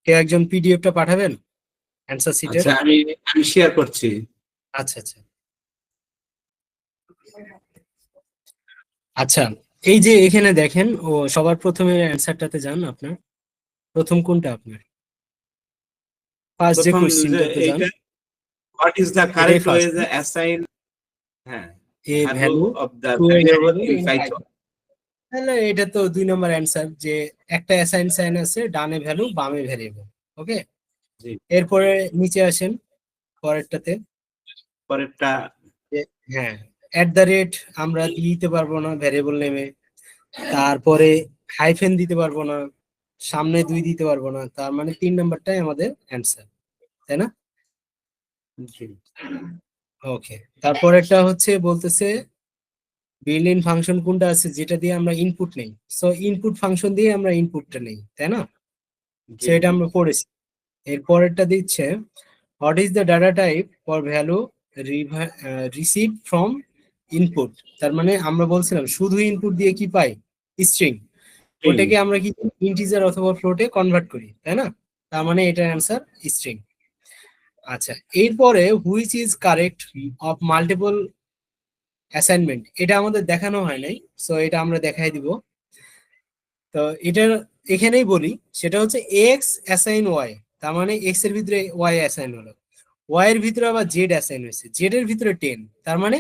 কেউ একজন পিডিএফটা পাঠাবেন অ্যান্সার শিটের? আচ্ছা আমি আমি শেয়ার করছি। আচ্ছা আচ্ছা আচ্ছা, এই যে এখানে দেখেন, ও সবার প্রথমে অ্যান্সারটাতে যান। আপনার প্রথম কোনটা, আপনার ফার্স্ট যে প্রথম যে কোশ্চেনটাতে যান, এইটা, হোয়াট ইজ দ্য এটাই correct way first. To assign হ্যাঁ a value value of the to a variable variable in in Python. Python. তাহলে এটা তো 2 নম্বর অ্যান্সার, যে একটা অ্যাসাইন সাইন আছে, ডানে ভ্যালু বামে ভ্যারিয়েবল। ওকে, জি, এরপরে নিচে আসেন পরেরটাতে, পরেরটা হ্যাঁ @, আমরা দিতে পারবো না ভ্যারিয়েবল নেমে, তারপরে হাইফেন দিতে পারবো না, সামনে 2 দিতে পারবো না, তার মানে 3 নাম্বারটাই আমাদের অ্যান্সার, তাই না? জি ওকে, তারপর একটা হচ্ছে বলতেছে বিল্ট ইন ফাংশন কোনটা আছে যেটা দিয়ে আমরা ইনপুট নেই, সো ইনপুট ফাংশন দিয়ে আমরা ইনপুটটা নেই, তাই না? জি সো এটা আমরা পড়েছি। এর পরেরটা দিচ্ছে what is the data type for value receive from input. তার মানে আমরা বলছিলাম শুধু ইনপুট দিয়ে কি পাই, স্ট্রিং, ওটাকে আমরা কি ইন্টিজার অথবা ফ্লোটে কনভার্ট করি, তাই না? তার মানে এটার অ্যান্সার স্ট্রিং। আচ্ছা, এরপরে which is correct of multiple assignment, এটা আমাদের দেখানো হয় নাই, সো এটা আমরা দেখাই দিব। তো এটা এখানেই বলি, সেটা হচ্ছে এক্স অ্যাসাইন ওয়াই, তার মানে এক্স এর ভিতরে ওয়াই অ্যাসাইন হলো, ওয়াই এর ভিতরে আবার জেড অ্যাসাইন হয়েছে, জেড এর ভিতরে 10, তার মানে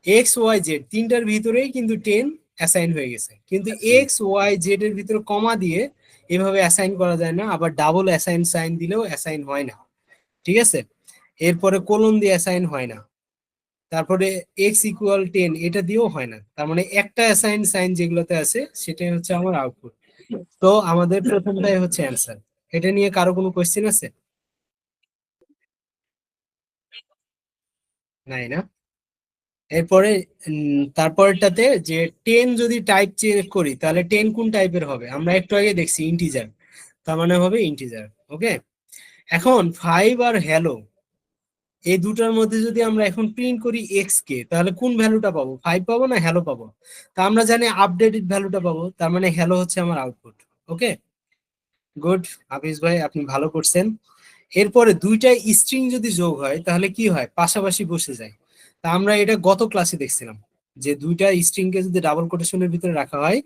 এক্স ওয়াই জেড তিনটার ভিতরেই কিন্তু 10 অ্যাসাইন হয়ে গেছে। কিন্তু এক্স ওয়াই জেড এর ভিতরে কমা দিয়ে এভাবে অ্যাসাইন করা যায় না, আবার ডাবল অ্যাসাইন সাইন দিলেও অ্যাসাইন হয় না, ঠিক আছে? এরপরে কোলন দিয়ে অ্যাসাইন হয় না, তারপরে এক্স ইকুয়াল 10 এটা দিয়েও হয় না, তার মানে একটা অ্যাসাইন সাইন যেগুলোতে আছে সেটাই হচ্ছে আমার আউটপুট। তো আমাদের প্রথমটাই হচ্ছে অ্যান্সার। এটা নিয়ে কারো কোনো কোয়েশ্চেন আছে? নাই না? এরপরে তারপরটাতে যে 10 যদি টাইপ চেঞ্জ করি তাহলে 10 কোন টাইপের হবে, আমরা একটু আগে দেখছি ইন্টিজার, তার মানে হবে ইন্টিজার। ওকে, এখন 5 আর হ্যালো এই দুটার মধ্যে যদি আমরা এখন প্রিন্ট করি এক্স কে, তাহলে কোন ভ্যালুটা পাবো, 5 পাবো না হ্যালো পাবো? তা আমরা জানি আপডেটেড ভ্যালুটা পাবো, তার মানে হ্যালো হচ্ছে আমার আউটপুট। ওকে, গুড হাফিজ ভাই, আপনি ভালো করছেন। এরপরে দুইটা স্ট্রিং যদি যোগ হয় তাহলে কি হয়, পাশাপাশি বসে যায়। তা আমরা এটা গত ক্লাসে দেখছিলাম যে দুইটা স্ট্রিং কে যদি ডাবল কোটেশনের ভিতরে রাখা হয়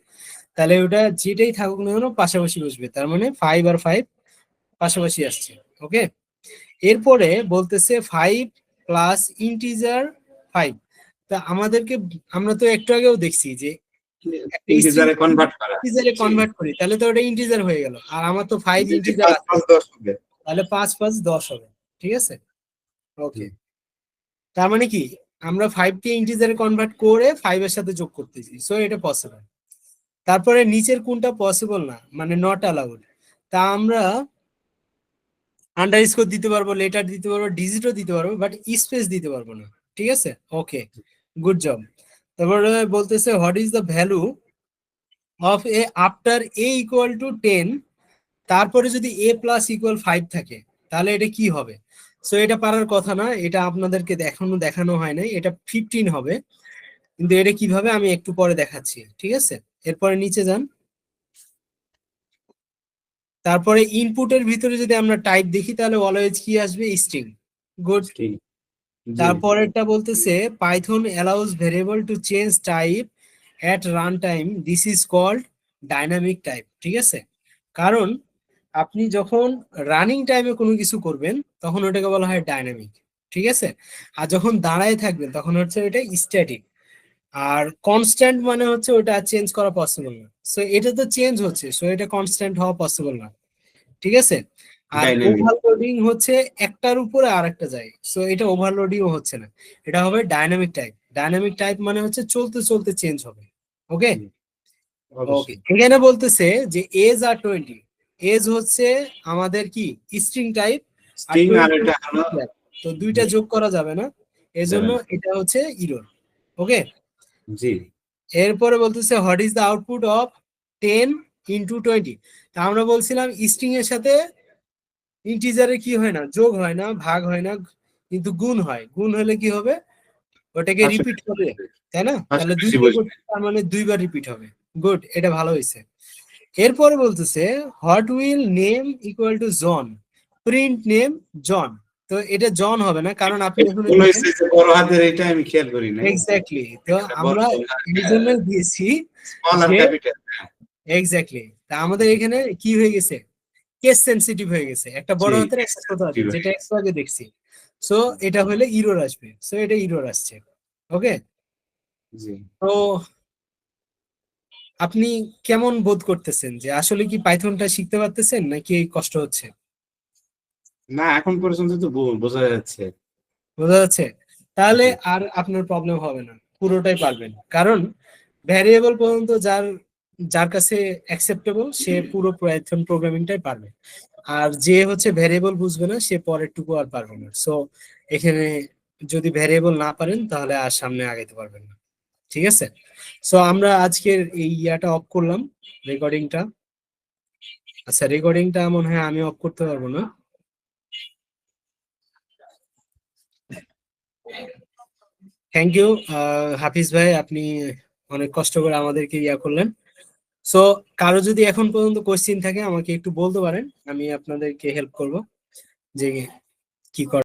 তাহলে ওটা যেটাই থাকুক না কেন পাশাপাশি বসবে, তার মানে 5 আর 5 পাশাপাশি আসছে। ওকে, এরপরে বলতেছে 5 প্লাস ইন্টিজার 5। তা আমাদেরকে, আমরা তো একটু আগেও দেখছি যে একটা ইন্টিজারে কনভার্ট করা, ইন্টিজারে কনভার্ট করি তাহলে তো ওটা ইন্টিজার হয়ে গেল, আর আমার তো 5 ইন্টিজার আছে, 5 10 হবে। তাহলে 5 5 10 হবে, ঠিক আছে? ওকে, তার মানে কি আমরা 5 কে ইন্টিজারে কনভার্ট করে 5 এর সাথে যোগ করতেছি, সো এটা পসিবল। তারপরে নিচের কোনটা পসিবল না, মানে নট অ্যালাউড, তা আমরা আন্ডারস্কোর দিতে পারবো, লেটার দিতে পারবো, ডিজিটও দিতে পারবো, বাট স্পেস দিতে পারবো না, ঠিক আছে? ওকে, গুড জব। তারপরে বলতেছে what is the value of A after a equal to 10, তারপরে যদি এ প্লাস ইকুয়াল 5 থাকে তাহলে এটা কি হবে? সো এটা পারার কথা না, এটা আপনাদেরকে এখনো দেখানো হয় নাই, এটা 15 হবে, কিন্তু এটা কিভাবে আমি একটু পরে দেখাচ্ছি, ঠিক আছে? এরপরে নিচে যান। তারপরে ইনপুটের ভিতরে যদি আমরা টাইপ দেখি তাহলে অলওয়েজ কি আসবে, স্ট্রিং। গুড। ঠিক, জি, তারপরেরটা বলতেছে Python allows variable to change type at run time, this is called dynamic type, ঠিক আছে? কারণ আপনি যখন রানিং টাইমে কোনো কিছু করবেন তখন ওটাকে বলা হয় ডাইনামিক, ঠিক আছে? আর যখন দাঁড়ায় থাকবেন তখন হচ্ছে ওটা স্ট্যাটিক। আর কনস্ট্যান্ট মানে হচ্ছে ওটা চেঞ্জ করা পসিবল না, সো এটা তো চেঞ্জ হচ্ছে, সো এটা কনস্ট্যান্ট হওয়া পসিবল না, ঠিক আছে? আর ডাইনামিক, ওভারলোডিং হচ্ছে একটার উপরে আরেকটা যায়, সো এটা ওভারলোডিংও হচ্ছে না, এটা হবে ডাইনামিক টাইপ। ডাইনামিক টাইপ মানে হচ্ছে চলতে চলতে চেঞ্জ হবে। ওকে, ওকে, অবশ্যই। এখানে বলতেছে যে এজ আর 20, এজ হচ্ছে আমাদের কি স্ট্রিং টাইপ, আর স্ট্রিং আর 20 এটা হলো, তো দুইটা যোগ করা যাবে না, এজন্য যাবে না। এটা হচ্ছে ইরর। ওকে, জি, এরপরে বলতেছে what is the output of 10 into 20। তা আমরা বলছিলাম স্ট্রিং এর সাথে ইন্টিজারে কি হয় না, যোগ হয় না, ভাগ হয় না, কিন্তু গুণ হয়। গুণ হলে কি হবে, ওটাকে রিপিট হবে, তাই না? তাহলে পাশাপাশি দুইবার বসবে। করতে তার মানে দুইবার রিপিট হবে। গুড, এটা ভালো হয়েছে। এরপরে বলতেছে what will name equal to John, print name John. তো এটা জন হবে না, কারণ আপনি এখানে মনে হয়েছে যে বড় হাতের, এটা আমি খেয়াল করি না। এক্স্যাক্টলি, তো এটা বড় আমরা এই জন্য দিয়েছি স্মল আর যে ক্যাপিটাল। এক্স্যাক্টলি, তা আমাদের এখানে কি হয়ে গেছে, কেস সেনসিটিভ হয়ে গেছে, একটা বড় জি, হাতের একটা ছোট হাতের, sensitive যেটা একটু আগে দেখছি। সো এটা হলে ইরর আসবে, সো এটা ইরর আসছে। ওকে, জি, তো আপনি কেমন বোধ করতেছেন, যে আসলে কি পাইথনটা শিখতে পারতেছেন নাকি কষ্ট হচ্ছে? না এখন পর্যন্ত তো বোঝা যাচ্ছে। বোঝা যাচ্ছে? তাহলে জি, আর আপনার প্রবলেম হবে না, পুরোটাই পারবেন, কারণ ভ্যারিয়েবল পর্যন্ত যার যার কাছে অ্যাকসেপ্টেবল সে পুরো পাইথন প্রোগ্রামিংটাই পারবে, আর যে হচ্ছে ভ্যারিয়েবল বুঝবে না সে পরেরটুকু আর পারবে না। সো এখানে যদি ভ্যারিয়েবল না পারেন তাহলে আর সামনে আগাইতে পারবেন না, ঠিক আছে? সো আমরা আজকের এই ইয়াটা অফ করলাম, রেকর্ডিংটা। আচ্ছা, রেকর্ডিংটা মনে হয় আমি অফ করতে পারবো না। থ্যাংক ইউ হাফিজ ভাই, আপনি অনেক কষ্ট করে আমাদেরকে ইয়া করলেন। সো কারো যদি এখন পর্যন্ত কোশ্চিন থাকে আমাকে একটু বলতে পারেন, আমি আপনাদেরকে হেল্প করব যে কি করা